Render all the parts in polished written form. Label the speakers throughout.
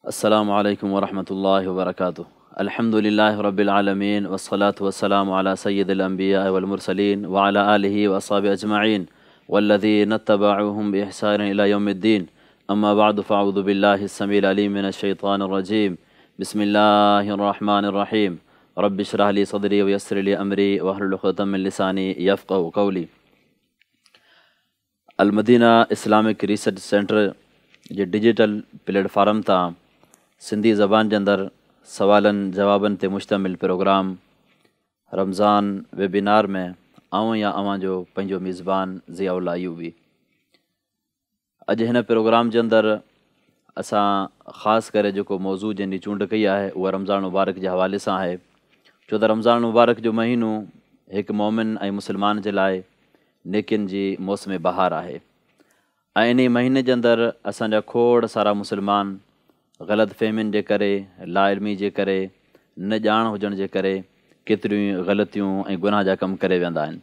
Speaker 1: अस्सलामु अलैकुम वरहमतुल्लाहि वबरकातुहू। अल्हम्दुलिल्लाहि रब्बिल आलमीन वस्सलातु वस्सलामु अला सय्यिदिल अंबिया वल मुरसलीन व अला आलिहि व अस्हाबिहि अजमईन वल्लज़ीना तबअूहुम बिइहसान इला यौमिद्दीन। अम्मा बअद फ़अऊज़ु बिल्लाहिस समीइल अलीम मिनश शैतानिर रजीम। बिस्मिल्लाहिर रहमानिर रहीम। रब्बि इश्रह ली सदरी व यस्सिर ली अमरी वहलुल उक़दतम मिन लिसानी यफ़क़हू क़ौली। अल मदीना इस्लामिक रिसर्च सेंटर जे डिजिटल प्लेटफॉर्म तां सिंधी ज़बान जे अंदरि सवालनि जवाबनि ते मुश्तमिल प्रोग्राम रमज़ान वेबिनार में आऊं या अव्हां जो पंहिंजो मेज़बान ज़ियाउल्ला अयूबी। अॼु हिन प्रोग्राम जे अंदरि असां ख़ासि करे जेको मौज़ू जंहिंजी चूंड कई आहे उहा रमज़ान मुबारक जे हवाले सां आहे, छो त रमज़ान मुबारक जो महीनो हिकु मोमिन ऐं मुस्लमान जे लाइ नेकियुनि जी मौसम बहार आहे ऐं इन महीने जे अंदरि असांजा खोड़ सारा मुस्लमान ग़लति फ़हमियुनि जे करे, लाइल्मी जे करे, न ॼाण हुजण जे करे केतिरियूं ग़लतियूं ऐं गुनाह जा कम करे वेंदा आहिनि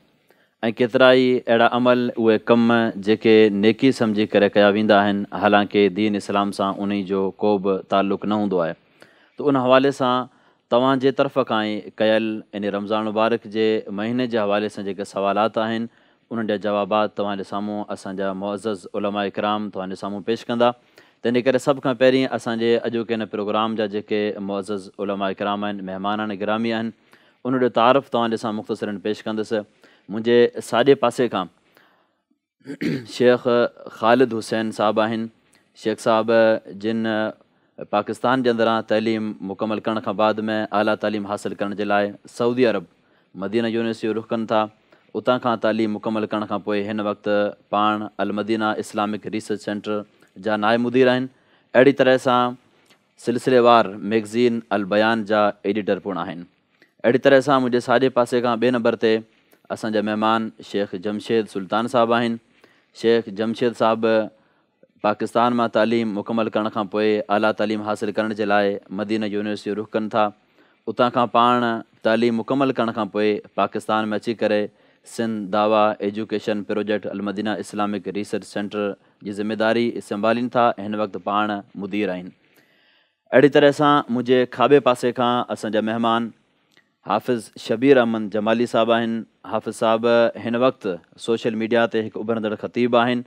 Speaker 1: ऐं केतिरा ई अहिड़ा अमल उहे कम जेके नेकी सम्झी करे कया वेंदा आहिनि, हालांकि दीन इस्लाम सां उन जो को बि ताल्लुक़ु न हूंदो आहे। त उन हवाले सां तव्हांजे तरफ़ खां ई कयल इन रमज़ान मुबारक जे महीने जे हवाले सां जेके सवालात आहिनि उन्हनि जा जवाबात तव्हांजे साम्हूं असांजा मुअज़्ज़ज़ उलमा इकराम तव्हांजे साम्हूं पेश कंदा। तंहिंजे करे सभ खां पहिरीं असांजे अॼोके हिन प्रोग्राम जा जेके मुअज़्ज़ज़ उलमा इकराम आहिनि, महिमान गिरामी आहिनि, उन जो तारफ़ तव्हांजे सां मुख़्तसरन पेश कंदुसि। मुंहिंजे साॼे पासे खां शेख ख़ालिद हुसैन साहब आहिनि। शेख साहब जिन पाकिस्तान जे अंदरां तइलीम मुकमल करण खां बाद में आला तालीम हासिल करण जे लाइ सऊदी अरब मदीना यूनिवर्सिटी रुख़ कनि था, उतां खां तालीम मुकमल करण खां पोइ हिन वक़्तु पाण अल मदीना इस्लामिक रिसर्च सेंटर जा नाइब मुदीर आहिनि। अहिड़ी तरह सां सिलसिलेवार मैगज़ीन अल बयान जा एडिटर पिणु आहिनि। अहिड़ी तरह सां मुंहिंजे साॼे पासे खां ॿिए नंबर ते असांजा महिमान शेख जमशेद सुल्तान साहब आहिनि। शेख जमशेद साहब पाकिस्तान मां तालीम मुकमल करण खां पोइ आला तालीम हासिल करण जे लाइ मदीना यूनिवर्सिटी रुख़ कनि था, उतां खां पाण तालीम मुकमल करण खां पोइ पाकिस्तान में अची करे सिंध दावा एजुकेशन प्रोजेक्ट अल मदीना इस्लामिक रिसर्च सेंटर जी ज़िम्मेदारी संभालीनि था। हिन वक़्तु पाण मुदीर आहिनि। अहिड़ी तरह सां मुंहिंजे खाॿे पासे खां असांजा महिमान हाफ़िज़ शबीर अहमद जमाली साहब आहिनि। हाफ़िज़ साहब हिन वक़्तु सोशल मीडिया ते हिकु उभरंदड़ ख़तीब आहिनि।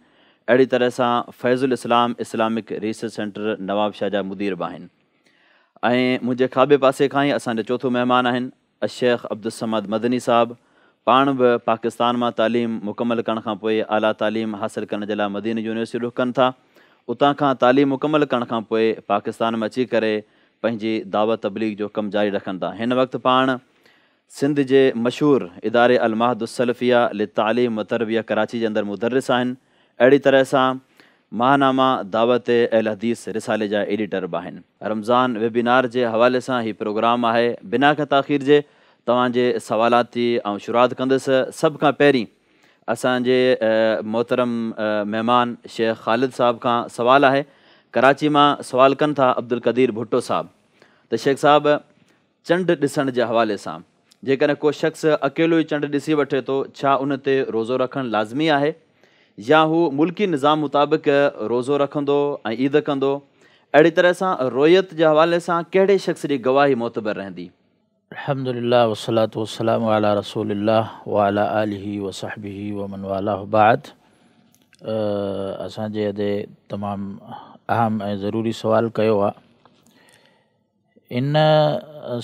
Speaker 1: अहिड़ी तरह सां फैज़ुल इस्लाम इस्लामिक रिसर्च सेंटर नवाबशाह जा मुदीर बि आहिनि। ऐं मुंहिंजे खाॿे पासे खां ई असांजो चोथों महिमान आहिनि अशेख अब्दुलसमद मदनी साहब। पाण बि पाकिस्तान मां तालीम मुकमल करण खां पोइ आला तालीम हासिल करण जे लाइ मदीना यूनिवर्सिटी रुख़ कनि था, उतां खां तालीम मुकमल करण खां पोइ पाकिस्तान में अची करे पंहिंजी दावत तबलीग जो कमु जारी रखनि था। हिन वक़्तु पाण सिंध जे मशहूरु इदारे अल महदुस्सलफ़िया लितालीम व तरबिया कराची जे अंदरि मुदर्रिस आहिनि। अहिड़ी तरह सां माहनामा दावत अल हदीस रिसाले जा एडिटर बि आहिनि। रमज़ान वेबिनार जे हवाले सां हीउ प्रोग्राम आहे। बिना के ताख़ीर जे तव्हांजे सवालाती ऐं शुरूआति कंदुसि। सभ खां पहिरीं असांजे मोहतरम महिमान शेख ख़ालिद साहब खां सवाल आहे। कराची मां सवाल कनि था अब्दुल क़दीर भुट्टो साहब, त शेख साहब चंड ॾिसण जे हवाले सां जेकॾहिं को शख़्स अकेलो ई चंड ॾिसी वठे थो, छा उन ते रोज़ो रखणु लाज़मी आहे या हू मुल्की निज़ाम मुताबिक़ रोज़ो रखंदो ऐं ईद कंदो? अहिड़ी तरह सां रोयत जे हवाले सां कहिड़े शख़्स जी गवाही मोतबर रहंदी?
Speaker 2: अल्हम्दुलिल्लाह वस्सलातु वस्सलामु अला रसूलिल्लाह व अला आलिहि व सहबिहि व मन वालाहु बाद। असांजे अॼु तमामु अहम ऐं ज़रूरी सुवाल कयो आहे। इन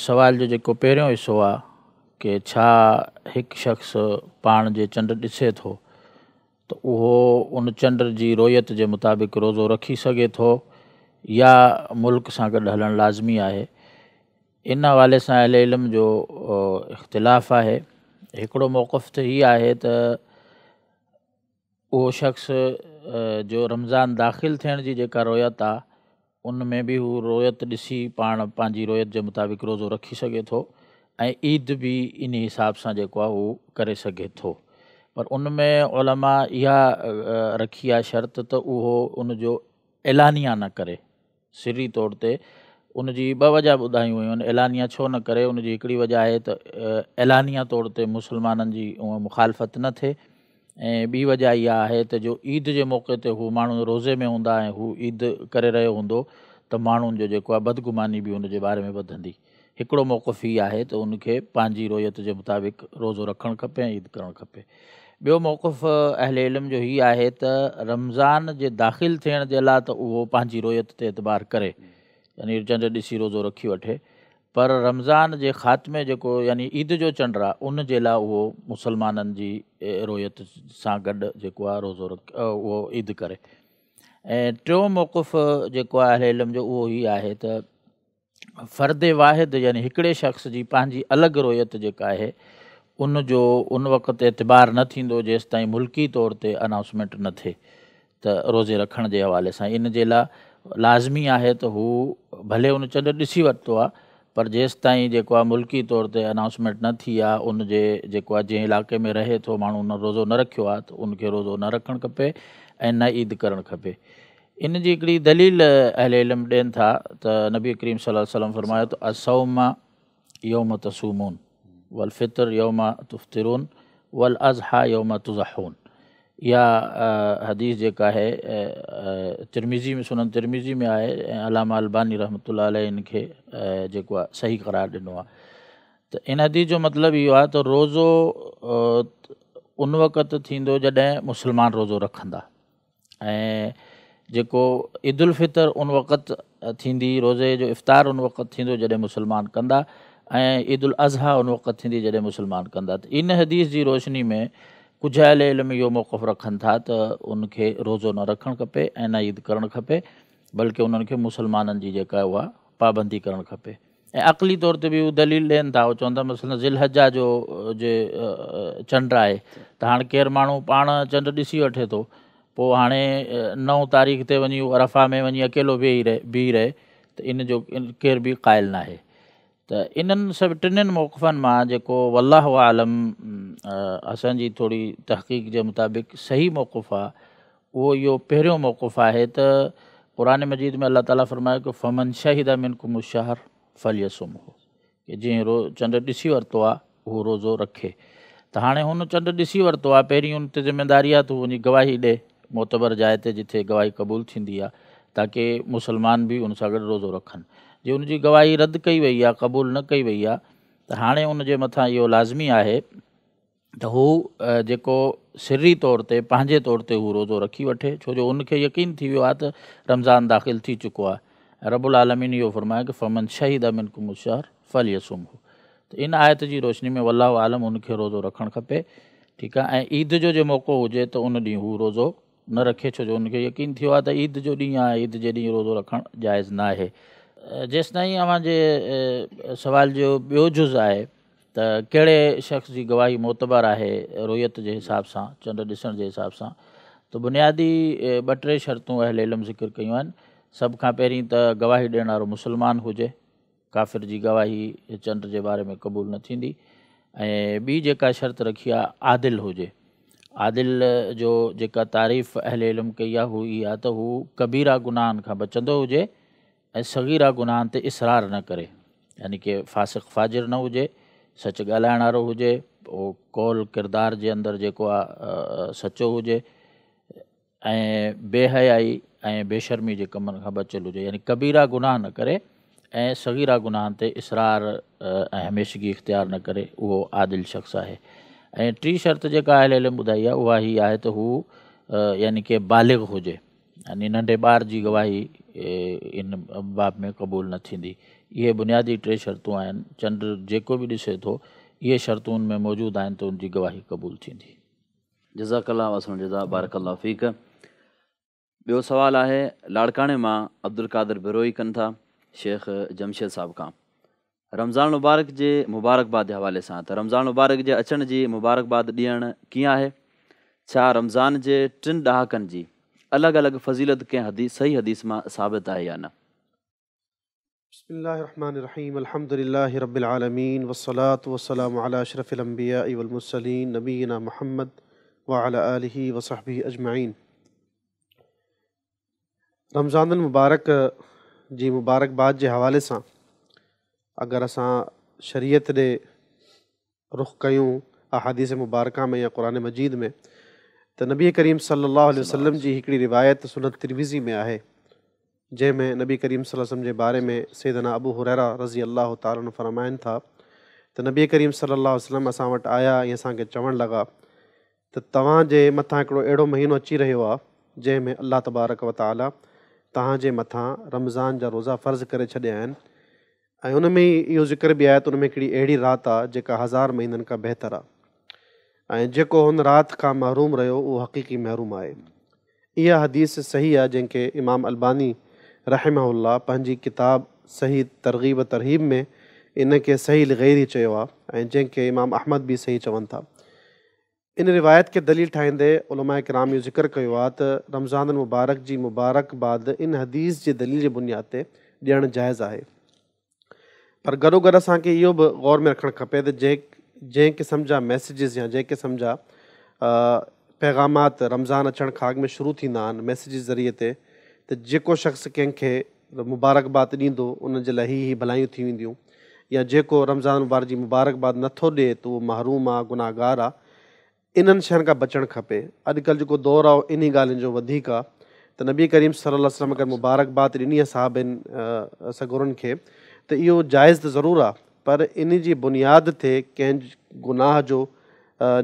Speaker 2: सवाल जो जेको पहिरियों हिसो आहे कि छा हिकु शख़्स पाण जे चंड ॾिसे थो त उहो उन चंड जी रोयत जे मुताबिक़ रोज़ो रखी सघे थो या मुल्क सां गॾु हलणु लाज़मी आहे? इन हवाले सां अहले इल्म जो इख़्तिलाफ़ आहे। हिकिड़ो मौक़िफ़ त हीअ आहे त उहो शख़्स जो रमज़ान दाख़िल थियण जी जेका रोयत आहे उन में बि हू रोयत ॾिसी पाण पंहिंजी रोयत जे मुताबिक़ रोज़ो रखी सघे थो ऐं ईद बि इन हिसाब सां जेको आहे उहो करे सघे थो। पर उन में उलमा इहा रखी आहे शर्त त उहो उन जो ऐलानिया न करे। सिरी तौर ते उन जी ॿ वजह ॿुधायूं हुयूं आहिनि। ऐलानिया छो न करे? उन जी हिकिड़ी वजह आहे त ऐलानिया तौर ते मुस्लमाननि जी उहा मुखालफ़त न थिए, ऐं ॿी वजह इहा आहे त जो ईद जे मौक़े ते हू माण्हू रोज़े में हूंदा ऐं हू ईद करे रहियो हूंदो त त माण्हुनि जो जेको आहे बदगुमानी बि उनजे बारे में वधंदी। हिकिड़ो मौक़ुफ़ ई आहे त उनखे पंहिंजी रोयत जे मुताबिक़ रोज़ो रखणु खपे ऐं ईद करणु खपे। ॿियो मौक़ुफ़ अहले इल्म जो हीअ आहे त रमज़ान जे दाख़िल थियण जे लाइ त उहो पंहिंजी रोयत ते एतबार करे, यानी चंड ॾिसी रोज़ो रखी वठे, पर रमज़ान जे ख़ात्मे जेको यानी ईद जो चंड आहे उन जे लाइ उहो मुसलमाननि जी रोयत सां गॾु जेको आहे रोज़ो उहो ईद करे। ऐं टियों मौक़ुफ़ जेको आहे अहले इल्म जो उहो ई आहे त फ़र्द वाहिद यानी हिकिड़े शख़्स जी पंहिंजी अलॻि रोयत जेका आहे उन जो उन वक़्तु एतबार न थींदो जेसि ताईं मुल्की तौर ते अनाउंसमेंट न थिए त रोज़े रखण जे हवाले सां। इन जे लाइ लाज़मी आहे त हू भले उन चंड ॾिसी वरितो आहे, पर जेसि ताईं जेको आहे मुल्की तौर ते अनाउंसमेंट न थी आहे उन जे जेको आहे जंहिं इलाइक़े में रहे थो माण्हू उन रोज़ो न रखियो आहे त उनखे रोज़ो न रखणु खपे ऐं न ईद करणु खपे। इन जी हिकिड़ी दलील अहले इल्म ॾियनि था त नबी करीम सल्लल्लाहु अलैहि वसल्लम फरमायो त असौम यौम तसूमून वल फितर यौम तुफ्तिरून वल अज़हा यौम तुज़हून। इहा हदीस जेका आहे तिरमिज़ी में सुनन तिरमिज़ी में आहे ऐं अलामा अलबानी रहमतुल्लाह अलैह इनखे जेको आहे सही करार ॾिनो आहे। त इन हदीस जो मतिलबु इहो आहे त रोज़ो उन वक़्तु थींदो जॾहिं मुस्लमान रोज़ो रखंदा, ऐं जेको ईद उल फितर उन वक़्तु थींदी, रोज़े जो इफ़्तार उन वक़्तु थींदो जॾहिं मुस्लमान कंदा, ऐं ईद उल अज़हा उन वक़्तु थींदी जॾहिं मुस्लमान कंदा। त इन हदीस जी रोशनी में कुझु अहले इल्म इहो मौक़ुफ़ रखनि था त उनखे रोज़ो न रखणु खपे ऐं न ईद करणु खपे, बल्कि उन्हनि खे मुसलमाननि जी जेका आहे उहा पाबंदी करणु खपे। ऐं अक़ली तौर ते बि उहो दलील ॾियनि था, उहो चवंदा मसइलन ज़िलहजा जो जे चंड आहे त हाणे केरु माण्हू पाण चंड ॾिसी वठे थो, पोइ हाणे 9 तारीख़ ते वञी अरफ़ा में वञी अकेलो बीह रहे त इन जो केर बि क़ाइल न आहे। त इन्हनि सभु टिनिनि मौक़ुफ़नि मां जेको वल्लाहु आलम असांजी थोरी तहक़ीक़ जे मुताबिक़ सही मौक़ुफ़ आहे उहो इहो पहिरियों मौक़ुफ़ आहे त क़ुरान मजीद में अलाह ताला फरमायो कि फमन शहिद मिनकुम शहर फलियसुमहु, कि जीअं चंड ॾिसी वरितो आहे उहो रोज़ो रखे। त हाणे हुन चंड ॾिसी वरितो आहे, पहिरीं हुन ते ज़िमेदारी आहे त हू वञी गवाही ॾिए मोतबर जाइ ते जिथे गवाही क़बूल थींदी आहे, ताकी मुसलमान बि उन सां गॾु रोज़ो रखनि। जे उनजी गवाही रद्द कई वई आहे, क़बूल न कई वई आहे, त हाणे उनजे मथां इहो लाज़मी आहे त हू जेको सिरी तौर ते पंहिंजे तौर ते हू रोज़ो रखी वठे, छो जो उनखे यकीन थी वियो आहे त रमज़ान दाख़िल थी चुको आहे। रब्बुल आलमीन इहो फरमायो कि फमन शहिद मिनकुम शहर फलियसुमहु। त इन आयत जी रोशनी में वल्लाहु आलम उनखे रोज़ो रखणु खपे, ठीकु आहे। ऐं ईद जो मौक़ो हुजे त उन ॾींहुं हू रोज़ो न रखे, छो जो उनखे यकीन थियो आहे त ईद जो ॾींहुं आहे, ईद जे ॾींहुं रोज़ो रखणु जाइज़ न आहे। जेसि ताईं अव्हांजे सवाल जो ॿियो जुज़ आहे त कहिड़े शख़्स जी गवाही मोतबर आहे रोयत जे हिसाब सां, चंड ॾिसण जे हिसाब सां, त बुनियादी 2-3 शर्तूं अहले इल्म ज़िक्र कयूं आहिनि। सभ खां पहिरीं त गवाही ॾियण वारो मुसलमान हुजे, काफ़िर जी गवाही चंड जे बारे में क़बूल न थींदी। ऐं ॿी जेका शर्त रखी आहे आदिल हुजे। आदिल जो जेका तारीफ़ अहले इल्म कई आहे हू इहा आहे त हू कबीरा गुनाहनि खां बचंदो हुजे ऐं सगीरा गुनाहनि ते इसरार न करे, यानी कि फासिक़ फाजिर न हुजे, सच ॻाल्हाइण वारो हुजे, पोइ कौल किरदार जे अंदरि जेको आहे सचो हुजे, ऐं बेहयाई ऐं बेशर्मी जे कमनि खां बचियल हुजे, यानी कबीरा गुनाह न करे ऐं सगीरा गुनाहनि ते इसरार ऐं हमेशगी इख़्तियार न करे, उहो आदिल शख़्स आहे। ऐं टी शर्त जेका अहले इल्म ॿुधाई आहे उहा ही आहे त हू यानी कि बालिग़ हुजे, यानी नंढे ॿार जी गवाही इन बाब में क़बूल न थींदी। इहे बुनियादी 3 शर्तूं आहिनि। चंड जेको बि ॾिसे थो इहे शर्तूं उन में मौजूदु आहिनि त उनजी गवाही क़बूल थींदी।
Speaker 1: जज़ाकल्लाह वसन जज़ा बारकल्लाह फ़ीक। ॿियो सुवालु आहे लाड़काणे मां अब्दुल कादिर बिरोई कनि था शेख जमशेद साहिब खां, रमज़ान मुबारक जे मुबारकबाद जे हवाले सां, त रमज़ान मुबारक जे अचण जी मुबारकबाद ॾियणु कीअं आहे? छा रमज़ान जे 3 ॾहाकनि जी अलॻि अलॻि फ़ज़ीलत कंहिं सही हदीस मां साबित आहे या न?
Speaker 3: बिस्मिल्लाहिर्रहमानिर्रहीम, अल्हम्दुलिल्लाहि रब्बिल आलमीन, वस्सलातु वस्सलामु अला अशरफिल अंबियाइ वल मुरसलीन, नबीना मुहम्मद व अला आलिहि व सहबिहि अजमईन। रमज़ान मुबारक जी मुबारकबाद जे हवाले सां अगरि असां शरीयत ॾे रुख़ कयूं अहादीस मुबारका में या क़ुरान मजीद में, त नबी करीम सल्लल्लाहु अलैहि वसल्लम जी हिकिड़ी रिवायत सुनत तिरमिज़ी में आहे जंहिंमें नबी करीम सल्लल्लाहु अलैहि वसल्लम जे बारे में सैयदना अबू हुरैरा रज़ी अल्लाह ताला अन्हु फरमाइनि था त नबी करीम सल्लल्लाहु अलैहि वसल्लम असां वटि आया ऐं असांखे चवणु लॻा त तव्हांजे मथां हिकिड़ो अहिड़ो महीनो अची रहियो आहे जंहिंमें अल्लाह तबारक व ताला तव्हांजे मथां रमज़ान जा रोज़ा फ़र्ज़ु करे छॾिया आहिनि ऐं उन में ई इहो ज़िक्र बि आहे त उन में हिकिड़ी अहिड़ी राति आहे जेका 1000 महीननि खां बहितर आहे ऐं जेको हुन राति खां महरूम रहियो उहो हक़ीक़ी महरूम आहे। इहा हदीस सही आहे जंहिंखे इमाम अलबानी रहमहुल्लाह पंहिंजी किताब सही तरग़ीब तरहीब में इन खे सही ग़ैरी चयो आहे ऐं जंहिंखे इमाम अहमद बि सही चवनि था। इन रिवायत खे दलील ठाहींदे उलमा किराम इहो ज़िक्र कयो आहे त रमज़ान मुबारक जी मुबारकबाद इन हदीस जे दलील जे बुनियाद ते ॾियणु जाइज़ आहे। पर गॾो गॾु असांखे इहो बि गौर में रखणु खपे त जंहिं क़िस्म जा मैसेजिस या जंहिं क़िस्म जा पैगामात रमज़ान अचण खां अॻु में शुरू थींदा आहिनि मैसेजिस ज़रिए ते त जेको शख़्स कंहिंखे मुबारकबाद ॾींदो उन जे लाइ ही भलाइयूं थी वेंदियूं या जेको रमज़ान मुबारक जी मुबारकबाद नथो ॾिए त उहो महरूम आहे गुनाहगार आहे। इन्हनि शयुनि खां बचणु खपे। अॼुकल्ह जेको दौरु आहे इन ॻाल्हियुनि जो वधीक आहे त नबी करीम सल्लल्लाहु अलैहि वसल्लम अगरि मुबारकबाद ॾिनी आहे साहबनि सगुरनि खे त इहो जाइज़ त ज़रूरु आहे पर इन जी बुनियाद ते कंहिं गुनाह जो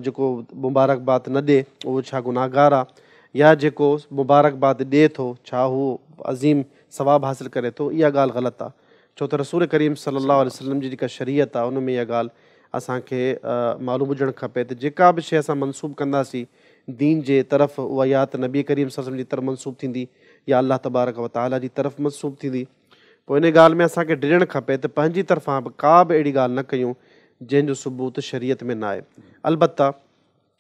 Speaker 3: जेको मुबारकबाद न ॾिए उहो छा गुनाहगार आहे या जेको मुबारकबाद ॾिए थो छा हू अज़ीम सवाबु हासिलु करे थो। इहा ॻाल्हि ग़लति आहे छो त रसूल करीम सल्लल्लाहु अलैहि वसल्लम जी जेका शरीयत आहे उन में इहा ॻाल्हि असांखे मालूम हुजणु खपे त जेका बि शइ असां मनसूब कंदासीं दीन जे तरफ़ उहा या त नबी करीम सल्लल्लाहु अलैहि वसल्लम जी तरफ़ मनसूब थींदी या अल्लाह तबारक व ताला जी तरफ़ मनसूब थींदी। पोइ इन ॻाल्हि में असांखे डिॼणु खपे त पंहिंजी तरफ़ां बि का बि अहिड़ी ॻाल्हि न कयूं जंहिंजो सबूत शरीयत में न आहे। अलबत्ता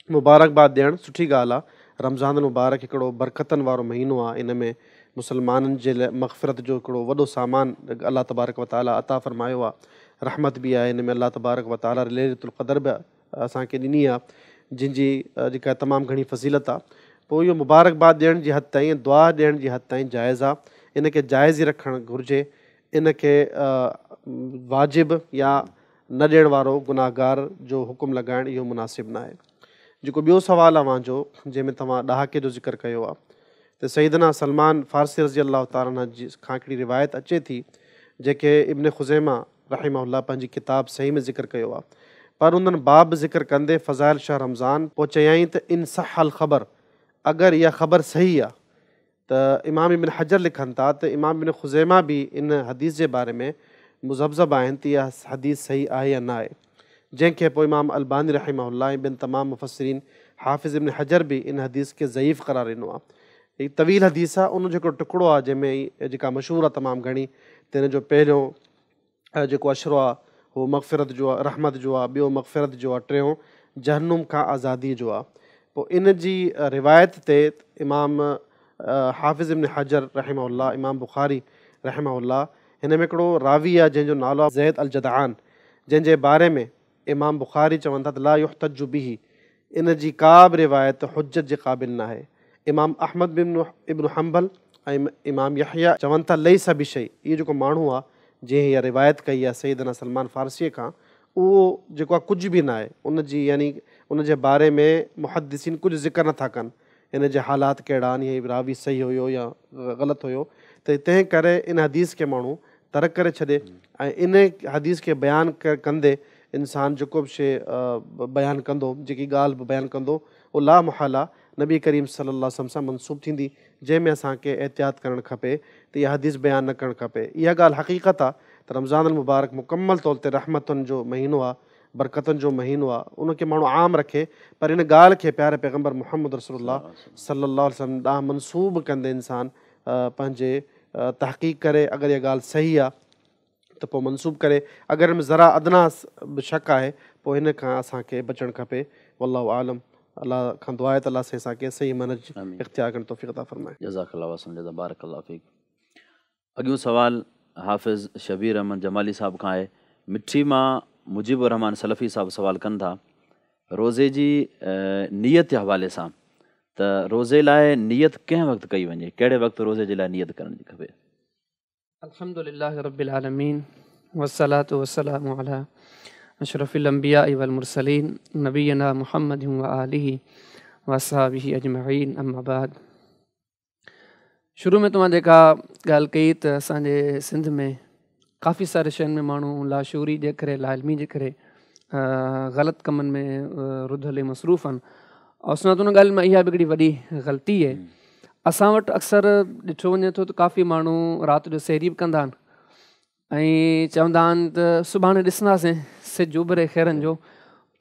Speaker 3: मुबारकबाद ॾियणु सुठी ॻाल्हि आहे। रमज़ान मुबारक हिकिड़ो बरक़तनि वारो महीनो आहे। इन में मुस्लमाननि जे लाइ मग़फ़िरत जो हिकिड़ो वॾो सामान अल्लाह तबारक व ताला अता फ़रमायो आहे। रहमत बि आहे इन में अल्लाह तबारक व ताला लैलतुल क़दर बि असांखे ॾिनी आहे जंहिंजी जेका तमामु घणी फ़ज़ीलत आहे। पोइ इहो मुबारकबाद ॾियण जी हद ताईं दुआ ॾियण जी हद ताईं जाइज़ आहे। इन खे जाइज़ ई रखणु घुरिजे। इन खे वाजिबु या न ॾियण वारो गुनाहगार जो हुकुम लॻाइणु इहो मुनासिबु न आहे। जेको ॿियो सुवालु आहे मुंहिंजो जंहिंमें तव्हां ॾहाके जो ज़िक्र कयो आहे त सईदना सलमान फ़ारसी रज़ी अल्लाह ताला जी खां हिकिड़ी रिवायत अचे थी जेके इब्न ख़ुज़ैमा रहमहुल्लाह पंहिंजी किताब सही में ज़िक्र कयो आहे पर उन्हनि बाब ज़िक्र कंदे फ़ज़ाइल शाह रमज़ान पोइ चयाईं त इन सह ख़बर अगरि इहा ख़बर सही आहे त इमाम इब्न हजर लिखनि था त इमाम इब्न ख़ुज़ैमा बि इन हदीस जे बारे में मुज़ब्ज़ब आहिनि त इहा हदीस सही आहे या न आहे जंहिंखे पोइ इमाम अलबानी रहमहुल्लाह ऐं ॿियनि तमामु मुफ़स्सिरीन हाफ़िज़ इब्न हजर बि इन हदीस खे ज़ईफ़ क़रार ॾिनो आहे। हीअ तवील हदीस आहे उन जो हिकिड़ो टुकड़ो आहे जंहिंमें जेका मशहूरु आहे तमामु घणी त हिन जो पहिरियों जेको अशरो आहे उहो मग़फ़िरत जो आहे रहमत जो आहे ॿियो मग़फ़िरत जो आहे टियों जहन्नुम खां आज़ादी जो आहे। पोइ इन जी रिवायत ते इमाम हाफ़िज़ इब्न हजर रहमहुल्लाह इमाम बुख़ारी रहमहुल्लाह हिन में हिकिड़ो रावी आहे जंहिंजो नालो आहे ज़ैद अल जदआन जंहिंजे बारे में इमाम बुख़ारी चवनि था त ला युहतजु बिही इन जी का बि रिवायत हुज्जत जे क़ाबिल न आहे। इमाम अहमद बिन इब्न हंबल ऐं इमाम यहया चवनि था लई सभी शइ इहो जेको माण्हू आहे जंहिं इहा रिवायत कई आहे सईदना सलमान फ़ारसीअ खां उहो जेको आहे कुझु बि न आहे। उन जी यानी उन जे बारे में मुहद्दिसीन कुझु ज़िक्र नथा कनि इन जे हालात कहिड़ा आहिनि हीअ रावी सही हुयो या ग़लति हुयो त तंहिं करे इन हदीस खे माण्हू तर्क करे छॾे ऐं इन हदीस खे बयानु कंदे इंसानु जेको बि शइ बयानु कंदो जेकी ॻाल्हि बि बयानु कंदो उहो ला मुहाला नबी करीम सल्लल्लाहु अलैहि वसल्लम सां मनसूब थींदी जंहिंमें असांखे एहतियात करणु खपे त इहा हदीस बयानु न करणु खपे। इहा ॻाल्हि हक़ीक़त आहे त रमज़ान मुबारक मुकमल तौर ते रहमतुनि जो महीनो आहे बरक़तुनि जो महीनो आहे उनखे माण्हू आम रखे पर इन ॻाल्हि खे प्यारे पैगम्बर मुहम्मद रसूलुल्लाह सल्लल्लाहु अलैहि वसल्लम ॾांहुं मनसूब कंदे इंसानु पंहिंजे तहक़ीक़ करे अगरि इहा ॻाल्हि सही आहे त पोइ मनसूब करे अगरि में ज़रा अदना शक आहे पोइ हिन खां असांखे बचणु खपे। वल्लाहु आलम। अल्लाह खां दुआ आहे त अल्लाह असांखे सही मनज इख़्तियार करण तौफ़ीक़ अता फ़रमाए।
Speaker 1: जज़ाकल्लाहु वसल्लम बारकल्लाहु फ़ीक। अॻियूं सवाल हाफ़िज़ शबीर अहमद जमाली साहब खां आहे। मिठी मां मुजीबुर रहमान सलफ़ी साहब सवाल कनि था रोज़े जी नियत जे हवाले सां त रोज़े लाइ नियत कंहिं वक़्तु कई वञे कहिड़े वक़्तु रोज़े जे लाइ नियत करण जी खपे।
Speaker 4: अल्हम्दुलिल्लाह रब्बिल आलमीन वस्सलातु वस्सलामु अला अशरफिल अंबिया वल मुरसलीन नबीना मुहम्मद व आलिहि व अस्हाबिहि अजमईन अम्मा बाद। शुरू में तव्हां जेका ॻाल्हि कई त असांजे सिंध में काफ़ी सारे शयुनि में माण्हू लाशूरी जे करे लाइल्मी जे करे ग़लति कमनि में रुधल ऐं मसरूफ़ आहिनि। ऐं सुञातो हुन ॻाल्हि में इहा बि हिकिड़ी वॾी ग़लती आहे। असां वटि अक्सर ॾिठो वञे थो त काफ़ी माण्हू राति जो सहरी बि कंदा आहिनि ऐं चवंदा आहिनि त सुभाणे ॾिसंदासीं सिज उभरे खैरनि जो,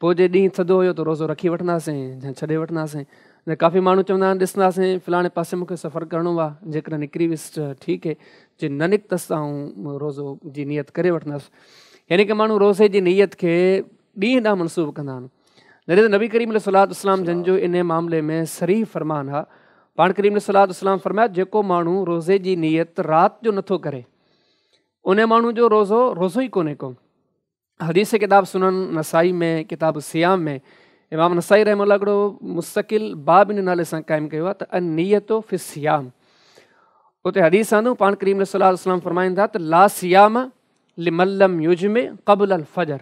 Speaker 4: पोइ जे ॾींहुं थधो हुयो त रोज़ो रखी वठंदासीं या छॾे वठंदासीं। ऐं काफ़ी माण्हू चवंदा आहिनि ॾिसंदासीं फलाणे पासे मूंखे सफ़रु करिणो आहे, जेकॾहिं निकिरी वियुसि त ठीकु आहे, जे न निकितसि त आउं रोज़ो जी नियत करे वठंदुसि। यानी की माण्हू रोज़े जी नियत खे ॾींहं ॾांहुं मनसूब कंदा आहिनि। जॾहिं त नबी करीम सलात इस्लाम जंहिंजो इन मामले में सरीह फ़रमान आहे, पाण करीम सलात इस्लाम फ़रमाया जेको माण्हू रोज़े जी नियत राति जो नथो करे उन माण्हू जो रोज़ो ई कोन्हे को। हदीस किताब सुनन नसाई में किताब सियाम में इमाम नसाई रहमतुल्लाह हिकिड़ो मुस्तक़िल बाब इन नाले सां क़ाइमु कयो आहे त अनियतो फि सियाम। उते हदीस आंदो पाण करीम सलात इस्लाम फ़रमाइनि था त ला सियाम लिमल्लम युजमे क़बल अल फजर,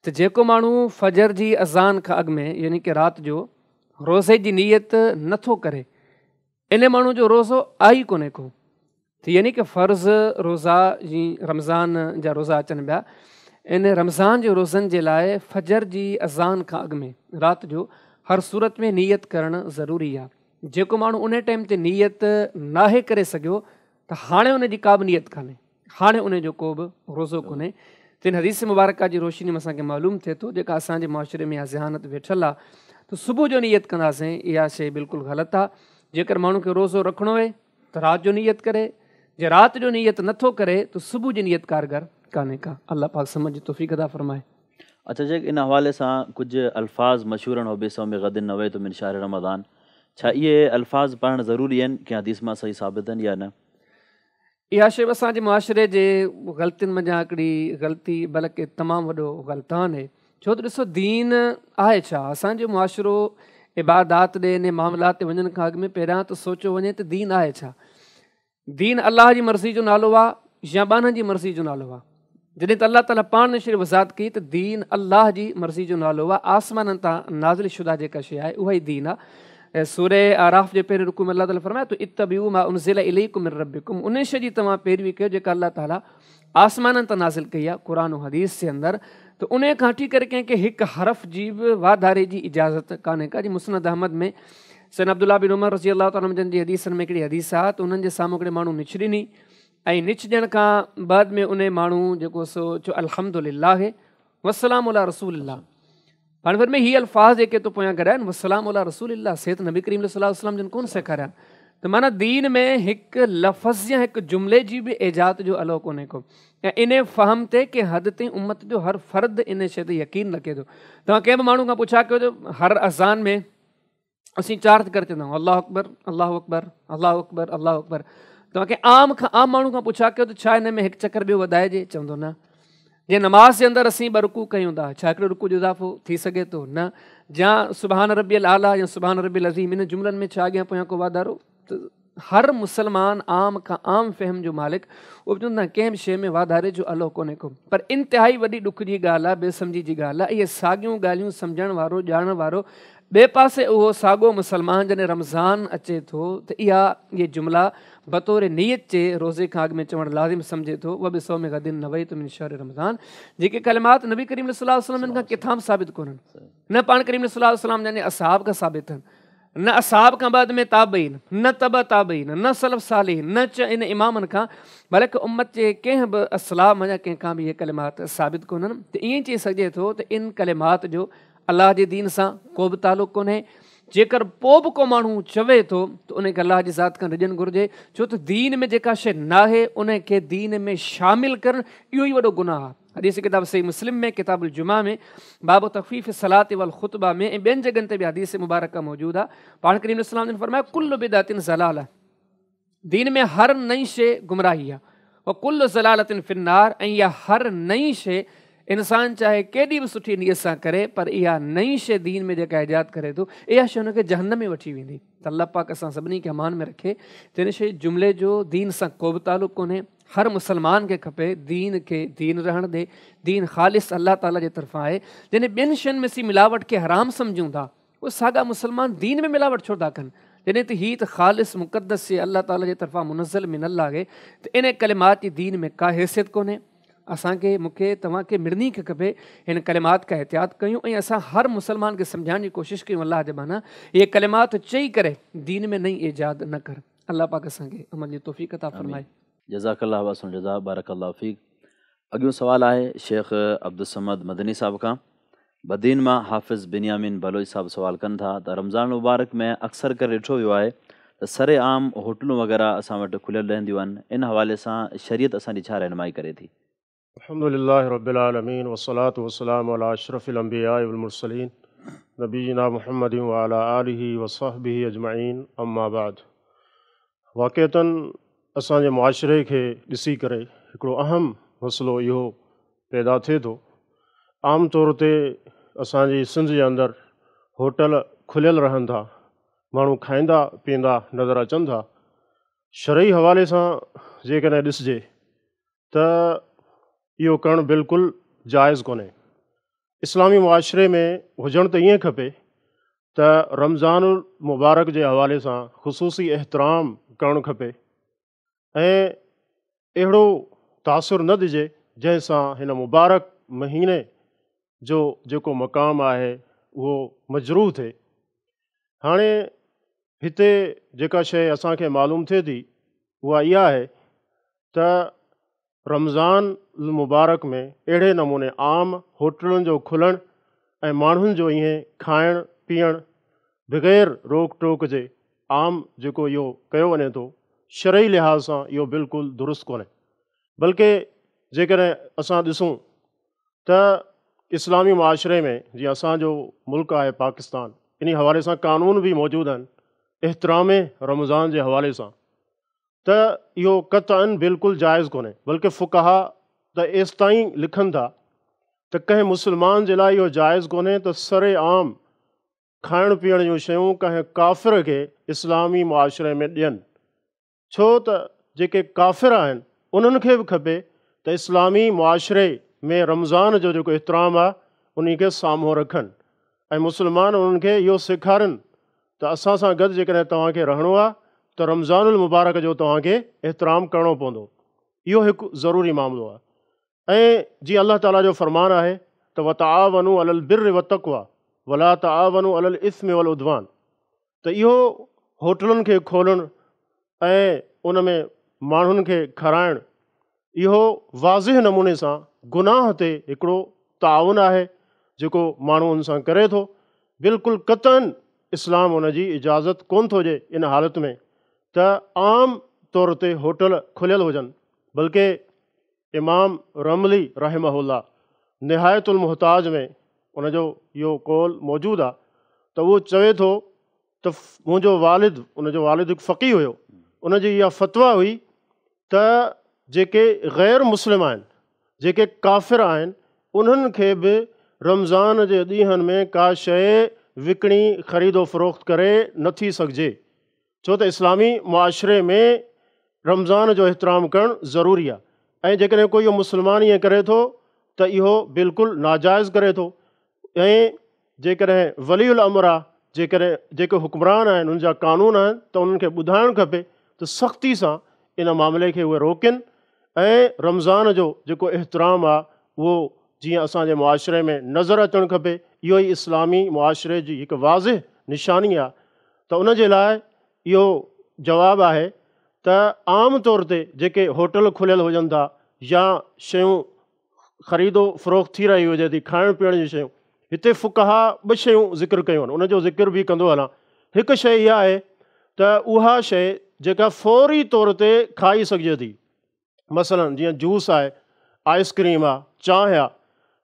Speaker 4: त जेको माण्हू फजर जी अज़ान खां अॻु में यानी की राति जो रोज़े जी नियत नथो करे इन माण्हू जो रोज़ो आई कोन्हे को। त यानी की फ़र्ज़ रोज़ा जीअं रमज़ान जा रोज़ा अचनि पिया, इन रमज़ान जे रोज़नि जे लाइ फजर जी अज़ान खां अॻु में राति जो हर सूरत में नियत करणु ज़रूरी आहे। जेको माण्हू उन टाइम ते नियत नाहे करे सघियो त हाणे उनजी का बि नियत कान्हे, हाणे उनजो को बि रोज़ो कोन्हे। तिन हदीस मुबारका जी रोशनी में असांखे मालूम थिए थो जेका असांजे मुआशिरे में इहा ज़हानत वेठल आहे त सुबुह जो नियत कंदासीं, इहा शइ बिल्कुलु ग़लति आहे। जेकर माण्हू खे रोज़ो रखिणो आहे त राति जो नियत करे, जे राति जो नियत नथो करे त सुबुह जी नियत कारगर कान्हे का। अल्लाह पाक समझ तौफ़ीक़ अता फ़रमाए।
Speaker 1: अच्छा जेक इन हवाले सां कुझु अल्फाज़ मशहूर आहिनि, बेसो में गदिन नवैतु मिन शहर रमज़ान, छा इहे अल्फाज़ पढ़णु ज़रूरी आहिनि कि हदीस मां सही साबित आहिनि या न?
Speaker 4: इहा शइ असांजे मुआशिरे जे ग़लतियुनि मंझां हिकिड़ी ग़लती बल्कि तमामु वॾो ग़लतान आहे। छो त ॾिसो दीन आहे छा? असांजो मुआशिरो इबादात ॾे इन मामलात ते वञण खां अॻु में पहिरियां त सोचियो वञे त दीन आहे छा। दीन अलाह जी मर्ज़ी जो नालो आहे या ॿारनि जी मर्ज़ी जो नालो आहे? जॾहिं त अलाह ताला पाण ने शइ वज़ाहत कई त दीन अलाह जी मर्ज़ी जो नालो आहे, आसमाननि तां नाज़िल शुदा जेका शइ आहे उहा ई दीन आहे। सूरे आराफ़ जे पहिरें रुकू में अलाह ताला फ़रमाए तो इत्तबिऊ मा उनज़िल इलैकुम मिन रब्बिकुम, उन शइ जी तव्हां पैरवी कयो जेका अलाह ताला आसमाननि तां नाज़िल कई आहे क़ुरान हदीस जे अंदरि। त उन खां हटी करे कंहिंखे हिकु हरफ़ जी बि वाधारे जी इजाज़त कान्हे का। जी मुस्नद अहमद में सन अब्दुल्ला बिन उमर रज़ी अल्लाह ताला जन जी हदीसनि में हिकिड़ी हदीस आहे त उन्हनि जे साम्हूं हिकिड़े माण्हू निछ ॾिनी ऐं निछ ॾियण खां बाद में उन माण्हू जेको सो चयो अल्हम्दुलिल्लाह वस्सलाम अला रसूलिल्लाह। हाणे वरी में हीअ अल्फाज़ जेके तो पोयां ॻाल्हाइनि वस्सलाम अला रसूलिल्लाह, से त नबी करीम सल्लल्लाहु अलैहि वसल्लम जन कोन सेखारिया। त माना दीन में हिकु लफ़्ज़ या हिकु जुमिले जी बि इजात जो अलो कोन्हे को। ऐं इन फ़हम ते कि हद ताईं उम्मत जो हर फ़र्द इन शइ ते यकीन रखे थो। तव्हां कंहिं बि माण्हू खां पुछा कयो त हर अज़ान में असीं चार करे चवंदा आहियूं अल्लाहु अकबर अल्लाहु अकबर अल्लाहु अकबर अल्लाहु अकबर। तव्हांखे आम माण्हू खां पुछा कयो त छा हिन में हिकु चकर ॿियो वधाइजे, चवंदो न। जे नमाज़ जे अंदरि असीं ॿ रुकू कयूं था, छा हिकिड़ो रुकू जो इज़ाफ़ो थी सघे थो? न। या सुबहान रबियल आला या सुबहान रबियल अज़ीम, इन जुमलनि में छा अॻियां पोयां को वाधारो? त हर मुसलमान आम खां आम फ़हम जो मालिक उहो बि चवंदा कंहिं बि शइ में वाधारे जो अलो कोन्हे को। पर इंतिहाई वॾी ॾुख जी ॻाल्हि आहे, बेसमझी जी ॻाल्हि आहे। इहे साॻियूं ॻाल्हियूं सम्झण वारो ॼाणण वारो ॿिए पासे उहो साॻियो मुसलमान जॾहिं रमज़ान अचे थो त इहे जुमिला बतौर नियत जे रोज़े खां अॻु में चवणु लाज़िम सम्झे थो। उहा बि सौ में गदिन नवैतु मिन शहर रमज़ान, जेके कलिमात नबी करीम सल्लल्लाहु अलैहि वसल्लम खां किथां साबित कोन्हनि, न पाण करीम सल्लल्लाहु अलैहि वसल्लम जा असहाब खां साबित आहिनि, न असहाब खां बाद में ताबईन, न तबा ताबईन, न सलफ़ सालिहीन, न इन इमामनि खां, बल्कि उम्मत जे कंहिं बि असलाम या कंहिंखां बि इहे कलिमात साबित कोन्हनि। त ईअं चई सघिजे थो त इन कलिमात जो अलाह जे दीन सां को बि तालुक़ कोन्हे। जेकर पोइ बि को माण्हू चवे थो त उनखे अलाह जी ज़ात खां रिझणु घुरिजे, छो त दीन में जेका शइ नाहे उन खे दीन में शामिल करणु इहो ई वॾो गुनाह आहे। हदीस किताब सही मुस्लिम में किताबुल जुमा में बाबु तख़फ़ीफ़ सलात वल ख़ुतबा में ऐं ॿियनि जॻहनि ते बि हदीस मुबारक मौजूदु आहे। पाण करीम इस्लाम जन फरमाया कुल्लु बिदअतिन ज़लाला, दीन में हर नई शइ गुमराही आहे, और कुल्लु ज़लालतिन फिन्नार, ऐं इहा हर नई शइ इंसान चाहे केॾी बि सुठी नियत सां करे पर इहा नई शइ दीन में जेका इजाद करे थो इहा शइ हुनखे जहन्नम में वठी वेंदी। त अल्लाह पाक असां सभिनी खे अमान में रखे त इन शइ जुमिले जो दीन सां को बि तालुक़ कोन्हे। हर मुसलमान खे खपे दीन खे दीन रहण ॾे, दीन ख़ालिस अल्लाह ताला जे तरफ़ां आहे। जॾहिं ॿियनि शयुनि में असीं मिलावट खे हराम सम्झूं था, उहे साॻा मुसलमान दीन में मिलावट छो था कनि? जॾहिं त हीअ त ख़ालिस मुक़दस अल्लाह ताला जे तरफ़ां मुनज़ल मिनल आहे त इन कलिमात जी दीन में का हैसियत कोन्हे। असांखे मूंखे तव्हांखे मिड़नी खे खपे हिन कलिमात खां एहतियात कयूं ऐं असां हर मुस्लमान खे सम्झाइण जी कोशिशि कयूं अलाह जे माना इहे कलिमात चई करे दीन में नई ईजाद न कर। अल्लाह पाक असांखे अमल जी तौफ़ीक़ अता फ़रमाए।
Speaker 1: जज़ाकल्लाह वसन जज़ा बारकल्लाहु फ़ीक। अॻियो सुवालु आहे शेख अब्दुलसमद मदनी साहिब खां। बदीन मां हाफ़िज़ बिनियामिन बलोच साहिबु सवाल कनि था त रमज़ान मुबारक में अक्सर करे ॾिठो वियो आहे त सरे आम होटलूं वग़ैरह असां वटि खुलियल रहंदियूं आहिनि, इन हवाले सां शरीयत असांजी छा रहनुमाई करे थी?
Speaker 5: अल्हम्दुलिल्लाह रब्बिल आलमीन वस्सलातु वस्सलामु अला अशरफिल अंबिया वल मुरसलीन नबीना मुहम्मद व अला आलिहि व सहबिहि अजमईन अम्मा बाद। वाक़अतन असांजे मुआशरे खे ॾिसी करे हिकिड़ो अहम मसइलो इहो पैदा थिए थो। आम तौर ते असांजी सिंध जे अंदरि होटल खुलियल रहनि था, माण्हू खाईंदा पीअंदा नज़र अचनि था। शरई हवाले सां जेकॾहिं ॾिसिजे त इहो करणु बिल्कुलु जाइज़ कोन्हे। इस्लामी मुआशरे में हुजणु त ईअं खपे त रमज़ान मुबारक जे हवाले सां ख़ुसूसी एहतराम करणु खपे ऐं अहिड़ो तासुरु न ॾिजे जंहिंसां हिन मुबारक महीने जो जेको मक़ाम आहे उहो मजरूह थिए। हाणे हिते जेका शइ असांखे मालूम थिए थी उहा इहा आहे त रमज़ान मुबारक में अहिड़े नमूने आम होटलुनि जो खुलणु ऐं माण्हुनि जो ईअं खाइणु पीअणु बग़ैर रोक टोक जे आम जेको इहो कयो वञे थो, शरई लिहाज़ सां इहो बिल्कुलु दुरुस्त कोन्हे। बल्कि जेकॾहिं असां ॾिसूं त इस्लामी मुआशरे में जीअं असांजो मुल्क आहे पाकिस्तान, इन हवाले सां कानून बि मौजूदु आहिनि एहतराम रमज़ान जे हवाले सां, त इहो क़तअन बिल्कुलु जाइज़ कोन्हे। बल्कि फ़ुक़हा त एसि ताईं लिखनि था त कंहिं मुस्लमान जे लाइ इहो जाइज़ कोन्हे त सरे आम खाइण पीअण जूं शयूं कंहिं काफ़िर खे इस्लामी मुआशरे में ॾियनि, छो त जेके काफ़िर आहिनि उन्हनि खे बि खपे त इस्लामी मुआशरे में रमज़ान जो जेको एहतराम आहे उन खे साम्हूं रखनि ऐं मुस्लमान उन्हनि खे इहो सेखारनि त असां सां गॾु जेकॾहिं तव्हांखे रहणो आहे त रमज़ानुल मुबारक जो तव्हांखे एहतराम करिणो पवंदो। इहो हिकु ज़रूरी मामिलो आहे। ऐं जीअं अल्लाह ताला जो फ़रमानु आहे त वतआवनु अलल बिर्रि वतक़वा वला तआवनु अलल इस्मि वल उद्वान, त इहो होटलुनि खे खोलणु ऐं उन में माण्हुनि खे खाराइणु इहो वाज़िह नमूने सां गुनाह ते हिकिड़ो ताउन आहे जेको माण्हू उन सां करे थो। बिल्कुलु क़तअन इस्लाम उन जी इजाज़त कोन थो ॾिए इन हालति में त आम तौर ते होटल खुलियल हुजनि। बल्कि इमाम रमली रहमहुल्लाह निहायतुल मुहताज में उनजो इहो कौल मौजूदु आहे त उहो चवे थो त मुंहिंजो वालिद, उनजो वालिद हिकु फ़क़ीह हुयो, उनजी इहा फ़तवा हुई त जेके ग़ैर मुस्लिम आहिनि, जेके काफ़िर आहिनि, उन्हनि खे बि रमज़ान जे ॾींहंनि में का शइ विकिणी ख़रीदो फ़रोख़्त करे नथी सघिजे, छो त इस्लामी मुआशरे में रमज़ान जो एहतराम करणु ज़रूरी आहे। ऐं जेकॾहिं कोई इहो मुस्लमान ईअं करे थो त इहो बिल्कुलु नाजाइज़ करे थो। ऐं जेकॾहिं वलीउल अमर आहे, जेकॾहिं जेके हुक्मरान आहिनि उन जा कानून आहिनि त उन्हनि खे ॿुधाइणु खपे त सख़्ती सां इन मामले खे उहे रोकनि ऐं रमज़ान जो जेको एहतराम आहे उहो जीअं असांजे मुआशरे में नज़र अचणु खपे। इहो ई इस्लामी मुआशरे जी हिकु वाज़िह निशानी आहे। त उन जे लाइ इहो जवाबु आहे त आम तौर ते जेके होटल खुलियल हुजनि था या शयूं ख़रीदो फ़रोख़्त थी रही हुजे थी, खाइण पीअण जी शयूं, हिते फ़ुक़हा ॿ शयूं ज़िक्र कयूं आहिनि, उनजो ज़िक्र बि कंदो हलां। हिकु शइ इहा आहे त उहा शइ जेका फ़ौरी तौर ते खाई सघिजे थी, मसलन जीअं जूस आहे, आइसक्रीम आहे, चांहि आहे,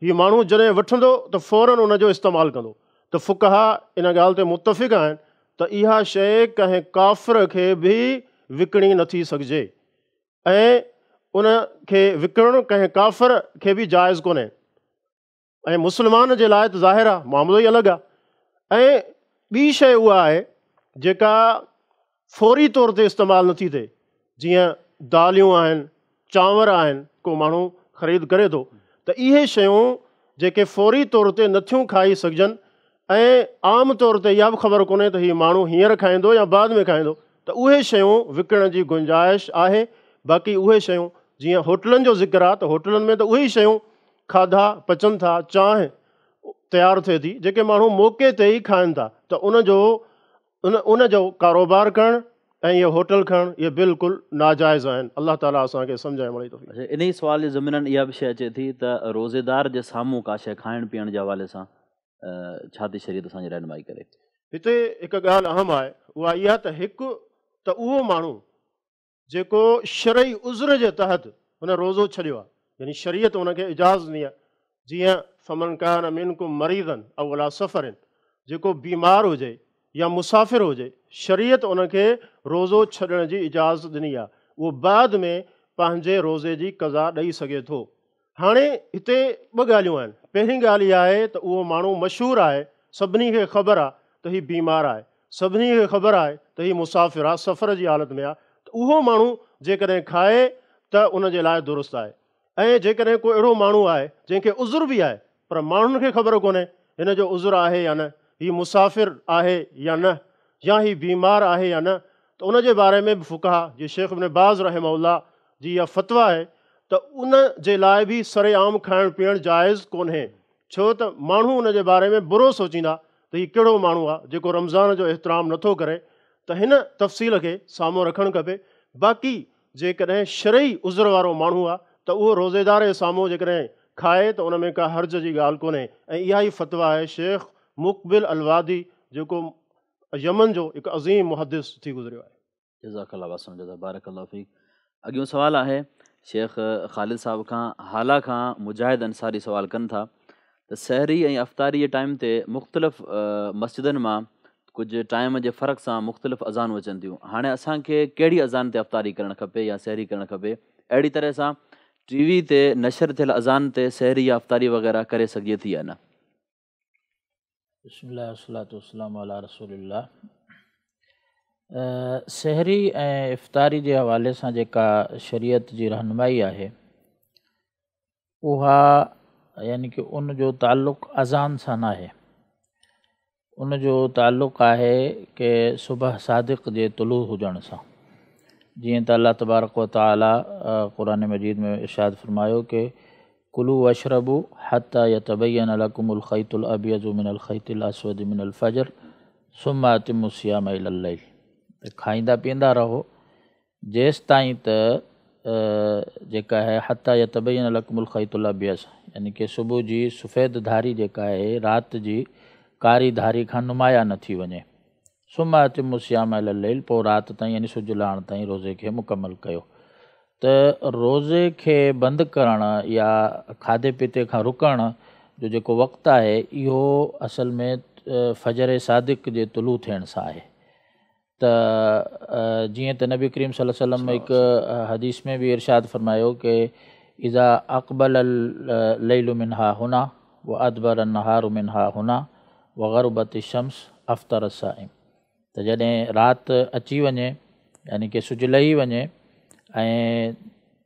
Speaker 5: हीअ माण्हू जॾहिं वठंदो त फ़ौरन उनजो इस्तेमालु कंदो। त फ़ुक़हा इन ॻाल्हि ते मुतफ़िक़ आहिनि त इहा शइ कंहिं काफ़िर खे बि विकिणी नथी सघिजे ऐं उन खे विकिणणु कंहिं काफ़िर खे बि जाइज़ कोन्हे। ऐं मुस्लमान जे लाइ त ज़ाहिर आहे मामिलो ई अलॻि आहे। ऐं ॿी शइ उहा आहे जेका फ़ौरी तौर ते इस्तेमालु नथी थिए, जीअं दालियूं आहिनि, चांवर आहिनि, को माण्हू ख़रीद करे थो, त इहे शयूं जेके फ़ौरी तौर ते नथियूं खाई सघिजनि ऐं आम तौर ते इहा बि ख़बर कोन्हे त हीउ माण्हू हींअर खाईंदो या बाद में खाईंदो, त उहे शयूं विकिणण जी गुंजाइश आहे। बाक़ी उहे शयूं जीअं होटलनि जो ज़िक्र आहे, त होटलनि में त उहे ई शयूं खाधा पचनि था, चांहि तयारु थिए थी, जेके माण्हू मौक़े ते ई खाइनि था, त उनजो कारोबार करणु ऐं इहे होटल खणणु इहे बिल्कुलु नाजाइज़ आहिनि। अलाह ताला असांखे सम्झाइण वारी तौफ़ीक़।
Speaker 1: अच्छा, इन ई सुवाल जे ज़मीननि इहा बि शइ अचे थी त रोज़ेदार जे साम्हूं का शइ खाइण पीअण जे हवाले सां छा थी शरीयत असांजी रहनुमाई करे?
Speaker 5: हिते हिकु ॻाल्हि अहम आहे, उहा इहा त हिकु त उहो माण्हू जेको शरई उज़्र जे तहत हुन रोज़ो छॾियो आहे, यानी शरीयत हुनखे इजाज़ ॾिनी आहे, जीअं फमन कान मिनकुम मरीज़न अव अला सफ़रन, जेको बीमार हुजे या मुसाफ़िर हुजे, शरीयत उनखे रोज़ो छॾण जी इजाज़त ॾिनी आहे, उहो बाद में पंहिंजे रोज़े जी क़ज़ा ॾेई सघे थो। हाणे हिते ॿ ॻाल्हियूं आहिनि। पहिरीं ॻाल्हि इहा आहे त उहो माण्हू मशहूरु आहे, सभिनी खे ख़बर आहे त हीउ बीमार आहे, सभिनी खे ख़बर आहे त हीउ मुसाफ़िर आहे, सफ़र जी हालत में आहे, त उहो माण्हू जेकॾहिं खाए त उनजे लाइ दुरुस्त आहे। ऐं जेकॾहिं को अहिड़ो माण्हू आहे जंहिंखे उज़ुर बि आहे पर माण्हुनि खे ख़बर कोन्हे हिन जो उज़ुर आहे या न, हीउ मुसाफ़िर आहे या न, या हीउ बीमार आहे या न, त उनजे बारे में बि फ़ुक़हा जी शेख इब्न बाज़ रहमहुल्लाह जी इहा फ़तवा आहे त उन जे लाइ बि सरेआम खाइणु पीअणु जाइज़ कोन्हे, छो त माण्हू उन जे बारे में बुरो सोचींदा त हीउ कहिड़ो माण्हू आहे जेको रमज़ान जो एतिराम नथो करे, त हिन तफ़सील खे साम्हूं रखणु खपे। बाक़ी जेकॾहिं शरई उज़र वारो माण्हू आहे त उहो रोज़ेदार जे साम्हूं जेकॾहिं खाए त उन में का हर्ज जी ॻाल्हि कोन्हे। ऐं इहा ई फ़तवा आहे शेख मुक़बिल अलवादी, जेको यमन जो हिकु अज़ीम मुहदिस थी गुज़रियो आहे।
Speaker 1: जज़ाकल्लाह वासम जज़ा बारकल्लाह फ़ीक। अॻियों सुवाल आहे शेख ख़ालिद साहिब खां। हाला खां मुजाहिद अंसारी सुवाल कनि था त सहरी ऐं अफ़्तारी जे टाइम ते मुख़्तलिफ़ मस्जिदनि मां कुझु टाइम जे फ़र्क़ सां मुख़्तलिफ़ अज़ानूं अचनि थियूं। हाणे असांखे कहिड़ी अज़ान ते अफ़्तारी करणु खपे या सहरी करणु खपे? अहिड़ी तरह सां टीवी ते नशर थियल अज़ान ते सहरी या अफ़्तारी वग़ैरह करे सघिजे थी या न?
Speaker 2: बिस्मिल्लाह वस्सलातु वस्सलामु अला रसूलिल्लाह। सहरी ऐं इफ़्तारी जे हवाले सां जेका शरीयत जी रहनुमाई आहे उहा यानी कि उन जो ताल्लुक़ अज़ान सां न आहे, उन जो ताल्लुक़ आहे कि सुबह सादिक़ जे तुलू हुजण सां। जीअं त अल्लाह तबारक व तआला क़ुरान मजीद में इरशाद फरमायो कि कुलू वशरबू हत्ता यतबय्यन लकुमुल ख़ैतुल अबयज़ु मिनल ख़ैतिल अस्वदि मिनल फ़ज्र सुम्मा अतिम्मु सियाम इलल लैल। खाईंदा पीअंदा रहो जेसि ताईं त जेका आहे हत्ता यतबय्यन लकुमुल ख़ैतुल अबयज़, यानी कि सुबुह जी सफ़ेद धारी जेका आहे राति जी कारी धारी खां नुमाया न थी वञे। सुम्मा अतिम्मु सियाम इलल लैल, पोइ राति ताईं यानी सिजु लहण ताईं रोज़े खे मुकमल कयो। त रोज़े खे बंदि करणु या खाधे पीते खां रुकण जो जेको वक़्तु आहे इहो असल में फ़जर सादिक़ जे तुलू थियण सां आहे। त जीअं त नबी करीम सल्लल्लाहु अलैहि वसल्लम हिकु हदीस में बि इरशाद फरमायो कि इज़ा अक़बल लैलु मिनहा हुना व अदबर नहारु मिनहा हुना व ग़रुबत शम्स अफ़्तर साइम। त जॾहिं राति अची वञे यानी कि सिजु लही वञे ऐं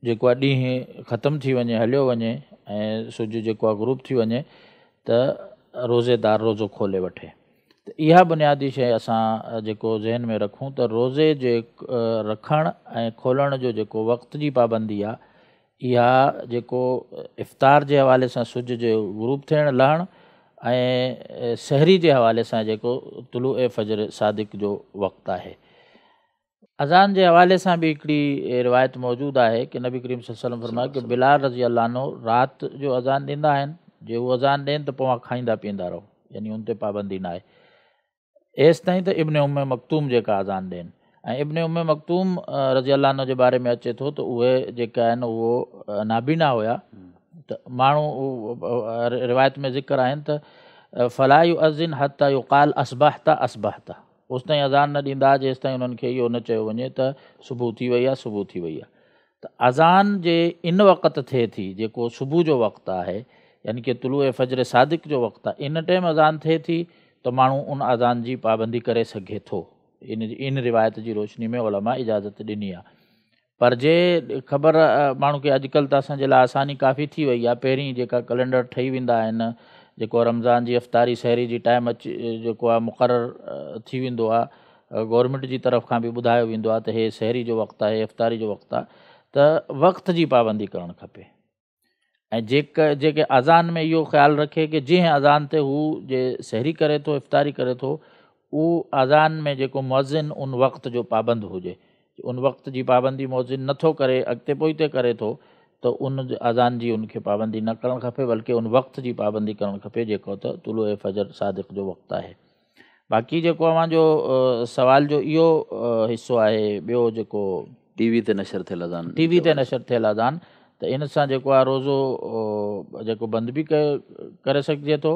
Speaker 2: जेको आहे ॾींहुं ख़तमु थी वञे, हलियो वञे ऐं सिजु जेको आहे ग़ुरूब थी वञे त रोज़ेदार रोज़ो खोले वठे। त इहा बुनियादी शइ असां जेको ज़हन में रखूं त रोज़े जे रखणु ऐं खोलण जो जेको वक़्त जी पाबंदी आहे इहा जेको इफ़्तार जे हवाले सां सिज जो ग़ुरूब थियणु लहणु ऐं सहरी जे हवाले सां जेको तुलू फ़जर सादिक़ जो वक़्तु आहे। अज़ान जे हवाले सां बि हिकिड़ी रिवायत मौजूदु आहे कि नबी करीम सल्लल्लाहु अलैहि वसल्लम फरमायो कि बिलाल रज़ी अल्लाह अन्हु राति जो अज़ान ॾींदा आहिनि, जे उहो अज़ान ॾियनि त पोइ खाईंदा पीअंदा रहो, यानी उन ते पाबंदी न आहे एसि ताईं त इब्न उम्मे मक्तूम जेका अज़ान ॾियनि। ऐं इब्न उम्मे मक्तूम रज़ी अल्लाह अन्हु जे बारे में अचे थो त उहे जेका आहिनि उहो नाबीना हुया। त माण्हू रिवायत में ज़िक्र आहिनि त फला युअज़िन हत्ता युक़ाल असबहता असबहता, उस ताईं अज़ान न ॾींदा जेसि ताईं उन्हनि खे इहो न चयो वञे त सुबुह थी वई आहे, सुबुह थी वई आहे। त अज़ान जे इन वक़्तु थिए थी जेको सुबुह जो वक़्तु आहे, यानी कि तुलू फ़जर सादिक़ जो वक़्तु आहे, इन टाइम अज़ान थिए थी त माण्हू उन अज़ान जी पाबंदी करे सघे थो। इन रिवायत जी रोशनी में उलमा इजाज़त ॾिनी आहे। पर जे ख़बर माण्हू खे अॼुकल्ह त असांजे लाइ आसानी काफ़ी थी वई आहे, पहिरीं जेका कैलेंडर ठही वेंदा आहिनि जेको रमज़ान जी इफ़्तारी सहरी जी टाइम जेको आहे मुक़ररु थी वेंदो आहे, गवर्नमेंट जी तरफ़ खां बि ॿुधायो वेंदो आहे त हे सहरी जो वक़्तु आहे, इफ़्तारी जो वक़्तु आहे, त वक़्त जी पाबंदी करणु खपे। ऐं जेके अज़ान में इहो ख़्यालु रखे कि जंहिं अज़ान ते हू जे सहरी करे थो, इफ़्तारी करे थो, उहो अज़ान में जेको मुअज़िन उन वक़्त जो पाबंद हुजे। उन वक़्त जी पाबंदी मुअज़िन नथो करे, अॻिते पोइते करे थो, त उन अज़ान जी उनखे पाबंदी न करणु खपे, बल्कि उन वक़्त जी पाबंदी करणु खपे जेको त तुलूए फजर सादिक़ जो वक़्तु आहे। बाक़ी जेको अव्हांजो सवाल जो इहो हिसो आहे, ॿियो जेको
Speaker 1: टीवी ते नशर थियल अज़ान,
Speaker 2: टीवी ते नशर थियल अज़ान, त इन सां जेको आहे रोज़ो जेको बंदि बि करे सघिजे थो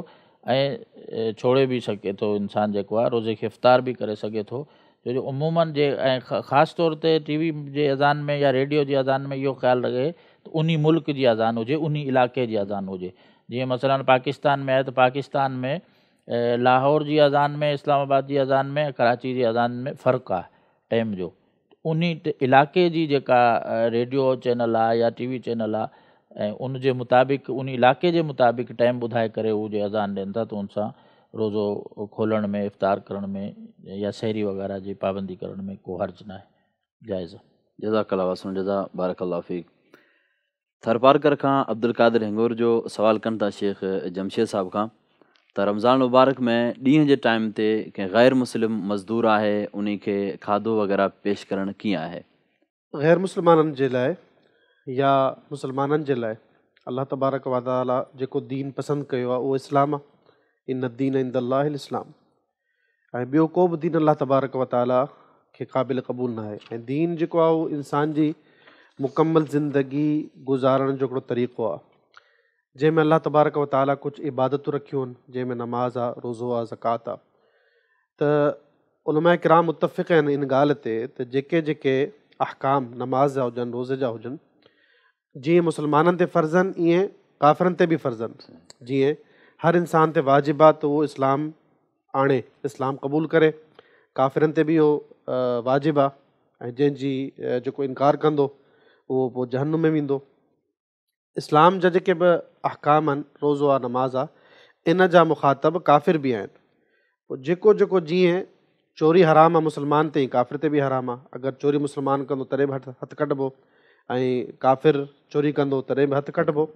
Speaker 2: ऐं छोड़े बि सघे थो इंसानु जेको आहे रोज़े खे इफ़्तार बि करे सघे थो। छो जो उमूमन जे ऐं ख़ासि तौर ते टीवी जे अज़ान में या रेडियो जी अज़ान में इहो ख़्यालु रखे त उन मुल्क जी अज़ान हुजे, उन इलाइक़े जी अज़ान हुजे। जीअं मसइलन पाकिस्तान में आहे त पाकिस्तान में लाहौर जी अज़ान में, इस्लामाबाद जी अज़ान में, कराची जी अज़ान में फ़र्क़ु आहे टाइम जो। उन इलाइक़े जी जेका रेडियो चैनल आहे या टीवी चैनल आहे, ऐं उन जे मुताबिक़ उन इलाइक़े जे मुताबिक़ टाइम ॿुधाए करे उहो जे अज़ान ॾियनि था, त उन सां रोज़ो खोलण में, इफ़्तार करण में या सहरी वग़ैरह जी पाबंदी करण में को हर्ज न आहे, जाइज़।
Speaker 1: जज़ाकल्लाह वसन जज़ा बारकल्लाह फ़ीक। थरपारकर खां अब्दुल कादिर हिंगोर जो सवाल कनि था शेख जमशेद साहिब खां त रमज़ान मुबारक में ॾींहं जे टाइम ते कंहिं ग़ैर मुस्लिम मज़दूर आहे, उन खे खाधो वग़ैरह पेश करणु कीअं आहे?
Speaker 3: ग़ैर मुस्लमाननि जे लाइ या मुस्लमाननि जे लाइ अलाह तबारक व तआला जेको दीन पसंदि कयो आहे उहो इस्लाम आहे। इन दीन इंदल्लाहिल इस्लाम। ऐं ॿियो को बि दीन अलाह तबारक व तआला खे क़ाबिल क़बूल न आहे। ऐं दीन जेको आहे उहो इंसान जी मुकमल ज़िंदगी गुज़ारण जो हिकिड़ो तरीक़ो आहे, जंहिंमें अलाह तबारक व तआला कुझु इबादतूं रखियूं आहिनि, जंहिंमें नमाज़ आहे, रोज़ो आहे, ज़कात आहे। त उलमा किराम मुतफ़िक़ आहिनि इन ॻाल्हि ते त जेके जेके अहकाम नमाज़ जा हुजनि, रोज़े जा हुजनि, जीअं मुस्लमाननि ते फ़र्ज़ आहिनि ईअं काफ़िरनि ते बि फ़र्ज़ आहिनि। जीअं हर इंसान ते वाजिबु आहे त उहो इस्लाम आणे, इस्लाम क़बूल करे, काफ़िरनि ते बि इहो वाजिबु आहे, ऐं जंहिंजी जेको इनकार कंदो उहो पोइ जहन्नुम में वेंदो। इस्लाम जा जेके बि अहकाम आहिनि, रोज़ो आहे, नमाज़ आहे, इन जा मुखातब काफ़िर बि आहिनि। पोइ जेको जेको जीअं चोरी हराम आहे मुस्लमान ते, काफ़िर ते बि हराम आहे। अगरि चोरी मुस्लमान कंदो तॾहिं बि हथु कटिबो, ऐं काफ़िर चोरी कंदो तॾहिं बि हथु कटिबो।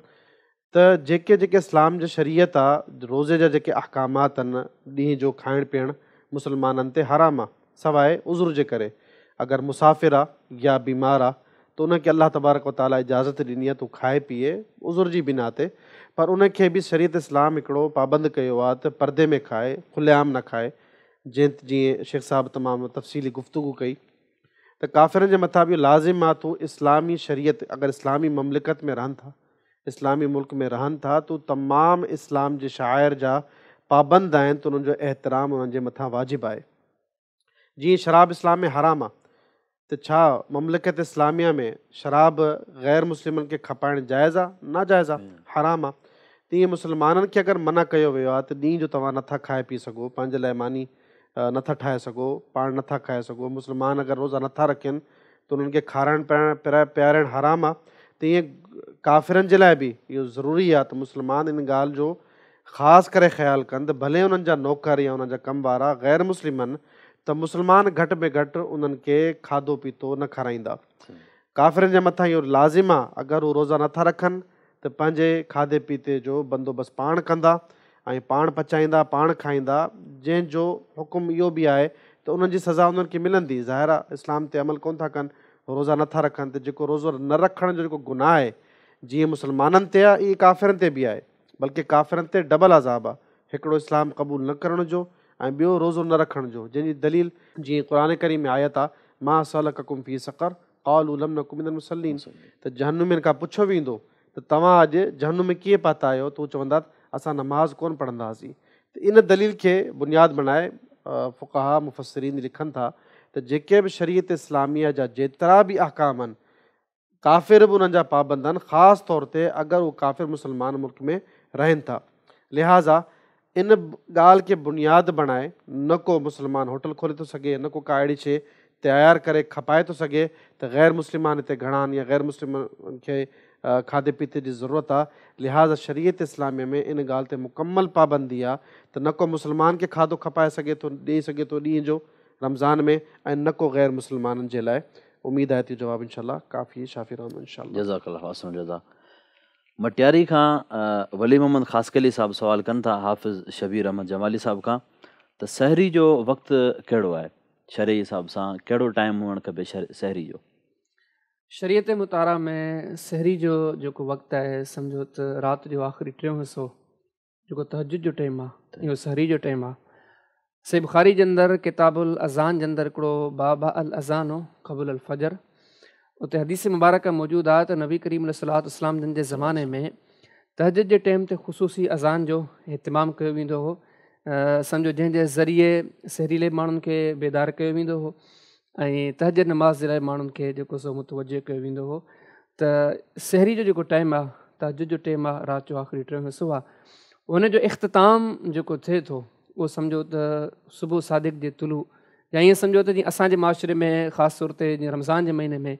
Speaker 3: त जेके जेके इस्लाम जी शरीयत आहे, रोज़े जा जेके अहकामात आहिनि, ॾींहं जो खाइणु पीअणु मुस्लमाननि ते हराम आहे, सवाइ उज़ुर जे करे। अगरि मुसाफ़िर आहे या बीमार आहे त उनखे अलाह तबारक व तआला इजाज़त ॾिनी आहे, तूं खाए पीए उज़ुर जी बिना ते, पर उनखे बि शरीयत इस्लाम हिकिड़ो पाबंद कयो आहे त परदे में खाए, खुलेआम न खाए। जीअं शेख साहिब तमामु तफ़सीली गुफ़्तगू कई त काफ़िरनि जे मथां बि लाज़िम आहे तूं इस्लामी शरीयत, अगरि इस्लामी ममलिकत में रहनि था, इस्लामी मुल्क में रहनि था, तूं तमामु इस्लाम जे शाइर जा पाबंद आहिनि, त उन्हनि जो एहतराम उन्हनि जे मथां वाजिबु आहे। जीअं शराब इस्लाम में हराम आहे, त छा ममलिकत इस्लामिया में शराब ग़ैर मुस्लिमनि खे खपाइणु जाइज़ आहे? नाजाइज़ आहे, हराम आहे। तीअं मुस्लमाननि खे अगरि मना कयो वियो आहे त ॾींहं जो तव्हां नथा खाए पी सघो, पंहिंजे लाइ मानी नथा ठाहे सघो, पाण नथा खाए सघो। मुस्लमान अगरि रोज़ा नथा रखनि त उन्हनि खे खाराइणु पीआरणु हराम आहे। त ईअं काफ़िरनि जे लाइ बि इहो ज़रूरी आहे त मुस्लमान इन ॻाल्हि जो ख़ासि करे ख़्यालु कनि त भले उन्हनि जा नौकर या उन्हनि जा कम वारा ग़ैर मुस्लिम आहिनि, त मुस्लमान घटि में घटि उन्हनि खे खाधो पीतो न खाराईंदा। काफ़िरनि जे मथां इहो लाज़िम आहे, अगरि उहे रोज़ा नथा रखनि त पंहिंजे खाधे पीते जो बंदोबस्तु पाण कंदा ऐं पाण पचाईंदा, पाण खाईंदा। जंहिंजो हुकुम इहो बि आहे त उन्हनि जी सज़ा उन्हनि खे मिलंदी। ज़ाहिर आहे इस्लाम ते अमल कोन था कनि, रोज़ा नथा रखनि, त जेको रोज़ो न रखण जो जेको गुनाह आहे, जीअं मुस्लमाननि ते आहे, इहे काफ़िरनि ते बि आहे, बल्कि काफ़िरनि ते डबल अज़ाब आहे। हिकिड़ो इस्लाम क़बूल न करण जो ऐं ॿियो रोज़ो न रखण जो, जंहिंजी दलील जीअं क़ुर करीम में आयत आहे, मा सलककुम फी सक़र क़ालू लम नकु मिनल मुसल्लीन। त जहन्नुमिन खां पुछो वेंदो त तव्हां अॼु जहन्नुम में कीअं पाता आहियो, त उहे चवंदा असां नमाज़ कोन पढ़ंदा हुआसीं। त इन दलील खे बुनियादु बणाए फ़ुक़हा मुफ़स्सिरीन लिखनि था त जेके बि शरीयत इस्लामिया जा जेतिरा बि अहकाम आहिनि, काफ़िर बि उन्हनि जा पाबंद आहिनि, ख़ासि तौर ते अगरि उहे काफ़िर मुस्लमान मुल्क में रहनि था। लिहाज़ा इन ॻाल्हि खे बुनियादु बणाए न को मुस्लमान होटल खोले थो सघे, न को का अहिड़ी शइ तयारु करे खपाए थो सघे त ग़ैर मुस्लिमान हिते घणा आहिनि या ग़ैर मुस्लिमनि खे खाधे पीते जी ज़रूरत आहे, लिहाज़ा शरीयत इस्लामिया में इन ॻाल्हि ते मुकमल पाबंदी आहे त न को मुस्लमान खे खाधो खपाए सघे थो, ॾेई सघे थो ॾींहं जो रमज़ान में, ऐं न को ग़ैर मुस्लमाननि जे लाइ। उमेदु आहे त जवाबु इनशाला काफ़ी शाफ़ी रहंदो इनशाला।
Speaker 1: जज़ाकल्लाह हसन जज़ा। मटियारी खां वली मोहम्मद ख़ासकली साहब सवाल कनि था हाफ़िज़ शबीर अहमद जमाली साहब खां त सहरी जो वक़्तु कहिड़ो आहे, शरई हिसाब सां कहिड़ो टाइम हुअणु खपे सहरी जो?
Speaker 4: शरीयत मुतारा में सहरी जो जेको वक़्तु आहे, सम्झो त राति जो आख़िरी टियों हिसो जेको तहजुद जो टाइम आहे, इहो सहरी जो टाइम आहे। सही बुखारी जे अंदरि किताबुल अज़ान जे अंदरि हिकिड़ो बाबा अल अज़ान हो क़बुल अल फजर, उते हदीस मुबारक मौजूदु आहे त नबी करीम अलैहिस्सलातु वस्सलाम जन जे ज़माने में तहजुद जे टाइम ते ख़ुसूसी अज़ान जो इहतिमाम कयो वेंदो हो। सम्झो जंहिंजे ज़रिए सहरीले माण्हुनि खे बेदार कयो वेंदो हो ऐं तहजुद नमाज़ जे लाइ माण्हुनि खे जेको सो मुतवजो कयो वेंदो हो। त सहरी जो जेको टाइम आहे, तहजुद जो टाइम आहे, राति जो आख़िरी टियों हिसो आहे, उनजो इख़्तिताम जेको थिए थो उहो सम्झो त सुबुह सादिक़ जे तुलू, या ईअं सम्झो त जीअं असांजे माशरे में ख़ासि तौर ते जीअं रमज़ान जे महीने में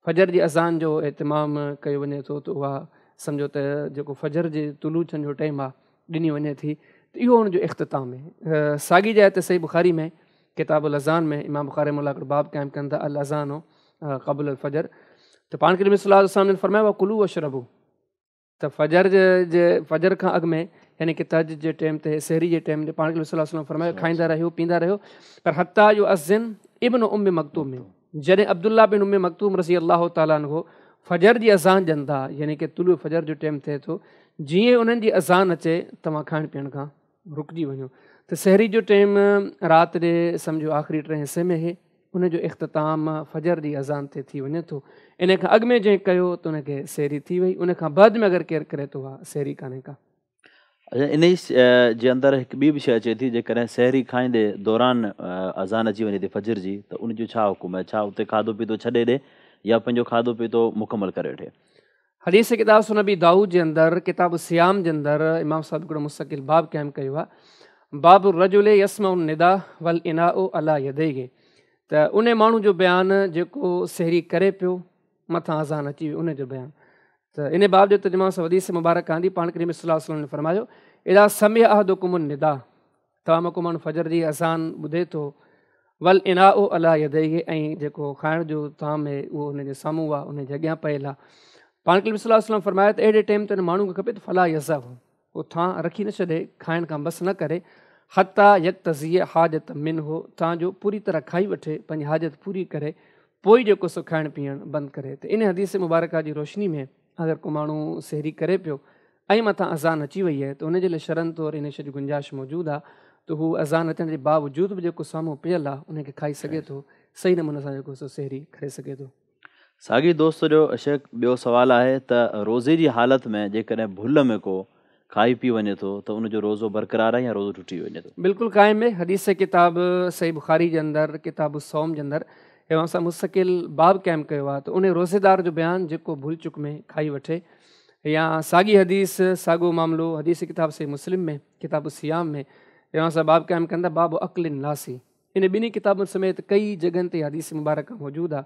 Speaker 4: फजर जी अज़ान जो इहतिमाम कयो वञे थो, त उहा सम्झो त जेको फजर जे तुलू थियण जो टाइम आहे ॾिनी वञे थी, त इहो हुनजो इख़्तिताम आहे। साॻी जाइ ते सही बुखारी में किताबुल अज़ान में इमाम बुखारी मोला हिकिड़ो बाब क़ाइमु कनि था अल अज़ान हो क़बुल अल फजर, त पाण खे नबी सल्लल्लाहु अलैहि वसल्लम ने फरमायो आहे कुलू वशरबू, त फजर खां अॻु में यानी कि तहजुद जे टाइम ते सहरी जे टाइम ते पाण खे नबी सल्लल्लाहु अलैहि वसल्लम फरमायो खाईंदा रहियो पींदा रहियो, पर हता जो अज़िन इब्न उम्मे मक्तूम में, जॾहिं अब्दुल्ला बिन उम्मे मक्तूम रज़ी अल्लाह ताला अन्हु फजर जी अज़ान ॾियनि था, यानी कि तुलू फजर जो टाइम थिए थो, जीअं उन्हनि जी अज़ान अचे तव्हां खाइण पीअण खां रुकिजी वञो। त सहरी जो टाइम राति ॾे सम्झो आख़िरी टे हिसे में हे, उनजो इख़्तिताम फजर जी अज़ान ते थी वञे थो। इन खां अॻु में जंहिं कयो त उनखे सहरी थी वई, उन खां बाद में अगरि केरु करे थो आहे सहरी कान्हे का।
Speaker 1: अच्छा, इन ई जे अंदरि हिकु ॿी बि शइ अचे थी, जेकॾहिं सहरी खाईंदे दौरान अज़ान अची वञे थी फजर जी, त उनजो छा हुकुम आहे? छा उते खाधो पीतो छॾे ॾे या पंहिंजो खाधो पीतो मुकमल करे वठे?
Speaker 4: हदीस किताब सुनबी दाऊद जे अंदरि किताब सियाम जे अंदरि इमाम साहिब हिकिड़ो मुस्तक़िल बाब क़ाइमु कयो आहे, बाबु रजुले यसमा निदा वल इनाओ अला यदैहि, त उन माण्हू जो बयानु जेको सहरी करे पियो मथां अज़ान अची वई उनजो बयानु। त इन बाब जो तर्जुमा सां हदीस मुबारक आंदी, पाण करीम सल्लल्लाहु अलैहि वसल्लम ने फरमायो एॾा समय अहदुकुम निदा, तव्हां में को माण्हू फजर जी अज़ान ॿुधे थो, वल इनाओ अला यदैहि, ऐं जेको खाइण जो ताम आहे उहो हुनजे साम्हूं आहे, उनजे अॻियां पयल आहे। पाण करीम सल्लल्लाहु अलैहि वसल्लम फरमायो त अहिड़े टाइम ते हुन माण्हू खे खपे त फला यज़ब, उहो थां रखी न छॾे, खाइण खां बसि न करे, हता यक्तज़िय हाजत मिन हो, तव्हांजो पूरी तरह खाई वठे, पंहिंजी हाजत पूरी करे, पोइ जेको सो खाइण पीअण बंदि करे। त इन हदीस मुबारका जी रोशनी में अगरि को माण्हू सहरी करे पियो ऐं मथां अज़ान अची वई आहे, त उनजे लाइ शरन तौरु इन शइ जी गुंजाइश मौजूदु आहे, त हू अज़ान अचण जे बावजूदि बि जेको साम्हूं पियल आहे उनखे खाई सघे थो, सही नमूने सां जेको सो सहरी करे सघे थो।
Speaker 1: साॻी दोस्त जो शेख ॿियो सुवालु आहे त रोज़े जी हालति में जेकॾहिं भुल में को खाई पी वञे थो त उनजो रोज़ो बरक़रार आहे या रोज़ो टुटी वञे थो?
Speaker 4: बिल्कुलु क़ाइमु आहे। हदीस किताब सही बुखारी जे अंदरि किताब सौम जे अंदरि ऐं असां मुस्तक़िल बाब क़ाइमु कयो आहे, त उन रोज़ेदार जो बयानु जेको भुल चुक में खाई वठे, या साॻी हदीस साॻियो मामिलो हदीस किताब सही मुस्लिम में किताब सियाम में ऐं असां बाब क़ाइमु कंदा बाब अक़लिन नासी, इन ॿिन्ही किताबुनि समेत कई जॻहियुनि ते हदीस मुबारक मौजूदु आहे।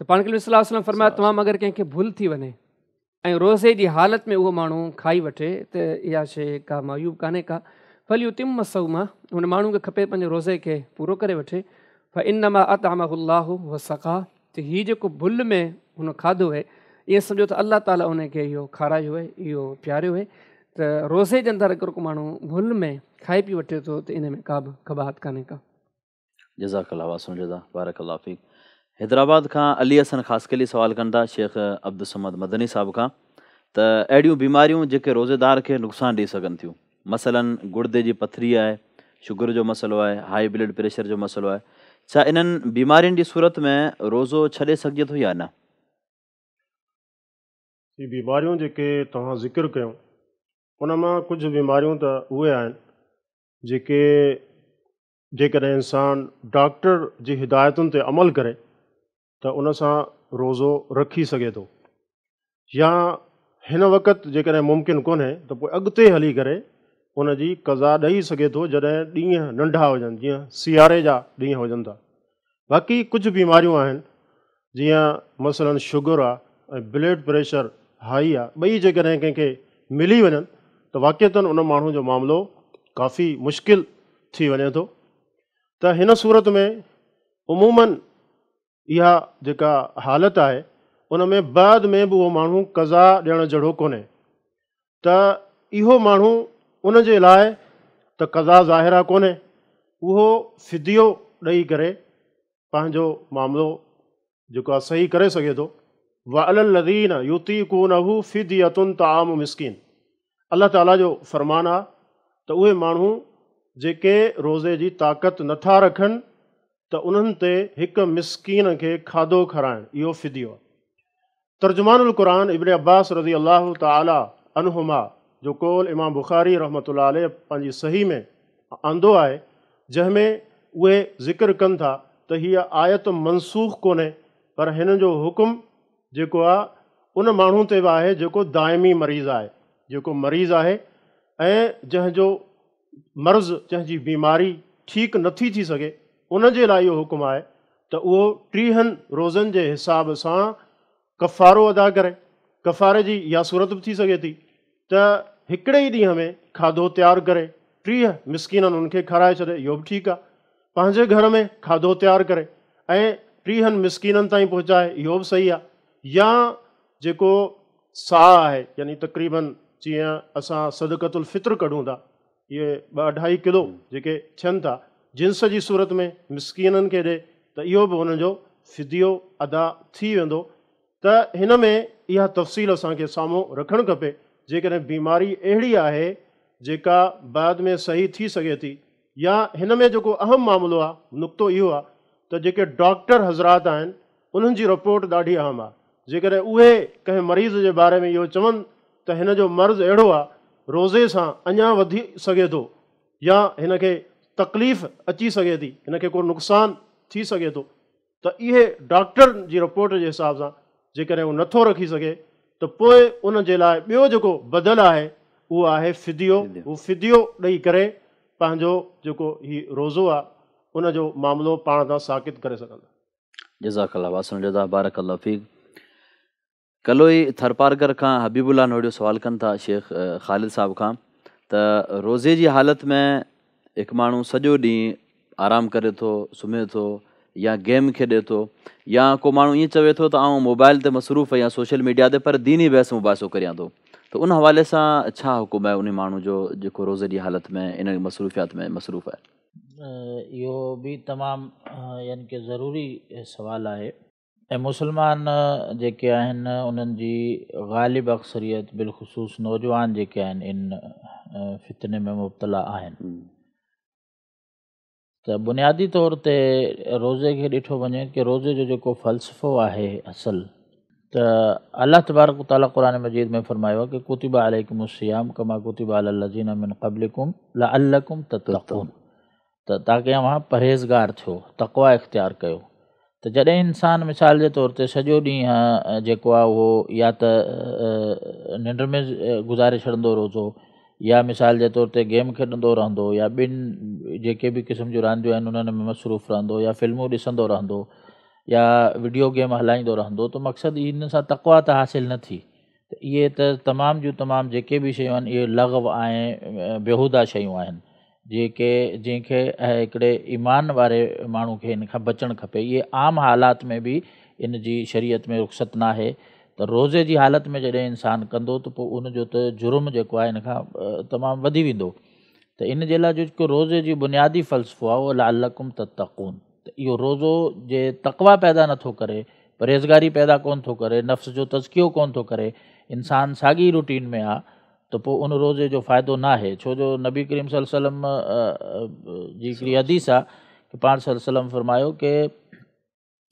Speaker 4: त पाण खे सल्लल्लाहु अलैहि वसल्लम फरमाया तमामु अगरि कंहिंखे भुल थी वञे ऐं रोज़े जी हालति में उहो माण्हू खाई वठे त इहा शइ का मायूब कान्हे का, फली उतिम सौमा, हुन माण्हू खे खपे पंहिंजे रोज़े खे पूरो करे वठे। फ इनमा अतअमहु व सक़ा, त हीउ जेको भुल में हुन खाधो आहे ईअं सम्झो त अलाह ताला उनखे इहो खारायो आहे, इहो प्यारियो आहे। त रोज़े जे अंदरि अगरि को माण्हू भुल में खाई पी वठे थो त इन में का बि कबाहत कान्हे का।
Speaker 1: जज़ाकल्लाह वासिम जज़ा बारकल्लाह फ़ीक। हैदराबाद खां अली हसन ख़ासकली सवाल कनि था शेख अब्दुल समद मदनी साहब खां, त अहिड़ियूं बीमारियूं जेके रोज़ेदार खे नुक़सानु ॾेई सघनि थियूं, मसलन गुर्दे जी पथरी आहे, शुगर जो मसइलो आहे, हाई ब्लड प्रेशर जो मसइलो आहे, छा इन्हनि बीमारियुनि जी सूरत में रोज़ो छॾे सघिजे थो या न?
Speaker 5: ही बीमारियूं जेके तव्हां ज़िक्र कयूं उन मां कुझु बीमारियूं त उहे आहिनि जेके जेकॾहिं इंसानु डॉक्टर जी हिदायतुनि ते अमल करे त उन सां रोज़ो रखी सघे थो, या हिन वक़्तु जेकॾहिं मुमकिन कोन्हे त पोइ अॻिते हली करे उन जी क़ज़ा ॾेई सघे थो जॾहिं ॾींहं नंढा हुजनि, जीअं सियारे जा ॾींहं हुजनि था। बाक़ी कुझु बीमारियूं आहिनि जीअं मसइलन शुगर आहे ऐं ब्लड प्रेशर, हाई आहे, ॿई जेकॾहिं कंहिंखे मिली वञनि त वाक़िअतनि उन माण्हू जो मामिलो काफ़ी मुश्किल थी वञे थो। त हिन सूरत में उमूमन इहा जेका हालत आहे उन में बाद में बि उहो माण्हू क़ज़ा ॾियणु जहिड़ो कोन्हे। त इहो माण्हू उन जे लाइ त क़ज़ा ज़ाहिरा कोन्हे, उहो फ़िदियो ॾेई करे पंहिंजो मामिलो जेको आहे सही करे सघे थो। वअलल लज़ीन युतीकूनहु फ़िदियतुन तआमु मिस्कीन, अलाह ताला जो फ़रमान आहे त उहे माण्हू जेके रोज़े जी ताक़त नथा रखनि त उन्हनि ते हिकु मिस्कीन खे खाधो खाराइणु, इहो फ़िदियो आहे। तर्जुमानुल क़ुरान इब्न अब्बास रज़ी अल्लाह ताला अन्हुमा जो कौल इमाम बुखारी रहमतुल्लाह अलैह पंहिंजी सही में आंदो आहे, जंहिंमें उहे ज़िक्र कनि था त हीअ आयत मनसूख़ कोन्हे, पर हिन जो हुकुम जेको आहे उन माण्हू ते बि आहे जेको दाइमी मरीज़ आहे, जेको मरीज़ आहे ऐं जंहिंजो मर्ज़, जंहिंजी बीमारी ठीकु नथी थी सघे, उन जे लाइ इहो हुकुम आहे त उहो 30 रोज़नि जे हिसाब सां कफ़ारो अदा करे। कफ़ारे जी इहा सूरत बि थी सघे थी त हिकिड़े ई ॾींहं में खाधो तयारु करे 30 मिस्कीननि उनखे खाराए छॾे, इहो बि ठीकु आहे। पंहिंजे घर में खाधो तयारु करे ऐं 30 मिस्कीननि ताईं पहुचाए, इहो बि सही आहे। या जेको साह आहे, यानी तक़रीबन जीअं असां सदक़तुल फ़ित्र कढूं था, इहे 2-2.5 किलो जेके थियनि था, जिन्स जी सूरत में मिस्कीननि खे ॾे त इहो बि हुनजो फ़िदियो अदा थी वेंदो। त हिन में इहा तफ़सील असांखे साम्हूं रखणु खपे। जेकॾहिं बीमारी अहिड़ी आहे जेका बाद में सही थी सघे थी, या हिन में जेको अहम मामिलो आहे, नुक़्तो इहो आहे त जेके डॉक्टर हज़रात आहिनि उन्हनि जी रिपोर्ट ॾाढी अहम आहे। जेकॾहिं उहे कंहिं मरीज़ जे बारे में इहो चवनि त हिन जो मर्ज़ अहिड़ो आहे, रोज़े सां अञा वधी सघे थो, या हिन खे तकलीफ़ अची सघे थी, हिन खे को नुक़सानु थी सघे थो, त इहे डॉक्टर जी रिपोर्ट जे हिसाब सां जेकॾहिं उहो नथो रखी सघे त पोइ उन जे लाइ ॿियो जेको बदल आहे उहो आहे फ़िदियो। उहो फ़िदियो ॾेई करे पंहिंजो जेको हीउ रोज़ो आहे उनजो मामिलो पाण सां साकित करे सघंदा।
Speaker 1: जज़ाकल्लाह वासन जज़ा बारकल्लाह फ़ीक। कलोई थरपारकर खां हबीबुल्ला नोड़ियो सवाल कनि था शेख ख़ालिद साहब खां त रोज़े जी हालत में हिकु माण्हू सॼो ॾींहुं आराम करे थो, सुम्हे थो, या गेम खेॾे थो, या को माण्हू ईअं चवे थो त आउं मोबाइल ते मसरूफ़ या सोशल मीडिया ते, पर दीनी बहस मुबाहिसो करियां थो, त उन हवाले सां छा हुकुम आहे उन माण्हू जो जेको रोज़े जी हालत में इन मसरूफ़ियात में मसरूफ़ आहे?
Speaker 2: इहो बि तमामु यानी कि ज़रूरी सुवालु आहे। ऐं मुस्लमान जेके आहिनि उन्हनि जी ग़ालिब अक्सरियत बिलख़ुसूस नौजवान जेके आहिनि इन फितने में मुब्तला आहिनि। त बुनियादी तौर ते रोज़े खे ॾिठो वञे कि रोज़े जो जेको फ़लसफ़ो आहे असल, त अलाह तबारक व तआला क़ुरान मजीद में फ़रमायो आहे कि कुतिबा अलैकुमुस्सियाम कमा कुतिबा अलल लज़ीना मिन क़ब्लिकुम लअल्लकुम तत्तक़ून, त ताकि तव्हां परहेज़गार थियो, तक़वा इख़्तियार कयो। त जॾहिं इंसानु मिसाल जे तौर ते सॼो ॾींहुं जेको आहे उहो या त निंड में गुज़ारे छॾंदो रोज़ो, या मिसाल जे तौर ते गेम खेॾंदो रहंदो, या ॿिनि जेके बि क़िस्म जूं रांदियूं आहिनि उन्हनि में मसरूफ़ रहंदो, या फिल्मूं ॾिसंदो रहंदो, या वीडियो गेम हलाईंदो रहंदो, त मक़सदु इन सां तक़वा त हासिलु न थी। त इहे त तमामु जूं तमामु जेके बि शयूं आहिनि इहे लग़व ऐं बेहूदा शयूं आहिनि जंहिंखे हिकिड़े ईमान वारे माण्हू खे इन खां बचणु खपे। इहे आम हालात में बि इन जी शरीयत में रुख़्सत न आहे। त रोज़े जी हालत में जॾहिं इंसानु कंदो त पोइ उनजो त जुर्म जेको आहे इन खां तमामु वधी वेंदो। त इन जे लाइ जेको रोज़े जी बुनियादी फ़लसफ़ो आहे उहो लअल्लकुम तत्तक़ून, त इहो रोज़ो जे तक़वा पैदा नथो करे, परहेज़गारी पैदा कोन थो करे, नफ़्स जो तज़कियो कोन थो करे, इंसानु साॻी रूटीन में आहे, त पोइ उन रोज़े जो फ़ाइदो न आहे। छो जो नबी करीम सल्लल्लाहु अलैहि वसल्लम जी हिकिड़ी हदीस आहे कि पाण सल्लल्लाहु अलैहि वसल्लम फरमायो कि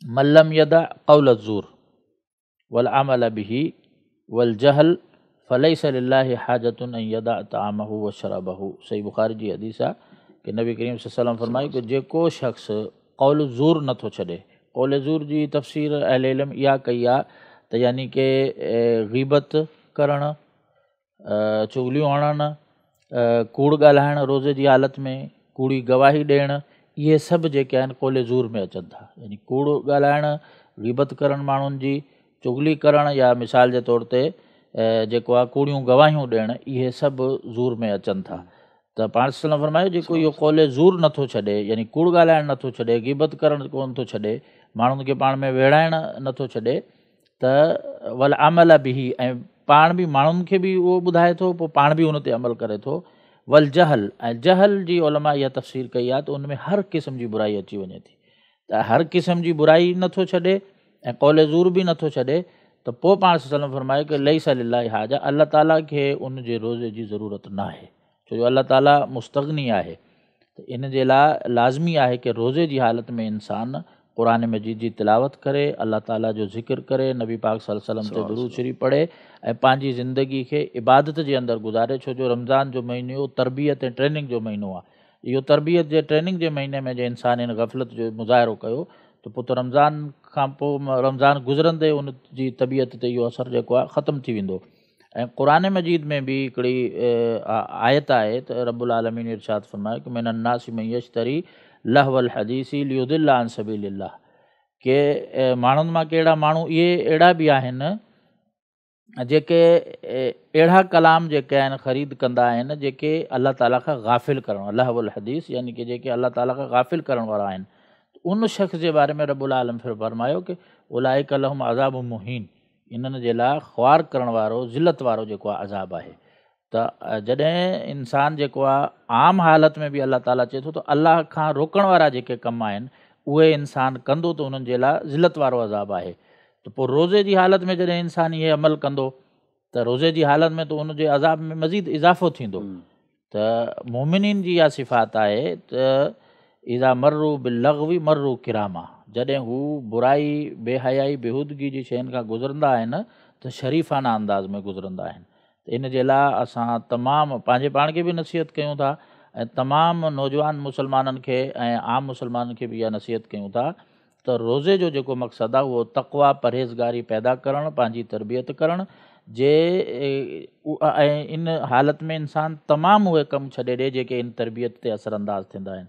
Speaker 2: मल्लम यदा क़ौल ज़ूर वल अमल बिही वल जहल फलैस लिल्लाहि हाजतुन अन यदा तआमहु व शराबहु। सही बुखारी जी हदीस आहे कि नबी करीम सल्लल्लाहु अलैहि वसल्लम फरमायो कि जेको शख़्स क़ौल ज़ूर नथो छॾे, क़ौल ज़ूर जी तफ़सीर अहले इल्म इहा कई आहे त यानी कि ग़ीबत करणु, चुगलियूं हणणु, कूड़ ॻाल्हाइणु रोज़े जी हालत में, कूड़ी गवाही ॾियणु, इहे सभु जेके आहिनि क़ौल ज़ूर में अचनि था। यानी कूड़ ॻाल्हाइणु, ग़ीबत करणु माण्हुनि जी, चुगली करणु, या मिसाल जे तौर ते जेको आहे कूड़ियूं गवाहियूं ॾियणु इहे सभु ज़ूर में अचनि था। त पाण सल्लल्लाहु फरमायो जेको इहो कौल ज़ूर नथो छॾे, यानी कूड़ ॻाल्हाइणु नथो छॾे, ग़ीबत करणु कोन थो छॾे, माण्हुनि खे पाण में विड़ाइणु नथो छॾे, त वल अमल बि ऐं पाण बि माण्हुनि खे बि उहो ॿुधाए थो, पोइ पाण बि उन ते अमल करे थो। वल जहल, ऐं जहल जी उलमा इहा तफ़सीर कई आहे त उन में हर क़िस्म जी बुराई अची वञे थी। त हर क़िस्म जी बुराई नथो छॾे ऐं कौल ज़ूर बि नथो छॾे, त पोइ पाण सल्लल्लाहु फरमायो कि लई सलिल्लाहि हाजा, अल्लाह ताला खे उन जे रोज़े जी ज़रूरत न आहे, छो जो अल्लाह ताला मुस्तग़नी आहे। त इन जे लाइ लाज़मी आहे कि रोज़े जी हालत में इंसानु क़ुरान मजीद जी तिलावत करे, अल्लाह ताला जो ज़िक्र करे, नबी पाक सल्लल्लाहु अलैहि वसल्लम ते दुरूद शरीफ़ पढ़े ऐं पंहिंजी ज़िंदगी खे इबादत जे अंदरि गुज़ारे, छो जो रमज़ान जो महीनो तरबियत ऐं ट्रेनिंग जो महीनो आहे। इहो तरबियत जे ट्रेनिंग जे महीने में जे इंसान इन ग़फ़लत जो मुज़ाहिरो कयो त पोइ त रमज़ान खां पोइ रमज़ान गुज़रंदे उन जी तबियत ते इहो असरु जेको आहे ख़तमु थी वेंदो। ऐं क़ुरान मजीद में बि हिकिड़ी आयत आहे त रब्बुल आलमीन इरशाद फरमायो कि मिनन नासि मन यश्तरी लहवल हदीसी लियुदिल्ल अन सबीलिल्लाह, के माण्हुनि मां कहिड़ा माण्हू इहे अहिड़ा बि आहिनि जेके अहिड़ा कलाम जेके आहिनि ख़रीद कंदा आहिनि जेके अल्लाह ताला खां गाफ़िल करणु, लहवल हदीस यानी कि जेके अल्लाह ताला खां गाफ़िल करण वारा आहिनि। उन शख़्स जे बारे में रब्बुल आलम फरमायो कि उलाइका लहुम अज़ाब मुहीन, इन्हनि जे लाइ ख़्वार करण वारो ज़िलत वारो जेको आहे अज़ाब आहे। त जॾहिं इंसानु जेको आहे आम हालत में बि अल्लाह ताला चए थो त अल्लाह खां रोकण वारा जेके कम आहिनि उहे इंसानु कंदो त उन्हनि जे लाइ ज़िलत वारो अज़ाब आहे। त पोइ रोज़े जी हालत में जॾहिं इंसानु इहे अमल कंदो त रोज़े जी हालत में त उनजे अज़ाब में मज़ीद इज़ाफ़ो थींदो। त मोमिनीन जी इहा सिफ़ात आहे त इज़ा मर्रू बिलग़वी मर्रू किरामा, जॾहिं हू बुराई बेहयाई बेहूदगी जी शयुनि खां गुज़रंदा आहिनि त शरीफ़ाना अंदाज़ में गुज़रंदा आहिनि। त इन जे लाइ असां तमामु पंहिंजे पाण खे बि नसीहत कयूं था ऐं तमामु नौजवान मुसलमाननि खे ऐं आम मुसलमाननि खे बि इहा नसीहत कयूं था त रोज़े जो जेको मक़सदु आहे उहो तक़वा परहेज़गारी पैदा करणु, पंहिंजी तरबियत करणु जे ऐं इन हालत में इंसानु तमामु उहे कमु छॾे ॾिए जेके इन तरबियत ते असरअंदाज़ थींदा आहिनि।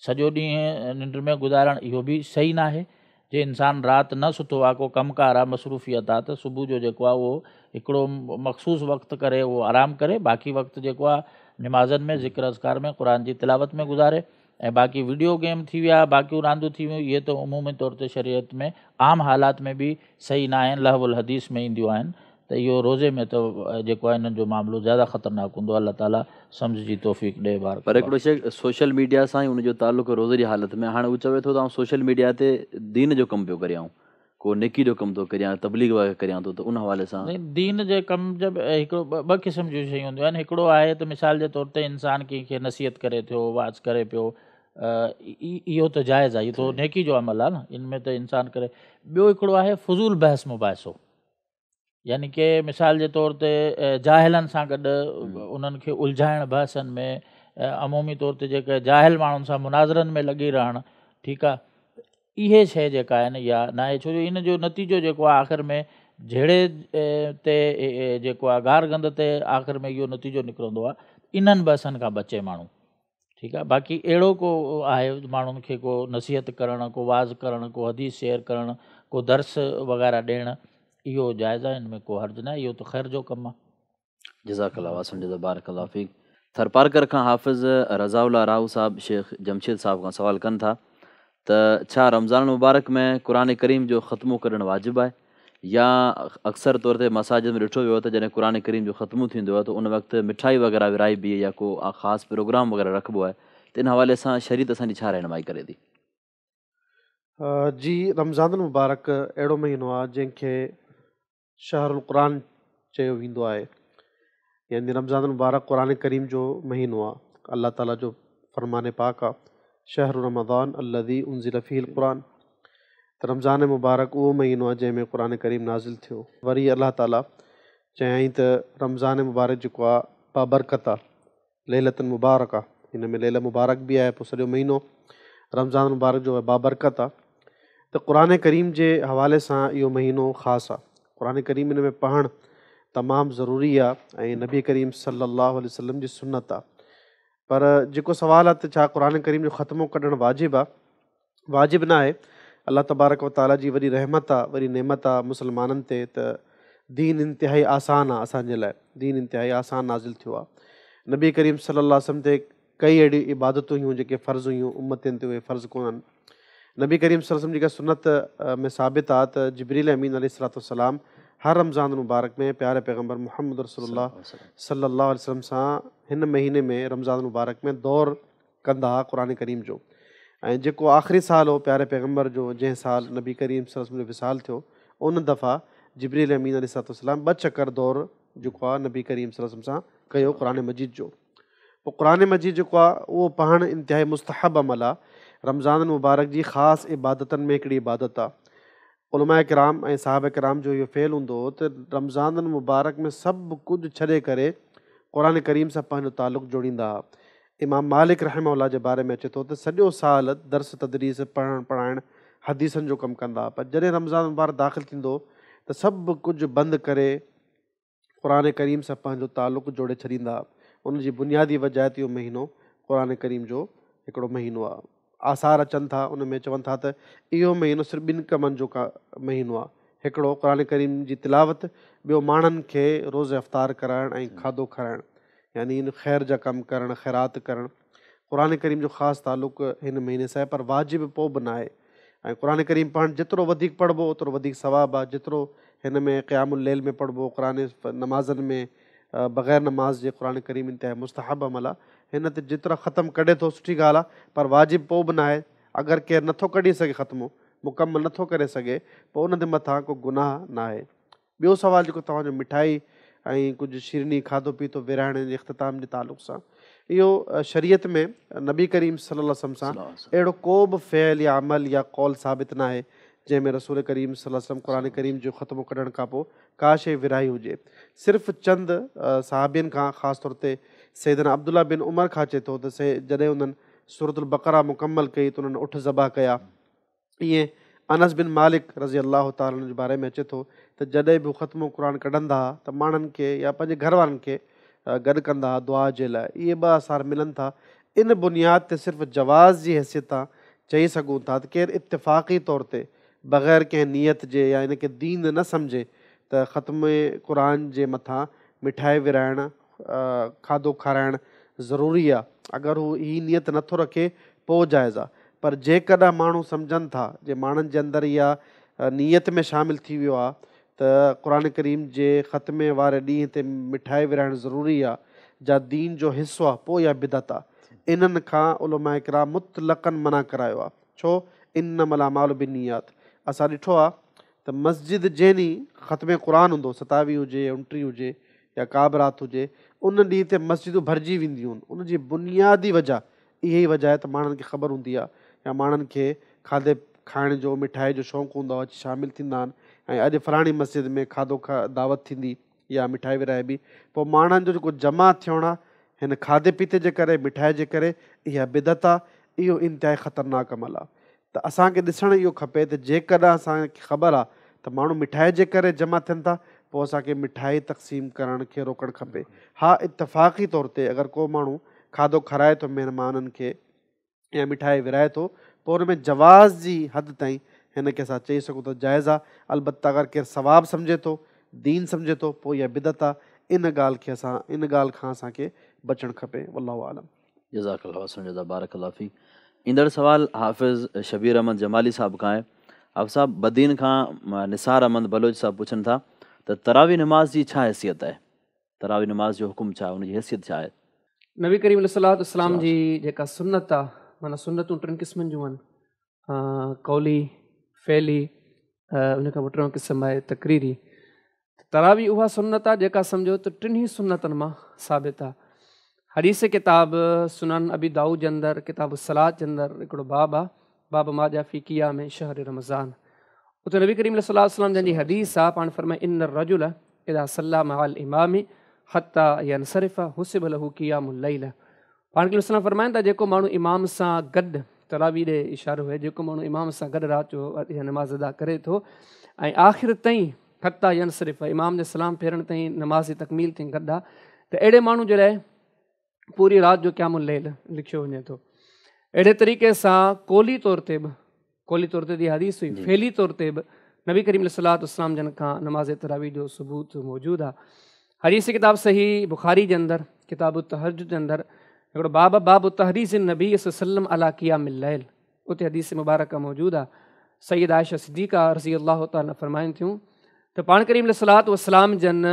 Speaker 2: सॼो ॾींहुं निंड में गुज़ारणु इहो बि सही न आहे। जे इंसानु राति न सुठो आहे, को कमकार आहे, मसरूफ़ियत आहे, त सुबुह जो जेको आहे उहो हिकिड़ो मख़सूस वक़्तु करे उहो आराम करे, बाक़ी वक़्तु जेको आहे निमाज़नि में ज़िक्र अज़कार में क़ुरान जी तिलावत में गुज़ारे। ऐं बाक़ी वीडियो गेम थी विया, बाक़ियूं रांदियूं थी वियूं, इहे त उमूमी तौर ते शरीयत में आम हालात में बि सही न आहिनि, लहवुल हदीस में ईंदियूं आहिनि। त इहो रोज़े में त जेको आहे इन्हनि जो मामिलो ज़्यादा ख़तरनाक हूंदो आहे। अल्लाह ताला सम्झ जी तौफ़ीक़ ॾे ॿार।
Speaker 1: पर हिकिड़ो शइ सोशल मीडिया सां ई उनजो तालुक़ु रोज़े जी हालत में, हाणे हू चवे थो त आउं सोशल मीडिया ते दीन जो कमु पियो करियां, को नेकी जो कमु थो करियां, तबलीग वग़ैरह करियां थो, त उन हवाले सां
Speaker 2: दीन जे कम जब हिकिड़ो ॿ क़िस्म जूं शयूं हूंदियूं आहिनि। हिकिड़ो आहे त मिसाल जे तौर ते इंसानु कंहिंखे नसीहत करे थियो, वाज़ करे पियो, इहो त जाइज़ आहे, इहो त नेकी जो अमल आहे न, इन में त इंसानु करे। ॿियो हिकिड़ो आहे फज़ूल बहस मुबाहिसो, यानी कि मिसाल जे तौर ते जाहिलनि सां गॾु उन्हनि खे उलझाइण बहसनि में, अमूमी तौर ते जेके जाहिल माण्हुनि सां मुनाज़रनि में लॻी रहणु, ठीकु आहे, इहे शइ जेका आहे न इहा न आहे। छो जो इन जो नतीजो जेको आहे आख़िर में जहिड़े ते जेको आहे गार गंद ते आख़िर में इहो नतीजो निकिरंदो आहे, इन्हनि बहसनि खां बचे माण्हू, ठीकु आहे। बाक़ी अहिड़ो को आहे माण्हुनि खे को नसीहत करणु, को वाज़ करणु, को हदीस शेयर करणु, को दर्स वग़ैरह ॾियणु, इहो जाइज़ आहे, हिन में को हर्ज न आहे, इहो त ख़ैर जो कमु आहे।
Speaker 1: जज़ाकल्लाह वासिम जज़ा बारकल्लाह फ़ीक। थरपारकर खां हाफ़िज़ रज़ाउल्लाह राव साहब शेख जमशेद साहब खां सवाल कनि था त छा रमज़ान मुबारक में क़ुरान करीम जो ख़त्मो करणु वाजिबु आहे, या अक्सर तौर ते मसाजिद में ॾिठो वियो आहे त जॾहिं क़ुरान करीम जो ख़त्मो थींदो आहे त उन वक़्तु मिठाई वग़ैरह विराइबी या को ख़ासि प्रोग्राम वग़ैरह रखिबो आहे, त इन हवाले सां शरीयत असांजी छा रहनुमाई करे थी?
Speaker 3: जी, रमज़ान मुबारक अहिड़ो महीनो आहे जंहिंखे शहरुल क़ुरान चयो वेंदो आहे, यानी रमज़ान मुबारक क़ुरान करीम जो महीनो आहे। अल्लाह ताला जो फ़रमान पाक आहे, शहरु रमज़ान अल्लज़ी उनज़िल फ़ीहिल क़ुरान। त रमज़ान मुबारक उहो महीनो आहे जंहिंमें क़ुरान करीम नाज़िल थियो। वरी अल्लाह ताला चयाईं त रमज़ान मुबारक जेको आहे बाबरकत आहे, लैलतुल मुबारक आहे, हिन में लैल मुबारक बि आहे, पोइ सॼो महीनो रमज़ान मुबारक जो बाबरकत आहे। त क़ुरान करीम जे हवाले सां इहो महीनो ख़ासि आहे। क़ुरान करीम इन में पढ़णु तमामु ज़रूरी आहे ऐं नबी करीम सल्लल्लाहु अलैहि वसल्लम जी सुन्नत आहे। पर जेको सुवाल आहे त छा क़ुरान करीम जो ख़त्मो कढणु वाजिबु आहे? वाजिबु न आहे। अल्लाह तबारक व ताला जी वॾी रहमत आहे, वॾी नेमत आहे मुसलमाननि ते, त दीन इंतिहाई आसान आहे असांजे लाइ, दीन इंतिहाई आसान नाज़िल थियो आहे। नबी करीम सल्लल्लाहु अलैहि वसल्लम ते कई अहिड़ी इबादतूं हुयूं जेके फ़र्ज़ु हुयूं, उम्मतियुनि ते उहे फ़र्ज़ु कोन्हनि। नबी करीम सल्लल्लाहु अलैहि वसल्लम जी का सुन्नत में साबित आहे त जिब्रील अमीन अलैहिस्सलाम हर रमज़ान मुबारक में प्यारे पैगम्बर मुहम्मद रसूलुल्लाह सल्लल्लाहु अलैहि वसल्लम सां हिन महीने में रमज़ान मुबारक में दौर कंदा हुआ क़ुरान करीम जो। ऐं जेको आख़िरी साल हो प्यारे पैगम्बर जो, जंहिं साल नबी करीम सल्लल्लाहु अलैहि वसल्लम जो विसाल थियो, उन दफ़ा जिब्रील अमीन अलैहिस्सलाम 2 चकर दौर जेको आहे नबी करीम सल्लल्लाहु अलैहि वसल्लम सां कयो क़ुरान मजीद जो। पोइ क़ुरान मजीद जेको आहे उहो पढ़णु इंतिहाई मुस्तहब अमल आहे। रमज़ान मुबारक जी ख़ासि इबादतनि में हिकिड़ी इबादत आहे। उलमा किराम ऐं साहब किराम जो इहो फ़ेल हूंदो हो त रमज़ान मुबारक में सभु कुझु छॾे करे क़ुरान करीम सां पंहिंजो तालुक़ु जोड़ींदा हुआ। इमाम मालिक रहमहुल्लाह जे बारे में अचे थो त सॼो साल दर्स तदरीस पढ़णु पढ़ाइणु हदीसनि जो कमु कंदा, पर जॾहिं रमज़ान मुबारक दाख़िल थींदो त सभु कुझु बंदि करे क़ुरान करीम सां पंहिंजो तालुक़ु जोड़े छॾींदा। उनजी बुनियादी वजह ते इहो महीनो क़ुरान करीम जो हिकिड़ो महीनो आहे। आसार अचनि था, उन में चवनि था त इहो महीनो सिर्फ़ु 2 कमनि जो महीनो आहे। हिकिड़ो क़ुरान करीम जी तिलावत, ॿियो माण्हुनि खे रोज़ अफ़्तार कराइणु ऐं खाधो खाराइणु, यानी इन ख़ैर जा कमु करणु, ख़ैरात करणु। क़ुरान करीम जो ख़ासि तालुक़ु हिन महीने सां आहे, पर वाजिबु पोइ बि न आहे। ऐं क़ुरान करीम पढ़णु जेतिरो वधीक पढ़िबो ओतिरो वधीक सवाबु आहे। जेतिरो हिन में क़यामुल लैल में पढ़िबो, क़ुरान नमाज़नि में बग़ैर नमाज़ जे क़ुरान करीम इंतिहाई मुस्तहब अमल आहे। हिन ते जेतिरा ख़तमु कढे थो सुठी ॻाल्हि आहे, पर वाजिबु पोइ बि न आहे। अगरि केरु नथो कढी सघे, ख़तमु मुकमल नथो करे सघे, पोइ उन जे मथां को गुनाह न आहे। ॿियो सुवालु जेको तव्हांजो मिठाई ऐं कुझु शीरनी खाधो पीतो विराइण जे इख़्तिताम जे तालुक़ सां, इहो शरीयत में नबी करीम सल्लल्लाहु अलैहि वसल्लम सां अहिड़ो को बि फ़इल या अमल या कौल साबित न आहे जंहिंमें रसूल करीम सल्लल्लाहु अलैहि वसल्लम क़ुरान करीम जो ख़तमो कढण खां पोइ का शइ विराई हुजे। सिर्फ़ु चंद सहाबियुनि खां, ख़ासि तौर ते सैयदना अब्दुल्ला बिन उमर खां अचे थो त जॾहिं उन्हनि सूरतुल बक़रा मुकमल कई त उन्हनि उठ ज़बह कया। ईअं अनस बिन मालिक रज़ी अल्लाह ताला जे बारे में अचे थो त जॾहिं बि ख़तमो क़ुरान कढंदा हुआ त माण्हुनि खे या पंहिंजे घर वारनि खे गॾु कंदा हुआ दुआ जे लाइ। इहे 2 आसार मिलनि था। इन बुनियाद ते सिर्फ़ु जवाज़ जी हैसियत तां चई सघूं था त केरु इत्तिफ़ाक़ी तौर ते बग़ैर कंहिं नियत जे या इनखे दीन न सम्झे त ख़तमे क़ुरान जे मथां मिठाई विराइणु, खाधो खाराइणु ज़रूरी आहे। अगरि हू हीअ नियत नथो रखे पोइ जाइज़ आहे। पर जेकॾहिं माण्हू सम्झनि था जे माण्हुनि जे अंदरि इहा नियत में शामिलु थी वियो आहे त क़ुरान करीम जे ख़तमे वारे ॾींहं ते मिठाई विराइणु ज़रूरी आहे, जा दीन जो हिसो आहे, पोइ इहा बिदत आहे। इन्हनि खां उलमा किराम मुतलक़न मना करायो आहे। छो? इन्नमल अमालु बिन्नियात। असां ॾिठो आहे त मस्जिद जंहिं ॾींहुं ख़तमे क़ुरान हूंदो, 27 हुजे, 29 हुजे या का बि राति हुजे, उन ॾींहं ते मस्जिदूं भरिजी वेंदियूं आहिनि। उनजी बुनियादी वजह इहा ई वजह आहे त माण्हुनि खे ख़बर हूंदी आहे या माण्हुनि खे खाधे खाइण जो, मिठाई जो शौक़ु हूंदो आहे, शामिलु थींदा आहिनि। ऐं अॼु फलाणी मस्जिद में खाधो दावत थींदी या मिठाई विराइबी, पोइ माण्हुनि जो जेको जमा थियणु आहे हिन खाधे पीते जे करे, मिठाई जे करे, इहा बिदत आहे। इहो इंतिहाई ख़तरनाक अमल आहे। त असांखे ॾिसणु इहो खपे त जेकॾहिं असांखे ख़बर आहे त माण्हू मिठाई जे करे जमा थियनि था, पोइ असांखे मिठाई तक़सीम करण खे रोकणु खपे। हा, इत्तिफ़ाक़ी तौर ते अगरि को माण्हू खाधो खाराए थो महिमाननि खे या मिठाई विराए थो, पोइ हुन में जवाज़ जी हद ताईं हिन खे असां चई सघूं त जाइज़ आहे। अलबत्त अगरि केरु सवाबु सम्झे थो, दीन सम्झे थो, पोइ इहा बिदत आहे। इन ॻाल्हि खां असांखे बचणु खपे। वल्लाहु आलम।
Speaker 1: जज़ाकल्लाहु खैरन, बारकल्लाहु फ़ीक। ईंदड़ सवाल हाफ़िज़ शबीर अहमद जमाली साहब खां आहे। हाफ़िज़ साहब, बदीन खां निसार अहमद बलोच साहब पुछनि था त तरावी नमाज़ जी छा हैसियत आहे? तरावी नमाज़ जो हुकुम छा आहे, उनजी हैसियत छा आहे?
Speaker 4: नबी करीम अलैहि सलाम जी जेका सुन्नत आहे, माना सुन्नतूं 3 क़िस्मनि जूं आहिनि, कौली, फ़ैली, उन खां पोइ 3 क़िस्म आहे तक़रीरी। तरावी उहा सुन्नत आहे जेका सम्झो त 3 सुन्नतनि मां साबित आहे। हदीस किताब सुनन अबी दाऊद जे अंदरि किताब सलात जे अंदरि हिकिड़ो बाब आहे, बाब माजा फ़ी क़ियाम शहर रमज़ान। उते नबी करीम अलैहि सलाम जंहिंजी हदीस आहे, पाण फरमाए इन्न रजुल इदा सल्ला मअल इमामी हत्ता यनसरिफ हुसिब लहू क़ियामुल लैल। पाण करीम सलाम फरमाइनि था जेको माण्हू इमाम सां गॾु, तरावी ॾे इशारो आहे, जेको माण्हू इमाम सां गॾु राति जो इहा नमाज़ अदा करे थो ऐं आख़िर ताईं हत्ता यनसरिफ, इमाम जे सलाम फेरण ताईं नमाज़ जी तकमील ताईं गॾु आहे, त अहिड़े माण्हू जे लाइ पूरी राति जो क़ियामुल लैल लिखियो वञे थो। अहिड़े तरीक़े सां कौली तौर ते बि, कौली तौर ते जी हदीस हुई, फ़ैली तौर ते बि नबी करीम सलात इस्लाम जन खां नमाज़ तरावी जो सबूत मौजूदु आहे। हदीस किताब सही बुखारी जे अंदरि किताब तहज्जुद जे अंदरि हिकिड़ो बाबु तहरीज़ नबी सल्लम अला क़ियामिल लैल, उते हदीस मुबारक मौजूदु आहे। सैयद आयशा सिद्दीक़ा रज़ी अल्लाह तआला फरमाइनि थियूं त पाण करीम सलात वसलाम जन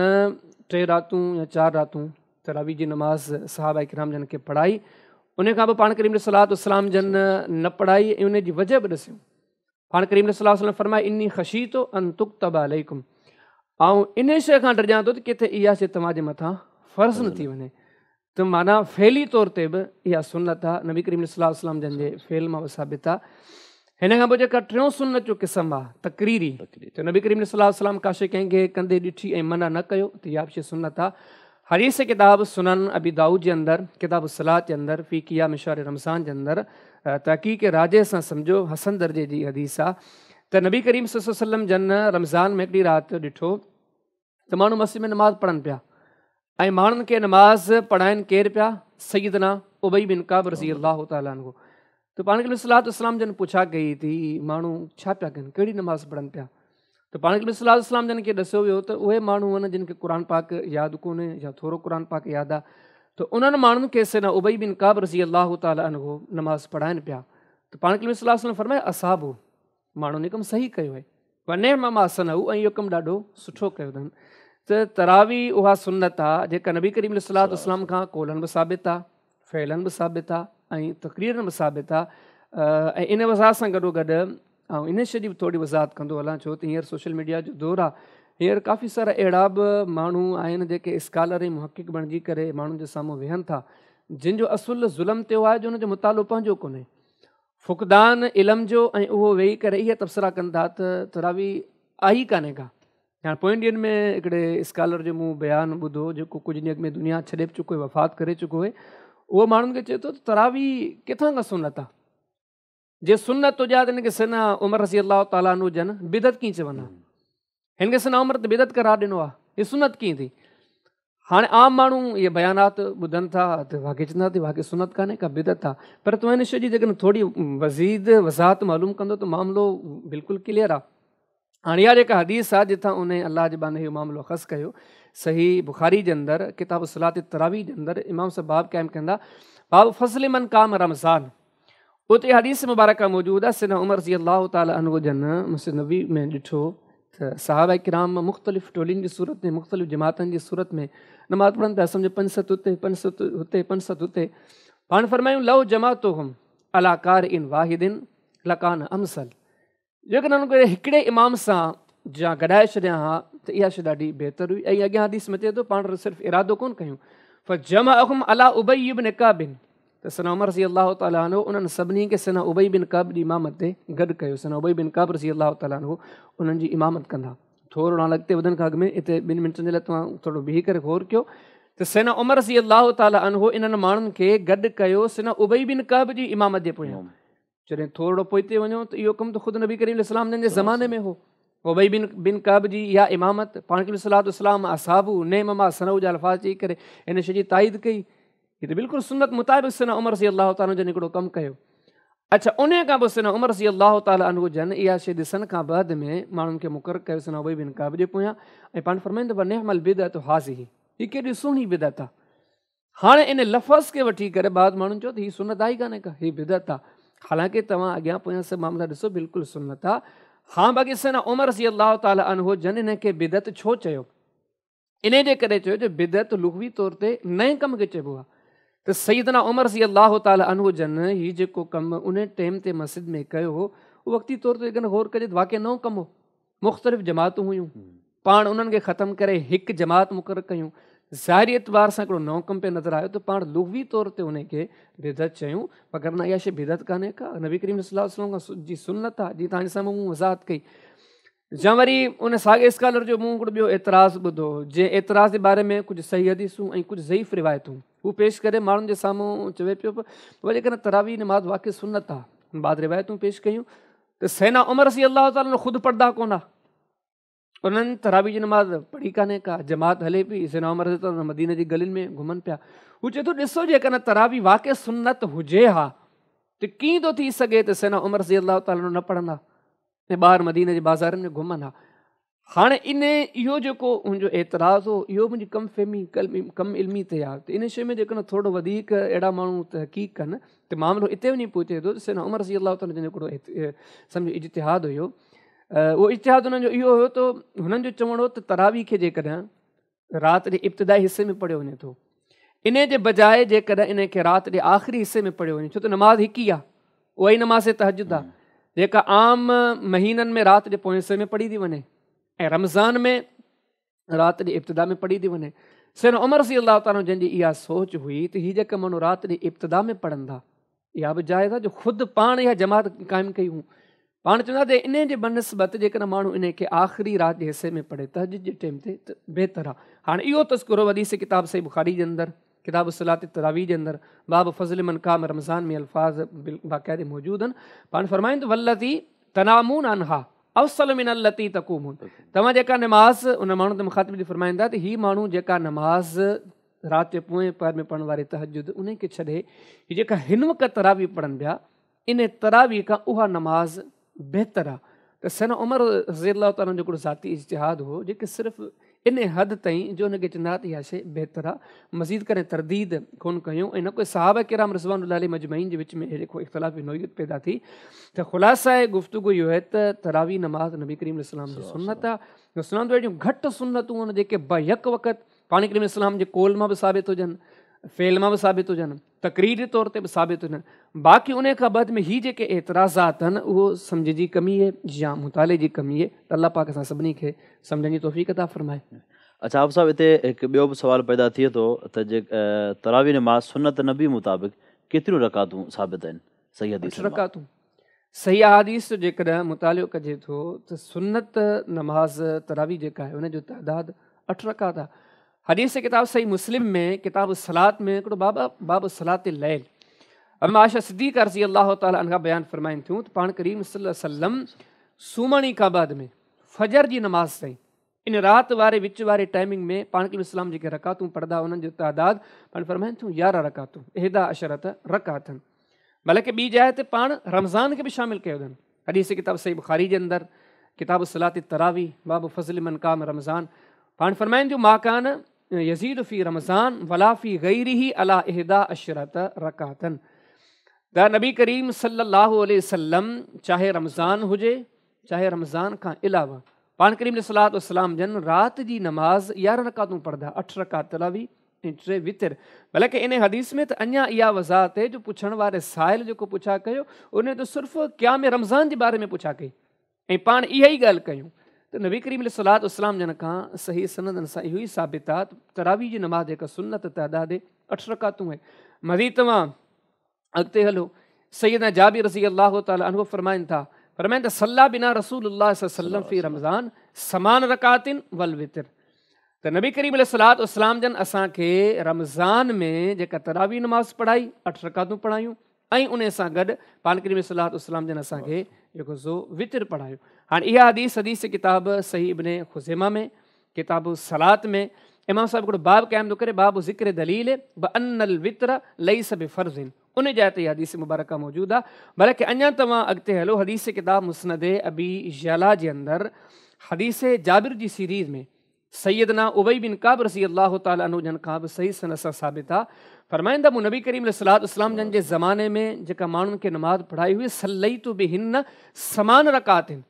Speaker 4: 3 रातूं या 4 रातूं तरावी जी नमाज़ सहाबा किराम जन खे पढ़ाई। उन खां पोइ पाण करीम सलात वसलाम जन न पढ़ाई ऐं उन जी वजह बि ॾिसियूं। पाण करीम सलाह वसलम फरमाए इन्नी ख़शीतो अन तुक्तब अलैकुम, ऐं इन शइ खां डरियां थो त किथे इहा शइ तव्हांजे मथां फ़र्ज़ न थी वञे। त माना फ़ैली तौर ते बि इहा सुन्नत आहे, नबी करीम सलाह वसलाम जन जे फ़ैल मां साबित आहे। हिन खां पोइ जेका टियों सुन्नत जो क़िस्म आहे तक़रीरी, त नबी करीम सलाह वसलाम का शइ कंहिंखे कंदे ॾिठी ऐं मना न कयो त इहा बि शइ सुन्नत आहे। हदीस किताब सुनन अबी दाऊद जे अंदरि किताब सलात जे अंदरि फ़ी क़ियाम शहर रमज़ान जे अंदरि तहक़ीक़ राजे सां सम्झो हसन दर्जे जी हदीस आहे त नबी करीम सल्लल्लाहु अलैहि वसल्लम जन रमज़ान में हिकिड़ी राति ॾिठो त माण्हू मस्जिद में नमाज़ पढ़नि पिया ऐं माण्हुनि खे नमाज़ पढ़ाइनि केरु पिया, सैयदना उबई बिन काब रज़ी अल्लाह तआला अन्हु। त पाण करीम सल्लल्लाहु अलैहि वसल्लम जन पुछा कई थी माण्हू छा पिया कनि, कहिड़ी नमाज़ पढ़नि पिया। त पाण करीम सल्लल्लाहु अलैहि वसल्लम जन खे ॾसियो वियो त उहे माण्हू आहिनि जिन खे क़ुर पाक यादि कोन्हे या थोरो क़ुर पाक यादि आहे, त उन्हनि माण्हुनि खे सैयदना उबई बिन काब रज़ी अल्लाह तआला अन्हु नमाज़ पढ़ाइनि पिया। त पाण करीम सल्लल्लाहु अलैहि वसल्लम फरमाए असाबु, माण्हुनि कमु सही कयो आहे, वने मां सनहु, ऐं इहो कमु ॾाढो सुठो कयो अथनि। त तरावी उहा सुन्नत आहे जेका नबी करीम सल्लल्लाहु अलैहि वसल्लम खां कौलनि बि साबित आहे, फ़ैलनि बि साबित आहे ऐं तक़रीरनि बि साबित आहे। ऐं इन वज़ाह सां गॾोगॾु ऐं इन शइ जी बि थोरी वज़ाहत कंदो हलां, छो त हींअर सोशल मीडिया जो दौरु आहे, हींअर काफ़ी सारा अहिड़ा बि माण्हू आहिनि जेके स्कॉलर ऐं मुहक़िक़ बणिजी करे माण्हुनि जे साम्हूं वेहनि था, जिन जो असुलु ज़ुल्म थियो आहे जो हुनजो मुतालो पंहिंजो कोन्हे, फ़ुक़दान इल्म जो, ऐं उहो वेही करे इहे तबसरा कनि था त तरावी आई कान्हे का। हाणे पोइनि ॾींहंनि में हिकिड़े स्कॉलर जो मूं बयानु ॿुधो जेको कुझु ॾींहं में दुनिया छॾे बि चुको आहे, वफ़ात करे चुको आहे। उहो माण्हुनि खे चए थो त तरावी किथां खां सुन्नत आहे, जे सुन्नत हुजे त हिनखे सैयदना उमर रज़ी अल्लाह तआला अन्हु जन बिदत कीअं चवंदा, हिन खे सैयदना उमर त बिदत करार ॾिनो आहे, हीअ सुन्नत कीअं थी। हाणे आम माण्हू इहे बयानात ॿुधनि था त वाक़ई चवंदा त वाक़ई सुन्नत कान्हे का, बिदत आहे। पर तूं हिन शइ जी जेकॾहिं थोरी वज़ीद वज़ाहत मालूम कंदो त मामिलो बिल्कुलु क्लियर आहे। हाणे इहा जेका हदीस आहे जिथां उन अलाह जे बाने इहो मामिलो ख़स कयो, सही बुखारी जे अंदरि किताब सलात तरावी जे अंदरि इमाम साहब बाब क़ाइमु कंदा बाब फ़ज़ल मन काम रमज़ान, उते हदीस मुबारक मौजूदु आहे। सैयदना उमर रज़ी अल्लाह तआला अन्हु जन मस्जिद नबी में ॾिठो त सहाबा किराम मुख़्तलिफ़ टोलियुनि जी सूरत में मुख़्तलिफ़ जमातनि जी सूरत में नमाज़ पढ़नि पिया, सम्झो 5 7 हुते 5 7 हुते 5 7 हुते। पाण फरमायूं लव जमातुहुम अला क़ारिइन वाहिदिन लकान अमसल, जेकॾहिं हुनखे हिकिड़े इमाम सां जा गॾाए छॾिया हा त इहा शइ ॾाढी बहितर हुई। ऐं अॻियां हदीस में चए थो पाण सिर्फ़ु इरादो कोन कयूं, फ़जमअहुम अला उबई बिन काबिन, त सैयदना उमर रज़ी अल्लाह तआला अन्हु उन्हनि सभिनी खे सैयदना उबई बिन काब जी इमामत ते गॾु कयो। सैयदना उबई बिन काब रज़ी अल्लाह तआला अन्हु उन्हनि जी इमामत कंदा। थोरो न अॻिते वधनि खां अॻु में हिते 2 मिंटनि जे लाइ तव्हां थोरो बीही करे गौर कयो त सैयदना उमर रज़ी अल्लाह तआला अन्हु इन्हनि माण्हुनि खे गॾु कयो सैयदना उबई बिन काब जी इमामत जे पोयां। जॾहिं थोरो पोइते वञो त इहो कमु त ख़ुदि नबी करीम सलाम जन जे ज़माने में हो, उबई बिन काब जी इहा इमामत पाण करीम सलातो सलाम असाबू नेम मां सनऊ जा अल्फाज़ चई करे हिन शइ जी ताईद कई। हीअ त बिल्कुलु सुन्नत मुताबिक़ सैयदना उमर रज़ी अल्लाह तआला जन हिकिड़ो कमु कयो। अच्छा, उन खां पोइ सैयदना उमर रज़ी अल्लाह तआला अन्हु जन इहा शइ ॾिसण खां बाद में माण्हुनि खे मुक़ररु कयो सैयदना उबई बिन काब जे पोयां, ऐं पाण फरमाईंदो व नेहमल बिदअत हाज़िही, हीअ केॾी सुहिणी बिदअत आहे। हाणे इन लफ़्ज़ खे वठी करे बाद माण्हुनि चयो त हीअ सुन्नत आहे ई कान्हे का, हीअ बिदअत आहे। हालांकि तव्हां अॻियां पोयां सभु मामला ॾिसो बिल्कुलु सुन्नत आहे। हा, बाक़ी सैयदना उमर रज़ी अल्लाह तआला अन्हु जन हिन खे बिदअत छो चयो, इन जे करे चयो जो बिदअत लुग़वी तौर ते नए कम खे चइबो आहे। त सैयदना उमर रज़ी अल्लाह तआला अन्हु जन हीउ जेको कमु उन टाइम ते मस्जिद में कयो हो, उहो वक़्ती तौर ते जेकॾहिं गौर कजे त वाक़ई नओं कमु हो। मुख़्तलिफ़ जमातूं हुयूं, पाण उन्हनि खे ख़तमु करे हिकु जमात मुक़ररु कयूं, ज़ाहिरी एतबार सां हिकिड़ो नओं कमु पियो नज़र आयो त पाण लुग़वी तौर ते उनखे बिदअत चयूं, मगर न इहा शइ बिदअत कान्हे का, नबी करीम सल्लल्लाहु अलैहि वसल्लम जी सुन्नत आहे। जीअं तव्हांजे साम्हूं मूं वज़ाहत कई। या वरी उन साॻे स्कॉलर जो मूं हिकिड़ो ॿियो एतिराज़ु ॿुधो, जंहिं एतिराज़ जे बारे में कुझु सही हदीसूं ऐं कुझु ज़ईफ़ रिवायतूं हू पेश करे माण्हुनि जे साम्हूं चवे पियो पोइ जेकॾहिं तरावी नमाज़ वाक़ई सुन्नत आहे, बाद रिवायतूं पेश कयूं त सैयदना उमर रज़ी अल्लाह तआला ख़ुदि पढ़ंदा कोन आहे, उन्हनि तरावी जी नमाज़ पढ़ी कान्हे का, जमात हले पई, सैयदना उमर रज़ी अल्लाह मदीने जी गलियुनि में घुमनि पिया। हू चए थो ॾिसो जेकॾहिं तरावी वाक़ई सुन्नत हुजे हा त कीअं थो थी सघे त सैयदना उमर रज़ी अल्लाह तआला न पढ़ंदा। ऐं ॿाहिरि मदीने जे बाज़ारनि में घुमनि हा। हाणे इन इहो जेको मुंहिंजो एतिराज़ हो इहो मुंहिंजी कम इल्मी ते आहे। त इन शइ में जेकॾहिं थोरो वधीक अहिड़ा माण्हू तहक़ीक़ कनि त मामिलो इते वञी पहुचे थो। सैयदना उमर रज़ी अल्लाह ताला जंहिंजो हिकिड़ो सम्झो इज्तिहाद हुयो, उहो इज्तिहाद हुननि जो इहो हुयो त हुननि जो चवणो हो त तरावी खे जेकॾहिं राति जे इब्तिदाई हिसे में पढ़ियो वञे थो, इन जे बजाए जेकॾहिं इन खे राति जे आख़िरी हिसे में पढ़ियो वञे, छो त नमाज़ हिकु ई आहे, उहा ई नमाज़ तहजुद आहे जेका आम महीननि में राति जे पोएं हिसे में पढ़ी थी वञे ऐं रमज़ान में राति जे इब्तिदा में पढ़ी थी वञे। सैयदना उमर रज़ी अल्लाह ताला जंहिंजी इहा सोच हुई त हीअ जेका माण्हू राति जे इब्तिदा में पढ़ंदा, इहा बि जाइज़ आहे जो ख़ुदि पाण इहा जमात क़ाइमु कई हुयूं। पाण चवंदा त इन जे बनस्बत जेकॾहिं माण्हू इन खे आख़िरी राति जे हिसे में पढ़े तहजुद जे टाइम ते त बहितर आहे। हाणे इहो तज़कुरो हदीस किताब सही बुखारी जे अंदरि, किताब सलात तरावी जे अंदरि, बाब फज़ल मन काम रमज़ान में अल्फाज़ बाक़ाइदे मौजूदु आहिनि। पाण फरमाईंदो वल्लती तनामून अनहा अफ़सल मिन अल्लती तक़ूमून, तव्हां जेका नमाज़ उन माण्हू ते मुख़ातिब जी फरमाईंदा त हीअ माण्हू जेका नमाज़ राति जे पोएं पहर में पढ़ण वारी तहजुद उन खे छॾे हीअ जेका हिन वक़्तु तरावी पढ़नि पिया, इन तरावी खां उहा नमाज़ बहितर आहे। त सैयदना उमर रज़ी अल्लाह ताला जो हिकिड़ो ज़ाती इज्तिहाद हो जेके सिर्फ़ु इन हद ताईं जो हुनखे चवंदा त इहा शइ बहितर आहे, मज़ीद करे तरदीद कोन कयूं। ऐं न कोई सहाबा किराम रिज़वानुल्लाह अलैहिम मजमईन जे विच में अहिड़े को इख़्तिलाफ़ी नोयत पैदा थी। त ख़ुलासा गुफ़्तगू इहो आहे त तरावी नमाज़ नबी करीम इस्लाम जी सुन्नत आहे। सुन्नत अहिड़ियूं घटि सुन्नतूं आहिनि जेके बयक वक़्तु पाण करीम इस्लाम जे कोल मां बि साबित हुजनि, फ़ेल मां बि साबित हुजनि, तक़रीरी तौर ते बि साबित हुजनि। बाक़ी उन खां बाद में हीअ जेके एतिराज़ात आहिनि उहो सम्झ जी कमी आहे या मुताले जी कमी आहे। त अल्लाह पाक असां सभिनी खे सम्झण जी तौफ़ीक़ अता फ़रमाए।
Speaker 1: अच्छा आप साहब, हिते हिकु ॿियो बि सुवालु पैदा थिए थो त जे तरावी नमाज़ सुन्नत नबी मुताबिक़ केतिरियूं रकातूं साबित आहिनि सही हदीस में?
Speaker 4: रकातूं सही हदीस जेकॾहिं मुतालियो कजे थो त सुन्नत नमाज़ तरावी जेका आहे उनजो तइदाद 8 रकात आहे। हदीस किताब सही मुस्लिम में किताब सलात में हिकिड़ो बाब सलात लैल अम्मा आयशा सिद्दीक़ा रज़ी अल्लाह ताला अन्हा बयानु फ़रमाइनि थियूं त पाण करीम सल्लल्लाहु अलैहि वसल्लम सुम्हणी खां बाद में फजर जी नमाज़ ताईं इन राति वारे विच वारे टाइमिंग में पाण करीम इस्लाम जेके रकातूं पढ़ंदा उन्हनि जो तइदाद पाण फ़रमाइनि थियूं 11 रकातूं, 11 रकातनि। बल्कि ॿी जाइ ते पाण रमज़ान खे बि शामिलु कयो अथनि। हदीस किताब सही बुखारी जे अंदरि किताब सलात तरावी बाब फज़ल मन काम रमज़ान पाण फ़रमाइनि थियूं माकान यज़ीद फ़ी रमज़ान वला फ़ी गैरिही अला 11 रकातनि। त नबी करीम सल्लल्लाहु अलैहि वसल्लम चाहे रमज़ान हुजे चाहे रमज़ान खां अलावा पाण करीम सलात वसलाम जन राति जी नमाज़ 11 रकातूं पढ़ंदा, 8 रकात तरावी ऐं 3 वितर। बल्कि इन हदीस में त अञा इहा वज़ाहत आहे जो पुछण वारे साहिल जेको पुछा कयो उन त सिर्फ़ु क़याम रमज़ान जे बारे में पुछा कई ऐं पाण इहा ई ॻाल्हि कयूं त नबी करीम सलात वसलाम जन खां सही सनदन सां इहो ई साबित आहे त तरावी जी नमाज़ जेका सुन्नत तइदाद 8 रकातूं आहे। मज़ीद तव्हां अॻिते हलो सैयदना जाबिर रज़ी अल्लाह ताला अन्हु फ़रमाइनि था त सल्ला बिना रसूलुल्लाह सल्लल्लाहु अलैहि वसल्लम फ़ी रमज़ान समान रकातिन वल वितर। त नबी करीम सलात वसलाम जन असांखे रमज़ान में जेका तरावी नमाज़ पढ़ाई 8 रकातूं पढ़ायूं ऐं उन सां गॾु पाण करीम सलात वसलाम जन असांखे जेको ज़ो वितर पढ़ायो। हाणे इहा हदीस किताब सही इब्ने खुज़ैमा में किताब सलात में इमाम साहिब हिकिड़ो बाब क़ाइमु थो करे बाब ज़िक्र दलील बअन्नल वितर लैस बिफ़र्ज़िन, उन जाइ ते हदीस मुबारका मौजूदु आहे। बल्कि अञा तव्हां अॻिते हलो हदीस किताब मुस्नद अबी यला जे अंदरि हदीस जाबिर जी सीरीज़ में सैयदना उबई बिन काब रज़ी अल्लाह ताला अन्हु जन खां बि सही सनद सां साबित आहे। फ़रमाईंदा मूं नबी करीम सलात वसलाम जन जे ज़माने में जेका माण्हुनि खे नमाज़ पढ़ाई हुई सल्लैतु बिहिन्न समान रकात आहिनि।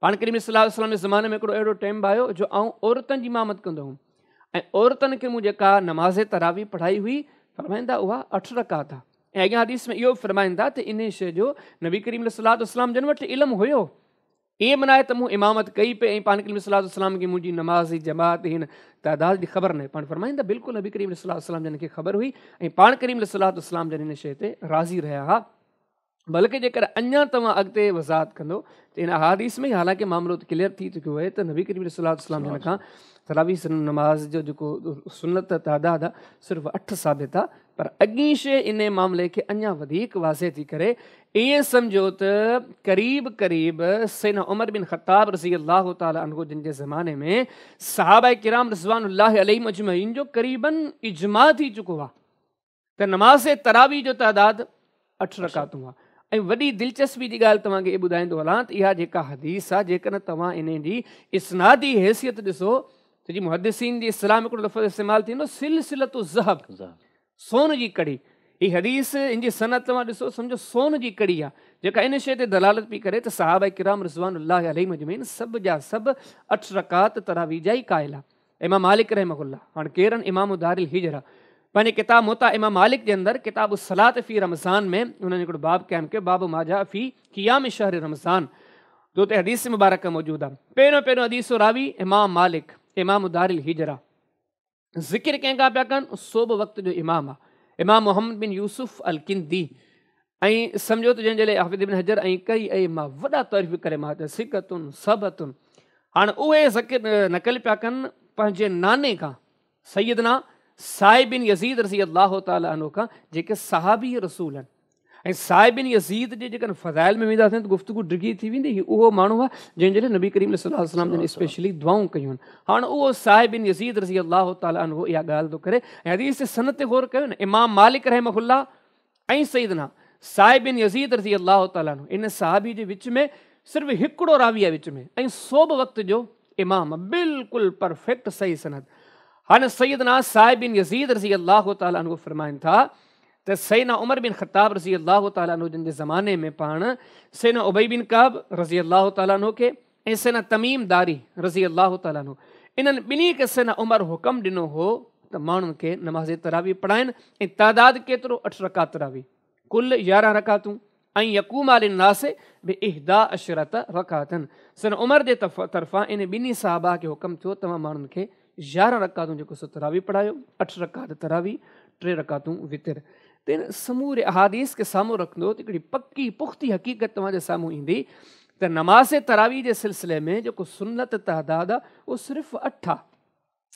Speaker 4: पाण करीम सलात वसलाम जे ज़माने में हिकिड़ो अहिड़ो टाइम आयो जो आउं औरतुनि जी इमामत कंदो हुउमि ऐं औरतुनि खे मूं जेका नमाज़ तरावी पढ़ाई हुई फ़रमाईंदा उहा 8 रकात आहे। ऐं अॻियां हदीस में इहो फ़रमाईंदा त इन शइ जो नबी करीम सलात वसलाम जन वटि इल्मु हुयो, ईअं मनाए त मूं इमामत कई पे ऐं पाण करीम सलात वसलाम खे मुंहिंजी नमाज़ जी जमात हिन तइदाद जी ख़बर न। पाण फ़रमाईंदा बिल्कुलु नबी करीम सलात वसलाम जन खे ख़बर हुई ऐं पाण करीम सलात वसलाम जन इन शइ ते राज़ी रहिया हुआ। बल्कि जेकर अञा तव्हां अॻिते वज़ाहत कंदो त इन हदीस में हालांकि मामिलो त क्लियर थी चुकियो आहे त नबी करीम सलात वसलाम जन खां तरावी नमाज़ जो जेको सुन्नत तइदाद आहे सिर्फ़ु 8 साबित आहे। पर अॻी शइ इन मामले खे अञा वधीक वाज़े थी करे ईअं सम्झो त क़रीब सैयदना उमर बिन ख़त्ताब रज़ी अल्लाह ताला अन्हु जिन जे ज़माने में सहाबा किराम रिज़वानुल्लाह अलैहिम अजमईन जो क़रीबन इजमा थी चुको आहे त नमाज़ तरावी जो तइदाद 8 रकातूं आहे ऐं वॾी दिलचस्पी जी ॻाल्हि तव्हांखे इहा ॿुधाईंदो हलां त इहा जेका हदीस आहे जेकॾहिं तव्हां इन जी इस्नादी हैसियत ॾिसो त जी मुहद्दिसीन जी इस्लाम हिकिड़ो लफ़्ज़ इस्तेमालु थींदो सिलसिलतु ज़हब, सोन जी कड़ी। हीअ हदीस इन जी सनत तव्हां ॾिसो सम्झो सोन जी कड़ी आहे जेका इन शइ ते दलालत पई करे त सहाबा किराम रिज़वानुल्लाहि अलैहिम अजमईन सभु जा सभु 8 रकात तरावी जा ई क़ाइल आहे। इमाम मालिक रहमहुल्लाह, हाणे केरु आहिनि इमाम दारिल हिजरा, पंहिंजे किताब मुता इमाम मालिक जे अंदरि किताब सलात फ़ी रमज़ान में उन्हनि हिकिड़ो बाब क़ाइमु कयो, बाब माजा फ़ी क़ियाम शहर रमज़ान, जो ते हदीस मुबारक मौजूदु आहे। पहिरियों हदीस रावी इमाम मालिक इमाम दारिल हिजरा, ज़िक्र कंहिंखां पिया कनि सोब वक़्त जो इमाम आहे इमाम मोहम्मद बिन यूसुफ अल किंदी। ऐं सम्झो त जंहिंजे लाइ हाफ़िज़ इब्न हजर ऐं कई ऐं मां वॾा तारीफ़ करे मां त सिकतुनि सबतुनि। हाणे उहे ज़िक्र नक़ल पिया कनि पंहिंजे नाने खां सैयदना साहिब बिन यज़ीद रज़ी अल्लाह ताला अन्हु खां, जेके सहाबी रसूल आहिनि। ऐं साहिब बिन यज़ीद जे जेकॾहिं फ़ज़ाइल में वेंदासीं त गुफ़्तगू डिघी थी वेंदी। उहो माण्हू आहे जंहिंजे लाइ नबी करीम सल्लल्लाहु अलैहि वसल्लम जन स्पेशली दुआऊं कयूं आहिनि। हाणे उहो साहिब बिन यज़ीद रज़ी अल्लाह ताला अन्हु इहा ॻाल्हि थो करे ऐं हदीस सनत ते गौर कयो न, इमाम मालिक रहमहुल्लाह ऐं सैयदना साहिब बिन यज़ीद रज़ी अल्लाह ताला अन्हु इन सहाबी जे विच में सिर्फ़ु हिकिड़ो रावी आहे विच में, ऐं सोब वक़्त जो इमाम, बिल्कुलु परफेक्ट सही सनद। हाणे सैयदना साहिब बिन यज़ीद रज़ी अल्लाह ताला अन्हु फ़रमाइनि था त सैयदना उमर बिन ख़त्ताब रज़ी अल्लाह ताला अन्हु जिन जे ज़माने में पाण सैयदना उबई बिन काब रज़ी अल्लाह ताला अन्हु खे ऐं सैयदना तमीम दारी रज़ी अल्लाह ताला अन्हु इन्हनि ॿिन्ही खे सैयदना उमर हुकम ॾिनो हो त माण्हुनि खे नमाज़ तरावी पढ़ाइनि। ऐं तादाद केतिरो 8 रकात तरावी, कुल 11 रकातूं। ऐं यकूम अलिन्नास बि 11 रकातनि। सैयदना उमर जे तरफ़ां इन ॿिन्ही साहबा खे हुकम थियो तव्हां माण्हुनि खे 11 रकातूं जेको सो तरावी पढ़ायो, 8 रकात तरावी, 3 रकातूं वितिर। त इन समूरे अहादीस खे साम्हूं रखंदो त हिकिड़ी पकी पुख़्ती हक़ीक़त तव्हांजे साम्हूं ईंदी त नमाज़ तरावी जे सिलसिले में जेको सुन्नत तइदाद आहे उहो सिर्फ़ु 8 आहे।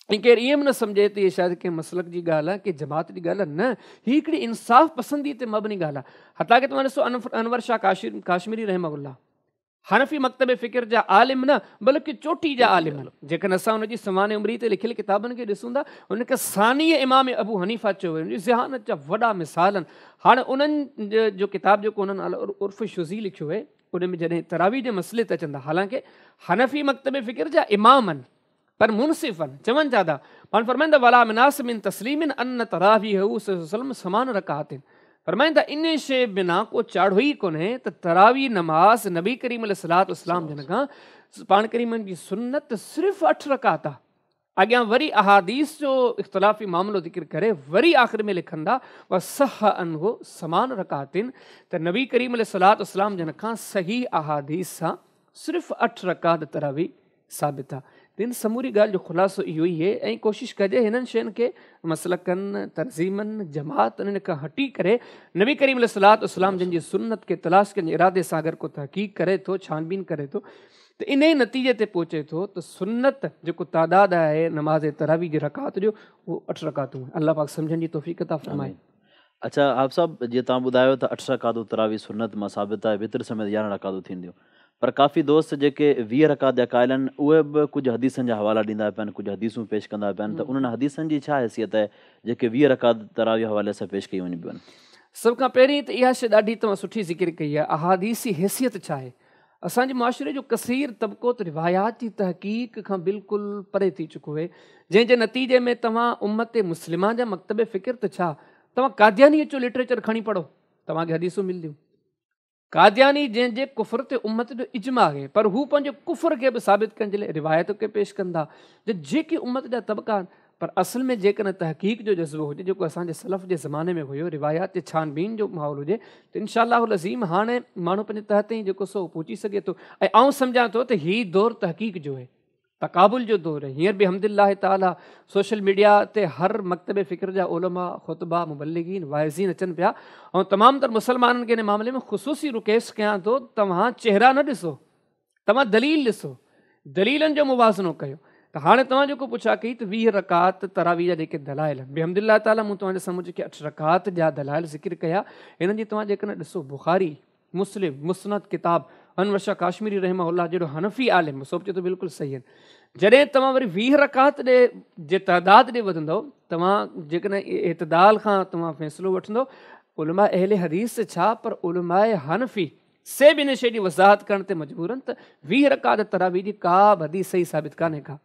Speaker 4: ऐं केरु ईअं बि न सम्झे त इहे शायदि कंहिं मसलक जी ॻाल्हि आहे, कंहिं जमात जी ॻाल्हि आहे, न, हीअ हिकिड़ी इंसाफ़ पसंदी ते मबनी ॻाल्हि आहे। हता की तव्हां ॾिसो अनवर शाह काश्मीरी रहमहुल्लाह हनफ़ी मकतब फ़िक्र जा आलिम न बल्कि चोटी जा आलिम आहिनि। जेकॾहिं असां हुनजी सवाने उमिरी ते लिखियल किताबनि खे ॾिसूं था, हुनखे सानी इमाम अबू हनीफ़ा चयो वियो, हुनजी ज़हानत जा वॾा मिसाल आहिनि। हाणे उन्हनि जो किताब जेको उन्हनि उर्फ़ शुज़ी लिखियो आहे उन में जॾहिं तरावी जे मसइले ते अचनि था, हालांकि हनफ़ी मकतब फ़िक्र जा इमाम आहिनि पर मुनसिफ़ आहिनि, चवनि छा था पाण फ़रमाईंदा वला मिनास मिन तस्लीमिन अन तरावीहु सल्लम समान रकातिन। फ़रमाईंदा इन शइ बिना को चाढ़ो ई कोन्हे त तरावी नमाज़ नबी करीम अलैहिस्सलातु वस्सलाम जन खां पाण करीमनि जी सुन्नत सिर्फ़ु 8 रकात आहे। अॻियां वरी अहादीस जो इख़्तिलाफ़ी मामिलो ज़िक्र करे वरी आख़िर में लिखंदा व सह अनहु समान रकातिन, त नबी करीम अलैहिस्सलातु वस्सलाम जन खां सही अहादीस सां सिर्फ़ु 8 रकात तरावी साबित आहे। इन समूरी ॻाल्हि जो ख़ुलासो इहो ई आहे। ऐं कोशिशि कजे हिननि शयुनि खे मसलकनि, तर्ज़ीमनि, जमातनि इन खां हटी करे नबी करीम अलैहिस्सलातु वस्सलाम जिन जी सुन्नत खे तलाश कंहिंजे इरादे सां अगरि को तहक़ीक़ करे थो, छानबीन करे थो, त इन ई नतीजे ते पहुचे थो त सुन्नत जेको तादाद आहे नमाज़ तरावी जी रकात जो उहो 8 रकातूं। अल्लाह पाक सम्झण जी तौफ़ीक़ अता फ़रमाए।
Speaker 1: अच्छा आप साहब, जीअं तव्हां ॿुधायो त 8 रकातूं तरावी सुन्नत मां साबित आहे, वितर समेत 11 रकातूं थींदियूं, पर काफ़ी दोस्त जेके 20 रकात जा क़ाइल आहिनि उहे बि कुझु हदीसनि जा हवाला ॾींदा पिया आहिनि, कुझु हदीसूं पेश कंदा पिया आहिनि, त उन्हनि हदीसनि जी छा हैसियत आहे जेके 20 रकात तरावी हवाले सां पेश कयूं वञिबियूं आहिनि?
Speaker 4: सभ खां पहिरीं त इहा शइ ॾाढी तव्हां सुठी ज़िक्र कई आहे, अहादीसी हैसियत छा आहे। असांजे मुआशिरे जो कसीर तबिको त रिवायात जी तहक़ीक़ खां बिल्कुलु परे थी चुको आहे, जंहिंजे नतीजे में तव्हां उम्मत मुस्लिमा जा मकतब फ़िक्र त छा, तव्हां कादियानी जो लिटरेचर खणी पढ़ो, तव्हांखे हदीसूं मिलंदियूं। कादियानी जंहिंजे कुफ़र ते उम्मत जो इजमा आहे, पर हू पंहिंजे कुफ़र खे बि साबित करण जे लाइ रिवायत खे पेश कंदा जेके उम्मत जा तबिका आहिनि। पर असल में जेकॾहिं तहक़ीक़ जो जज़्बो हुजे जेको असांजे सलफ़ जे ज़माने में हुयो, रिवायात जे छानबीन जो माहौल हुजे, त इंशाअल्लाहुल अज़ीम हाणे माण्हू पंहिंजे तहत ई जेको सो पहुची सघे थो। ऐं आउं सम्झां थो त हीउ दौरु तहक़ीक़ जो आहे, तक़ाबुल जो दौरु आहे। हींअर बि अल्हम्दुलिल्लाह ताला सोशल मीडिया ते हर मकतब फ़िक्र जा उलमा, ख़ुतबा, मुबल्लिगीन, वाइज़ीन अचनि पिया, ऐं तमामु तर मुसलमाननि खे इन मामले में ख़ुसूसी रिक्वेस्ट कयां थो, तव्हां चेहरा न ॾिसो, तव्हां दलील ॾिसो, दलीलनि जो मुवाज़नो कयो। त हाणे तव्हां जेको पुछा कई त 20 रकात तरावी जा जेके दलाइल आहिनि, अल्हम्दुलिल्लाह ताला मूं तव्हांजे साम्हूं जेके 8 रकात जा दलाइल ज़िक्र कया, हिननि जी तव्हां जेकॾहिं ॾिसो बुख़ारी, मुस्लिम, मुस्नद किताब, अनवर शाह काश्मीरी रहमहुल्लाह जहिड़ो हनफ़ी आलिम सोचे त बिल्कुलु सही आहिनि। जॾहिं तव्हां वरी 20 रकात जे तइदाद ॾे वधंदव, तव्हां जेकॾहिं इतदाल खां तव्हां फ़ैसिलो वठंदो, उलमा अहले हदीस छा पर उलमाए हनफ़ी से बि इन शइ जी वज़ाहत करण ते मजबूर आहिनि त 20 रकात तरावी जी का बि हदीस सही साबित कान्हे का।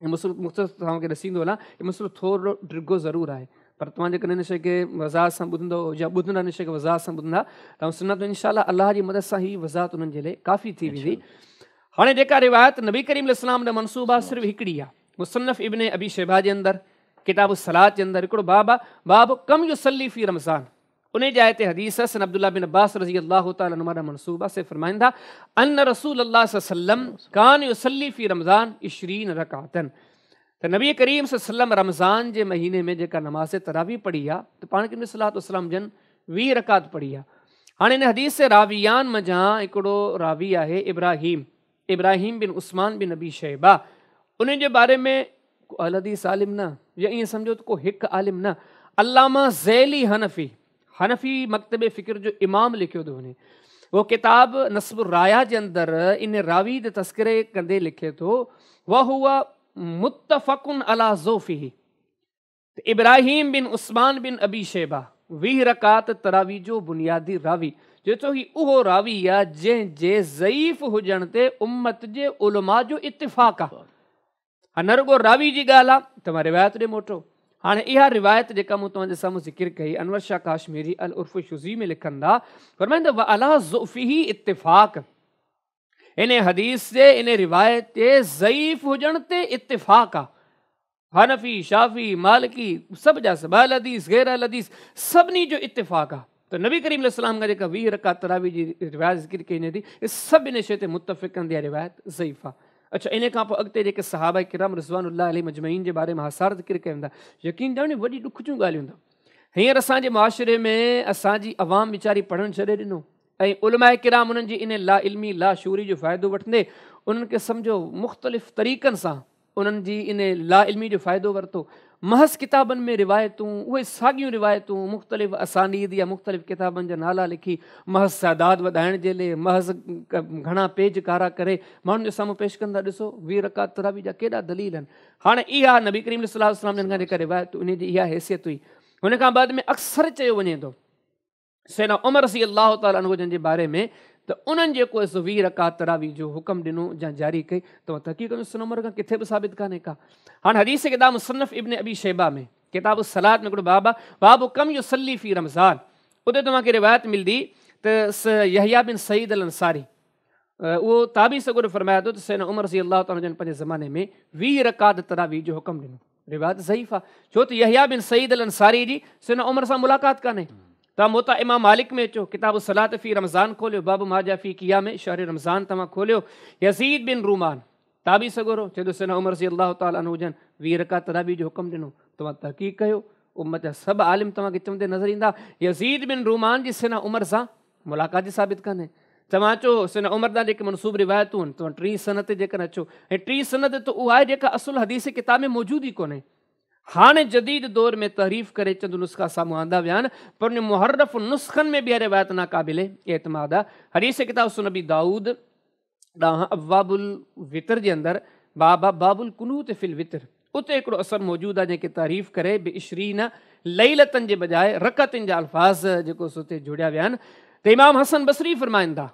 Speaker 4: मुख़्तसर तव्हांखे ॾसींदो हलां, हीउ मसइलो थोरो डिघो ज़रूरु आहे, पर तव्हां जेकॾहिं हिन शइ खे वज़ाहत सां ॿुधंदो या ॿुधंदा हिन शइ खे वज़ाहत सां ॿुधंदा तव्हां सुञातो इंशाअल्लाह अलाह जी मदद सां हीअ वज़ाहत उन्हनि जे लाइ काफ़ी थी वेंदी। हाणे जेका रिवायत नबी करीम अलैहिस्सलाम ॾे मनसूब आहे सिर्फ़ु हिकिड़ी आहे। मुसन्नफ़ इब्न अबी शैबा जे अंदरि किताब सलात जे अंदरि हिकिड़ो बाब आहे, बाब कम युसल्ली फी रमज़ान। उन जे आयत हदीस सन अब्दुल्लाह बिन अब्बास रज़ी अल्लाह तआला अन्हुमा मनसूब आहे। से फरमाइंदा अन्न रसूल अल्लाह सल्लम कान युसल्ली फी रमज़ान 20 रकातन। त नबी करीम सल्लम रमज़ान जे महीने में जेका नमाज़ तरावी पढ़ी आहे त पाण करीम सलातो सलाम जन 20 रकात पढ़ी आहे। हाणे हिन हदीस से रावियान मज़ा हिकिड़ो रावी आहे इब्राहिम बिन उस्मान बिन अबी शैबा। उन जे बारे में को हदीस आलिम न या ईअं सम्झो त को हिकु आलिम न, अल्लामा ज़ैली हनफ़ी मकतब फ़िक्र जो इमाम लिखियो थो वञे। वो किताब नस्बुर राया जे अंदरि इन रावी ते तस्करे कंदे लिखे थो वह हुआ मुत्तफ़क़ुन अला ज़ौफ़िही। इब्राहिम बिन उस्मान बिन अबी शैबा 20 रकात तरावी जो बुनियादी रावी जेतो ही उहो रावी आहे जंहिंजे ज़ईफ़ हुजण ते उम्मत जे उलमा जो इत्तिफ़ाक़ आहे। न रुगो रावी जी ॻाल्हि आहे, तव्हां रिवायत ॾे मोटो। हाणे इहा रिवायत जेका मूं तव्हांजे साम्हूं ज़िक्र कई अनवर शाह काश्मीरी अल उर्फ़ शुज़ी में लिखंदा फरमाईंदा व अला ज़ुफ़िही इत्तिफ़ाक़। इन हदीस जे इन रिवायत ते ज़ईफ़ हुजण ते इत्तिफ़ाक़ आहे। हनफ़ी शाफ़ी मालिकी सभु जा सभु अल हदीस गैर अल हदीस सभिनी जो इत्तिफ़ाक़ आहे त नबी करीम अलैहिस्सलाम खां जेका 20 रकात तरावी जी रिवायत ज़िक्र कई वञे थी सभु इन शइ ते मुत्तफ़िक़ कंदी आहे रिवायत ज़ईफ़ आहे। अच्छा, इन खां पोइ अॻिते जेके सहाबा किराम रिज़वानुल्लाह अलैहिम अजमईन जे बारे में हासार ज़िक्र कया वेंदा, यकीन ॼाणी वॾी ॾुख जूं ॻाल्हियूं हूंदा। हींअर असांजे मुआशिरे में असांजी अवाम वीचारी पढ़णु छॾे ॾिनो ऐं उलमाए किराम उन्हनि जी इन ला इल्मी ला शूरी जो फ़ाइदो वठंदे उन्हनि खे सम्झो मुख़्तलिफ़ तरीक़नि सां उन्हनि जी इन ला इल्मी जो फ़ाइदो वरितो। महज़ किताबनि में रिवायतूं उहे साॻियूं रिवायतूं मुख़्तलिफ़ असानीद या मुख़्तलिफ़ किताबनि जा नाला लिखी महज़ तादाद वधाइण जे लाइ महज़ घणा पेज कारा करे माण्हुनि जे साम्हूं पेश कंदा। ॾिसो 20 रकात तरावी जा केॾा दलील आहिनि। हाणे इहा नबी करीम सल्लल्लाहु अलैहि वसल्लम खां जेका रिवायत इन जी इहा हैसियत हुई। हुन खां बाद में अक्सर चयो वञे थो सैयदना उमर रज़ी अल्लाह तआला अन्हु जन जे बारे में त उन्हनि जेको 20 रकात तरावी जो हुकुम ॾिनो या जारी कई तव्हां तहक़ीक़ में सैयदना उमर खां किथे बि साबित कान्हे का। हाणे हदीस किताब मुसन्नफ़ इब्न अबी शैबा में किताब सलात में हिकिड़ो बाब आहे बाब कम युसल्ली फी रमज़ान। उते तव्हांखे रिवायत मिलंदी त यहया बिन सईद अल अंसारी उहो ताबी सगुर फरमाए थो त सैयदना उमर रज़ी अल्लाह तआला जन पंहिंजे ज़माने में 20 रकात तरावी जो हुकुम ॾिनो। रिवायत ज़ईफ़ आहे छो त यहया बिन सईद अल अंसारी जी सैयदना उमर सां मुलाक़ात कान्हे। तव्हां मोता इमाम मालिक में अचो किताब सलात फ़ी रमज़ान खोलियो बाबू माजा फ़ी क़ियाम शहर रमज़ान तव्हां खोलियो। यज़ीद बिन रूमान ताबी सगोरो चए थो सैयदना उमर रज़ी अल्लाह तआला अन्हु जन 20 रकात तरावी जो हुकुम ॾिनो। तव्हां तहक़ीक़ कयो उम्मत जा सभु आलिम तव्हांखे चवंदे नज़र ईंदा यज़ीद बिन रूमान जी सैयदना उमर सां मुलाक़ात जी साबित कान्हे। तव्हां अचो सैयदना उमर जा जेके मनसूब रिवायतूं आहिनि तव्हां 3 सनद ते जेकॾहिं अचो ऐं 3 सनद त उहा आहे जेका असुल हदीस किताब में मौजूदु ई कोन्हे। हाणे जदीद दौर में तहरीफ़ करे चंद नुस्ख़ा साम्हूं आंदा विया आहिनि पर उन मुहर्रफ़ नुस्ख़नि में बि रिवायत नाक़ाबिल एतमाद आहे। हदीस किताब सुन नबी दाऊद ॾांहुं अब्वाबुल वितर जे अंदरि बाबा बाबुल कुनूत फिल वितर उते हिकिड़ो असर मौजूदु आहे जंहिंखे तारीफ़ करे बि इशरीन लैलतनि जे बजाए रकतनि जा अल्फाज़ जेको उते जोड़िया विया आहिनि त इमाम हसन बसरी फरमाईंदा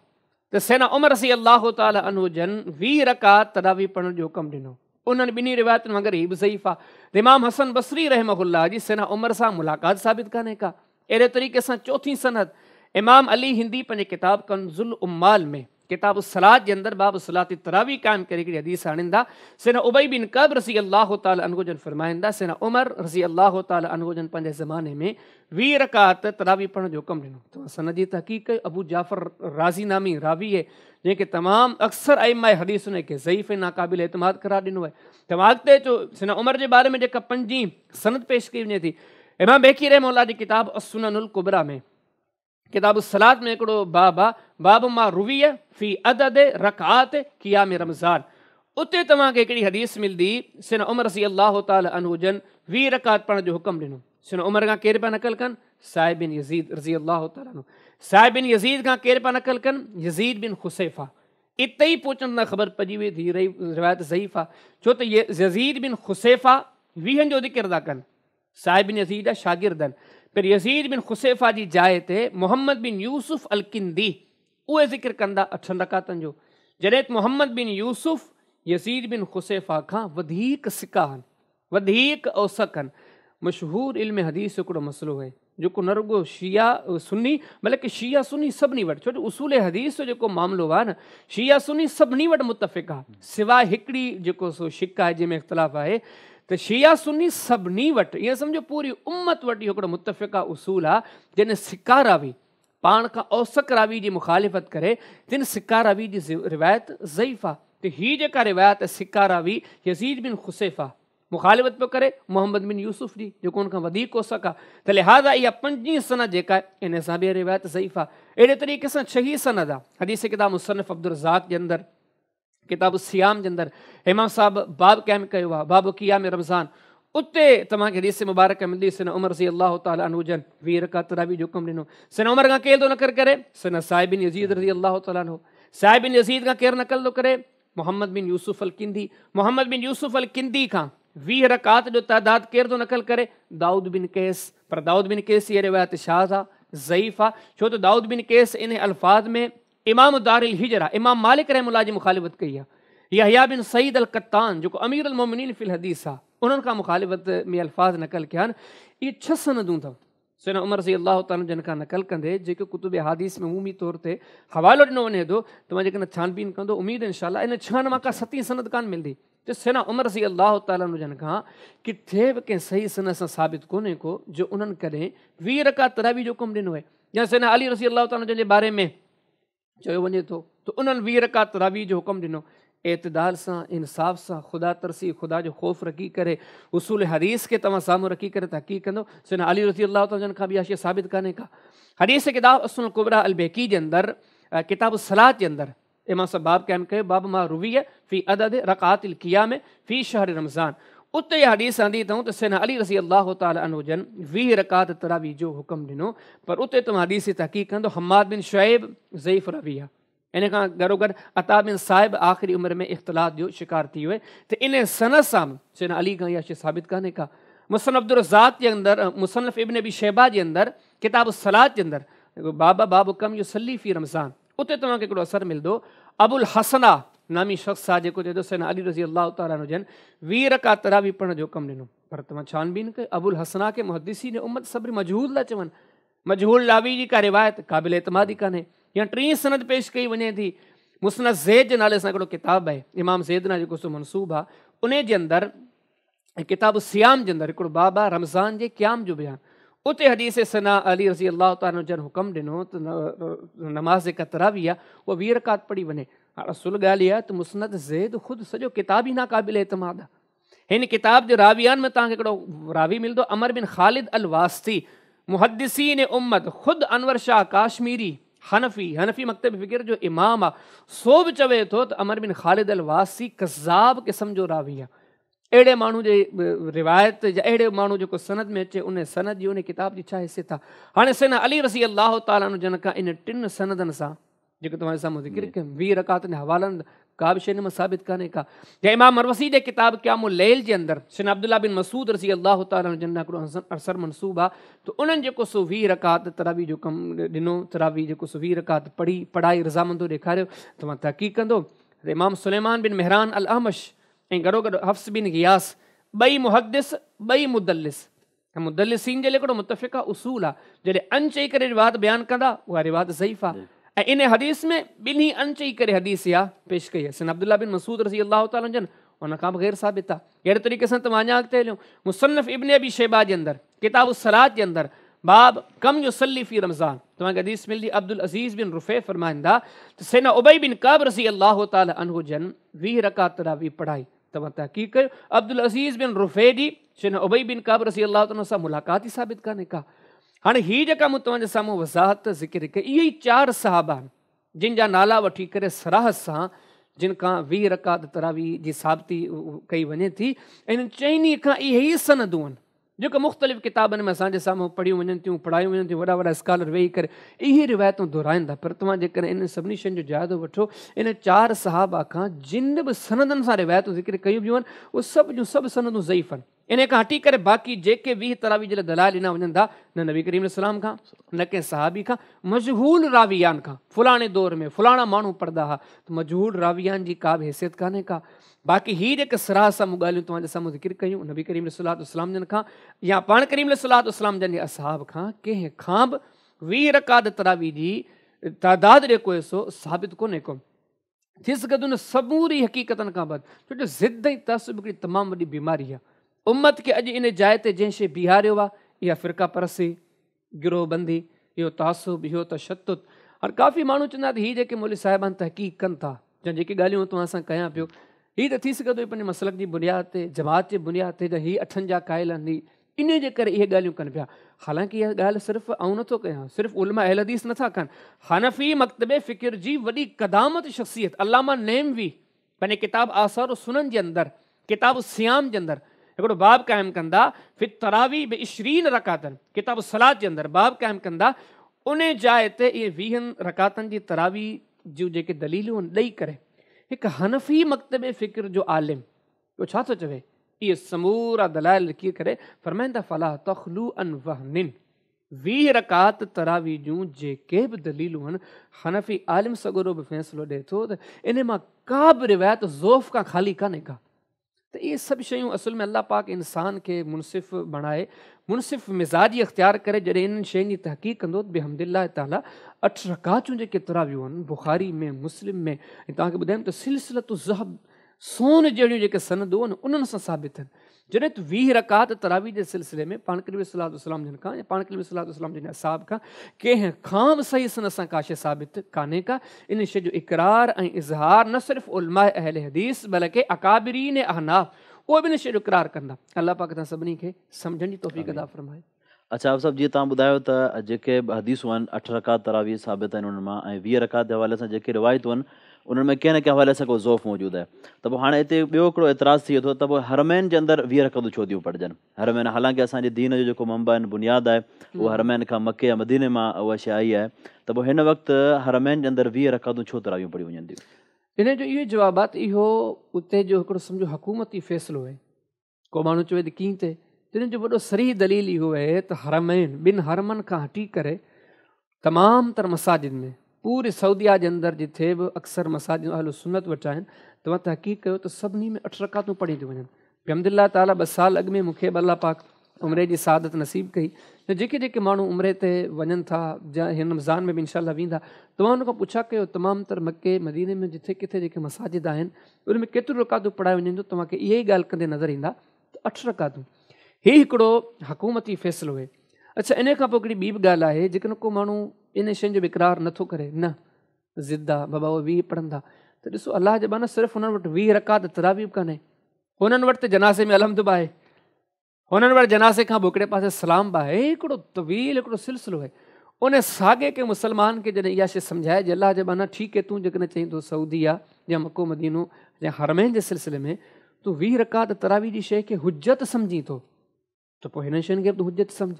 Speaker 4: त सैयदना उमर रज़ी अल्लाह तआला अन्हु जन 20 रकात तरावी पढ़ण जो हुकुम ॾिनो। उन्हनि ॿिन्ही रिवायतुनि मगर हीअ बि ज़ईफ़ आहे त इमाम हसन बसरी रहमहुल्लाह जी सैयदना उमर सां मुलाक़ात साबित कान्हे का। अहिड़े तरीक़े सां चौथी सनद इमाम अली हिंदी पंहिंजे किताब कंज़ुल उम्माल में किताब सलात जे अंदरि बाब सलात तरावी क़ाइमु करे हिकिड़ी हदीस आणींदा सैयदना उबई बिन कअब रज़ी अल्लाह तआला अन्हु जन फरमाईंदा सैयदना उमर रज़ी अल्लाह तआला अन्हु जन पंहिंजे ज़माने में 20 रकात तरावी पढ़ण जो हुकुम ॾिनो। तव्हां सनद जी तहक़ीक़ अबू जाफ़र राज़ी नामी रावी आहे जंहिंखे तमामु अक्सर अइम्मा हदीस उनखे ज़ईफ़ नाक़ाबिल एतमाद करार ॾिनो आहे। तव्हां अॻिते अचो सैयदना उमर जे बारे में जेका 5 सनद पेश कई वञे थी इमाम बैकी रहमहुल्लाह जी किताब असुननुल कुबरा में किताब सलात में हिकिड़ो बाब आहे बाब मा रुवीअ फ़ी अदद रकात क़ियाम रमज़ान। उते तव्हांखे हिकिड़ी हदीस मिलंदी सैयदना उमर रज़ी अल्लाह तआला अन्हु जन 20 रकात पढ़ण जो हुकुम ॾिनो। सैयदना उमर खां केरु पिया नक़ल कनि साहिब बिन यज़ीद रज़ी अल्लाह तआला अन्हु। साहिब बिन यज़ीद खां केरु पिया नक़ल कनि यज़ीद बिन खुसैफ़ा। इते ई पहुचण खां ख़बर पइजी वई थी रही रिवायत ज़ईफ़ आहे छो त यज़ीद बिन खुसैफ़ा 20 जो ज़िक्र था कनि साहिब बिन यज़ीद जा शागिर्द आहिनि पर यज़ीद बिन ख़ुसैफ़ा जी जाइ ते मोहम्मद बिन यूसुफ़ अल किंदी उहे ज़िक्र कंदा 8 रकातनि जो। जॾहिं मोहम्मद बिन यूसुफ़ यज़ीद बिन ख़ुसैफ़ा खां वधीक सिका आहिनि, वधीक औसक आहिनि। मशहूर इल्म हदीस हिकिड़ो मसइलो आहे जेको न रुगो शिया सुन्नी बल्कि शिया सुन्नी सभिनी वटि, छो जो उसूल हदीस जो जेको मामिलो आहे न शिया सुन्नी सभिनी वटि मुतफ़िक़ आहे, सवाइ हिकिड़ी जेको सो शिक आहे जंहिंमें इख़्तिलाफ़ आहे त शिया सुन्नी सभिनी वटि, ईअं सम्झो पूरी उम्मत वटि इहो हिकिड़ो मुतफ़िक़ उसूल आहे जंहिं सिका रावी पाण खां औसक रावी जी मुखालिफ़त करे तिन सिका रावी जी रिवायत ज़ईफ़ आहे। त हीअ जेका रिवायत सिका रावी यज़ीद बिन ख़ुसैफ़ा मुखालिफ़त पियो करे मोहम्मद बिन यूसुफ़ जी जेको उनखां वधीक औसक आहे, त लिहाज़ा इहा 5 सनद जेका आहे इन सां बि रिवायत ज़ईफ़ आहे। अहिड़े तरीक़े सां 6 सनद आहे हदीस किताब मुसन्नफ़ अब्दुल रज़ाक़ जे अंदरि, किताब सियाम जे अंदरि इमाम साहिबु बाब क़ाइमु कयो आहे, बाब क़ियाम रमज़ान, उते तव्हांखे हदीस मुबारक मिलंदी। सैयदना उमर रज़ी अल्लाह तआला अन्हु जन 20 रकात तरावी जो हुकुम ॾिनो। सैयदना उमर खां केरु थो नक़ल करे? सैयदना साहिब बिन यज़ीद रज़ी अल्लाह तआला अन्हु। साहिब बिन यज़ीद खां केरु नक़ल थो करे? मोहम्मद बिन यूसुफ़ अल किंदी। मोहम्मद बिन यूसुफ़ अल किंदी खां 20 रकात जो तादाद केरु थो नक़ल करे? दाऊद बिन कैस। पर दाऊद बिन कैस इहा रिवायत शाज़ आहे, ज़ईफ़ आहे, छो त दाऊद बिन कैस इन अल्फाज़ में इमाम दारिल हिजरा इमाम मालिक रहमतुल्लाह जी मुखालिफ़त कई आहे। यहया बिन सईद अल कत्तान जेको अमीर अल मोमिनीन फिल हदीस आहे उन्हनि खां मुखालिफ़त में अल्फाज़ नक़ल कया आहिनि। इहे 6 सनदूं अथव सैयदना उमर रज़ी अल्लाह तआला जिन खां नक़ल कंदे जेके कुतुब हदीस में उमूमी तौर ते हवालो ॾिनो वञे थो त मां जेकॾहिं छानबीन कंदो उमीद इंशाअल्लाह इन 6 मां का 7 सनद कान मिलंदी। त सैयदना उमर रज़ी अल्लाह तआला जन खां किथे बि कंहिं सही सनद सां साबित कोन्हे को जो उन्हनि कॾहिं 20 रकात तरावी जो हुकुम ॾिनो आहे। या सैयदना अली रज़ी अल्लाह तआला जे बारे में चयो वञे थो त उन्हनि 20 रकात तरावी जो हुकुम ॾिनो। एतदाल सां, इंसाफ़ सां, ख़ुदा तरसी, ख़ुदा जो ख़ौफ़ रखी करे, उसूल हदीस खे तव्हां साम्हूं रखी करे तहक़ीक़ कंदो। सैयदना अली रज़ी अल्लाह तआला जन खां बि इहा शइ साबित कान्हे का। हदीस किताब असुल कुबरा अल बैकी जे अंदरि किताब सलात जे अंदरि इमाम साहब बाब क़ाइमु कयो, बाब मां रुवीअ फ़ी अदद रकात अल क़ियाम फ़ी शहर रमज़ान। उते इहा हदीस आंदी अथऊं त सैयदना अली रज़ी अल्लाह तआला अन्हु जन 20 रकात तरावी जो हुकुम ॾिनो। पर उते तव्हां हदीस जी तहक़ीक़ कंदो हम्माद बिन शुएब ज़ईफ़ रवी आहे। इन खां गॾोगॾु अता बिन साहिब आख़िरी उमिरि में इख़्तिलात जो शिकार थी वियो। त इन सनद सां सैयदना अली खां इहा शइ साबित कान्हे का। मुसन्नफ़ अब्दुल रज़ाक़ जे अंदरि, मुसन्नफ़ इब्न अबी शैबा जे अंदरि, किताब सलात जे अंदरि बाब कम युसल्ली फ़ी रमज़ान, उते तव्हांखे हिकिड़ो असरु मिलंदो। अबुल हसना नामी शख़्स आहे जेको चए थो सैयदना अली रज़ी अल्लाह तआला अन्हु जन 20 रकात तरावी पढ़ण जो हुकुम ॾिनो। पर तव्हां छानबीन कयो अबुल हसना खे मुहद्दिसीन उम्मत सभई मजहूल था चवनि। मजहूल लावी जी का रिवायत क़ाबिल एतमादी कान्हे। या 3 सनद पेश कई वञे थी। मुस्नद ज़ैद जे नाले सां हिकिड़ो किताबु आहे इमाम ज़ैदना जेको सो मनसूब आहे, उन जे अंदरि किताब सियाम जे अंदरि हिकिड़ो बाब आहे रमज़ान जे क़याम जो बयानु। उते हदीस सैयदना अली रज़ी अल्लाह तआला जन हुकुम ॾिनो त नमाज़ जेका तरावी आहे उहा 20 रकात पढ़ी वञे। हाणे असुल ॻाल्हि इहा आहे त मुस्नद ज़ैद ख़ुदि सॼो किताब ई नाक़ाबिल एतमाद आहे। हिन किताब जे रावियान में तव्हांखे हिकिड़ो रावी मिलंदो अमर बिन ख़ालिद अल वास्ती मुहद्दिसीन उम्मत, ख़ुदि अनवर शाह काश्मीरी हनफ़ी मकतब फ़िक्र जो इमाम आहे, सो बि चवे थो त अमर बिन ख़ालिद अल वासी कज़ाब क़िस्म जो रावी आहे। अहिड़े माण्हू जे रिवायत या अहिड़े माण्हू जेको सनद में अचे उन सनद जी उन किताब जी छा हैसियत आहे। हाणे सैयदना अली रज़ी अल्लाह तआला अन्हु जन खां इन 3 सनदनि सां जेको तव्हांजे साम्हूं ज़िक्र कयमि 20 रकातनि हवालनि का बि शइ में साबित कान्हे का। या इमाम मरवसी जे किताब क़यामुल लैल जे अंदरि सैयदना अब्दुल्लाह बिन मसूद रज़ी अल्लाह तआला अन्हु जन हिकिड़ो असर मनसूब आहे त उन्हनि जेको सो 20 रकात तरावी जो कमु ॾिनो, तरावी जेको सो 20 रकात पढ़ाई रज़ामंदो ॾेखारियो। तव्हां तहक़ीक़ कंदो त इमाम सुलेमान बिन मेहरान अल अहमश ऐं गॾोगॾु हफ्स बिन गियास ॿई मुहद्दिस ॿई मुदल्लिस। मुदल्लिसीन जे लाइ हिकिड़ो मुतफ़िक़ उसूल आहे, जॾहिं अन चई करे रिवायत बयानु कंदा उहा रिवायत ज़ईफ़ आहे। ऐं इन हदीस में ॿिन्ही अन चई करे हदीस इहा पेश कई आहे। सैयदना अब्दुल्लाह बिन मसूद रज़ी अल्लाह तआला जन उन खां बि ग़ैर साबित आहे। अहिड़े तरीक़े सां तव्हां अञा अॻिते हलियो मुसन्नफ़ इब्न अबी शैबा जे अंदरि किताब सलात जे अंदरि बाब कम युसल्ली फ़ी रमज़ान तव्हांखे हदीस मिलंदी। अब्दुल अज़ीज़ बिन रुफ़े फरमाईंदा त सैयदना उबई बिन काब रज़ी अल्लाह तआला अन्हु जन 20 रकात तरावी पढ़ाई। तव्हां तहक़ीक़ कयो अब्दुल अज़ीज़ बिन रुफ़े जी सैयदना उबई बिन काब रज़ी अल्लाह तआला सां मुलाक़ात ई साबित कान्हे का। हाणे हीअ जेका मूं तव्हांजे साम्हूं वज़ाहत ज़िक्र कई इहे ई 4 सहाबा आहिनि जिन जा नाला वठी करे सराहत सां जिन खां 20 रकात तरावी जी साबिती कई वञे थी। इन 4 खां इहे ई सनदूं आहिनि जेको मुख़्तलिफ़ किताबनि में असांजे साम्हूं पढ़ियूं वञनि थियूं, पढ़ायूं वञनि थियूं। वॾा स्कॉलर वेही करे इहे रिवायतूं दोहिराईंदा। पर तव्हां जेकॾहिं इन सभिनी शयुनि जो जाइज़ो वठो इन 4 सहाबा खां जिन बि सनदनि सां रिवायतूं ज़िक्र कयूं बियूं आहिनि उहे सभु जूं सभु सनदूं ज़ईफ़ आहिनि। इन खां हटी करे बाक़ी जेके 20 तरावी जे लाइ दलाल ॾिना वञनि था, न नबी करीम सलाम खां, न कंहिं सहाबी खां, मजहूल रावियान खां, फलाणे दौर में फलाणा माण्हू पढ़ंदा हुआ, त मजहूल रावियान जी का बि हैसियत कान्हे का। बाक़ी हीअ जेके सराह साम्हूं ॻाल्हियूं तव्हांजे साम्हूं ज़िक्र कयूं नबी करीम सलाम जन खां या पाण करीम सलाम जन जे असहाब खां, कंहिं खां बि 20 रकात तरावी जी तादाद जेको हिसो साबित कोन्हे को। थी सघे थो न समूरी हक़ीक़तनि खां बाद, छो जो ज़िद ऐं तअसुब हिकिड़ी तमामु वॾी बीमारी आहे। उम्मत खे अॼु इन जाइ ते जंहिं शइ बीहारियो आहे, इहा फ़िरका परसी, गिरोहबंदी, इहो तासुब, इहो तशद्दुद। हाणे काफ़ी माण्हू चवंदा त हीअ जेके मौलवी साहिबान तहक़ीक़ कनि था, या जेके ॻाल्हियूं तव्हां सां कयां पियो, हीअ त थी सघे थो पंहिंजे मसलक जी बुनियाद ते, जमात जे बुनियाद ते, त हीअ 8 जा क़ाइल आहिनि, इन जे करे इहे ॻाल्हियूं कनि पिया। हालांकि इहा ॻाल्हि सिर्फ़ु आउं नथो कयां, सिर्फ़ु उलमा अहल हदीस नथा कनि, हनफ़ी मकतबे फ़िक्र जी वॾी क़दामत शख़्सियत अल्लामा नेमवी पंहिंजे किताब आसार सुनन जे अंदरि, किताब सियाम जे अंदरि हिकिड़ो बाब क़ाइमु कंदा, फित तरावी बि 20 रकातनि, किताब सलात जे अंदरि बाब क़ाइमु कंदा, उन जाइ ते इहे 20 रकातनि जी तरावी जूं जेके दलीलूं आहिनि ॾेई करे हिकु हनफ़ी मकतबे फ़िक्र जो आलिम उहो छा थो चवे, इहे समूरा दलाइल लिखी करे फरमाईंदा फला तख़लू अन वहनिन, 20 रकात तरावी जूं जेके बि दलीलूं आहिनि, हनफ़ी आलिम सगोरो बि फ़ैसिलो ॾिए थो त इन मां का बि रिवायत ज़ोफ़ खां ख़ाली कान्हे का। त इहे सभु शयूं असुल में अल्लाह पाक इंसान खे मुनसिफ़ बणाए, मुनसिफ़ मिज़ाजी अख़्तियार करे जॾहिं इन्हनि शयुनि जी तहक़ीक़ कंदो, बिहम्दिल्लाह ताला 8 रकातूं जेके तरावियूं आहिनि बुख़ारी में, मुस्लिम में, ऐं तव्हांखे ॿुधायूं त सिलसिलतु ज़हब, सोन जहिड़ियूं जेके सनदूं आहिनि उन्हनि सां साबित आहिनि। जॾहिं त 20 रकात तरावी जे सिलसिले में पाण करीम सलाम जन खां या पाण करीम सलाम जन असाब खां कंहिं खां बि सही सन सां का शइ साबित कान्हे का। इन शइ जो इक़रार ऐं इज़हार न सिर्फ़ु उलमा अहल हदीस बल्कि अकाबिरीन अहनाफ उहे बि इन शइ जो इक़रार कंदा। अल्लाह पाक तव्हां सभिनी खे सम्झण जी तौफ़ीक़ अता फ़रमाए।
Speaker 1: अच्छा साहब, जीअं तव्हां ॿुधायो त जेके हदीसूं आहिनि 8 रकात तरावी साबित आहिनि उन्हनि मां, ऐं 20 रकात जे हवाले सां जेके रिवायतूं आहिनि उन्हनि में कंहिं न कंहिं हवाले सां को ज़ोफ़ मौजूदु आहे। त पोइ हाणे हिते ॿियो हिकिड़ो एतिराज़ु थिए थो त पोइ हरमैन जे अंदरि 20 रकातूं छो थियूं पढ़जनि। हरमैन हालांकि असांजे दीन जो जेको मंबा आहिनि, बुनियादु आहे, उहो हरमैन खां मके या मदीने मां उहा शइ आई आहे। त पोइ हिन वक़्तु हरमैन जे अंदरि 20 रकातूं छो तरावियूं पढ़ियूं वञनि थियूं?
Speaker 4: इन जो इहो जवाबु आहे त इहो उते जो हिकिड़ो सम्झो हुकूमती फ़ैसिलो आहे। को माण्हू चवे त कीअं थिए, तिन जो वॾो सरी दलील इहो आहे त हरमैन ॿिनि हरमनि खां हटी करे तमामु तर मसाजिद में, पूरे सऊदिया जे अंदरि जिथे बि अक्सर मसाजिद अहल सुन्नत वटि आहिनि, तव्हां तहक़ीक़ कयो त सभिनी में 8 रकातूं पढ़ी थियूं वञनि। बिहम्दिल्लाह ताला 2 साल अॻु में मूंखे अल्लाह पाक उमिरे जी सादत नसीब कई, त जेके जेके माण्हू उमिरे ते वञनि था या हिन रमज़ान में बि इंशाअल्लाह वेंदा, तव्हां हुन खां पुछा कयो तमामु तर मके मदीने में जिथे किथे जेके मसाजिद आहिनि उन में केतिरियूं रकातूं पढ़ाए वञनि, तव्हांखे इहा ई ॻाल्हि कंदे नज़र ईंदा त 8 रकातूं। हीउ हिकिड़ो हुकूमती फ़ैसिलो आहे। अच्छा, इन खां पोइ हिकिड़ी ॿी बि ॻाल्हि आहे, जेकॾहिं को माण्हू इन शयुनि जो इक़रार नथो करे, न ज़िद आहे बाबा उहे 20 पढ़ंदा, त ॾिसो अलाह जे बाना सिर्फ़ु हुननि वटि 20 रकात तरावी बि कान्हे, हुननि वटि त जनाज़े में अलहम्द बि आहे, हुननि वटि जनाज़े खां हिकिड़े पासे सलाम बि आहे, हिकिड़ो तवील हिकिड़ो सिलसिलो आहे। उन साॻे के मुस्लमान खे जॾहिं इहा शइ सम्झाए जे अलाह जे बाना ठीकु आहे, तूं जेकॾहिं चईं थो सऊदी आहे या मको मदीनो या हरमैन जे सिलसिले में तूं 20 रकात तरावी जी शइ खे हुजत सम्झी थो, त पोइ हिन शयुनि खे बि हुजत सम्झ।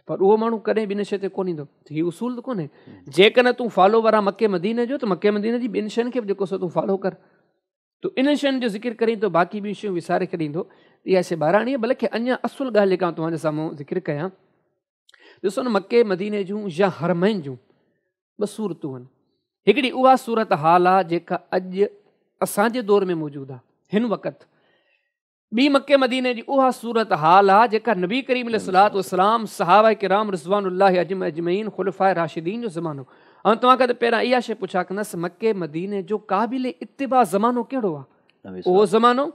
Speaker 4: पर उहो माण्हू कॾहिं बि इन शइ ते कोन ईंदो, त हीउ उसूल त कोन्हे। जेकॾहिं तूं फॉलोवर आहे मके मदीने जो, त मके मदीने जी ॿिनि शयुनि खे बि जेको सो तूं फॉलो कर, त इन शयुनि जो ज़िक्र करीं तो बाक़ी ॿियूं शयूं विसारे छॾींदो। इहा शइ ॿाराणी आहे। बल्कि अञा असुल ॻाल्हि जेका तव्हांजे साम्हूं ज़िक्र कयां, ॾिसो न मके मदीने जूं या हरमैन जूं 2 सूरतूं आहिनि। हिकिड़ी उहा सूरत हाल आहे जेका अॼु असांजे दौर में मौजूदु आहे हिन वक़्तु, ॿी मके मदीने जी उहा सूरत हाल आहे जेका नबी करीम अलैहिस्सलातु वस्सलाम सहाबा किराम रिज़वानुल्लाहि अजमईन खुलफाए राशिदीन जो ज़मानो। ऐं तव्हांखे त पहिरां इहा शइ पुछा कंदसि, मके मदीने जो क़ाबिल इत्तिबा ज़मानो कहिड़ो आहे? उहो ज़मानो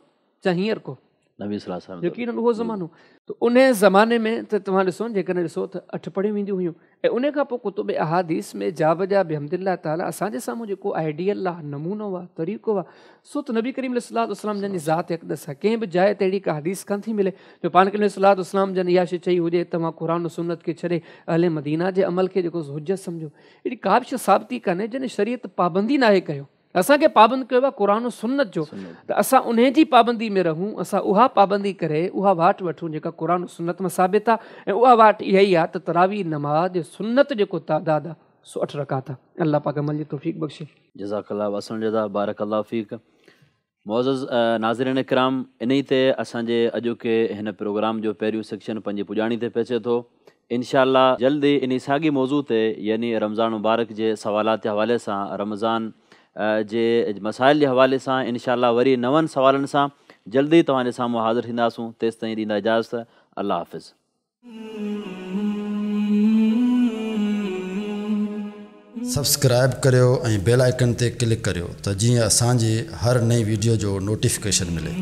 Speaker 4: चाहे हींअर को यकीन उहो ज़मानो। त उन ज़माने में त तव्हां ॾिसो जेकॾहिं ॾिसो त 8 पढ़ियूं वेंदियूं हुयूं, ऐं उन खां पोइ कुतुब अहादीस में जा बजा बिहम्दिल्लाह ताला असांजे साम्हूं जेको आइडियल आहे, नमूनो आहे, तरीक़ो आहे, सो त नबी करीम अलैहिस्सलातु वस्सलाम जन जी ज़ात अक़दस आहे। कंहिं बि जाइ ते अहिड़ी का हदीस कान थी मिले जो पाण करीम अलैहिस्सलातु वस्सलाम जन इहा शइ चई हुजे तव्हां क़ुरान सुन्नत खे छॾे अहले मदीना जे अमल खे जेको हुजत सम्झो। अहिड़ी का बि शइ साबिती कान्हे जॾहिं शरीयत पाबंदी नाहे कयो, असांखे पाबंद कयो आहे क़ुरान सुन्नत जो, त असां उन जी पाबंदी में रहूं, असां उहा पाबंदी करे उहा वाट वठूं जेका क़ुरान सुन्नत में साबित आहे। ऐं उहा वाट इहा ई आहे त तरावी नमाज़ सुन्नत जेको तादाद आहे सो 8 रकात आहे। अल्लाह पाक अमल जी तौफ़ीक़ बख़्शे।
Speaker 1: जज़ाकल्लाह वसन जज़ा बारक अल्लाह फ़ीक। मुअज़्ज़ज़ नाज़रीन इकराम, इन ई ते असांजे अॼोके हिन प्रोग्राम जो पहिरियों सेक्शन पंहिंजी पुॼाणी ते पहुचे थो। इंशाअल्लाह जल्द ई इन साॻी मौज़ू ते यानी रमज़ान मुबारक जे सवालात जे हवाले सां, रमज़ान जे मसाइल जे हवाले सां इंशाअल्लाह वरी नवनि सवालनि सां जल्दी तव्हांजे साम्हूं हाज़िर थींदासूं। तेसि ताईं ॾींदा इजाज़त। अल्लाह हाफ़िज़।
Speaker 6: सब्सक्राइब करियो ऐं बेल आइकन ते क्लिक करियो त जीअं असांजी हर नई वीडियो जो नोटिफिकेशन मिले।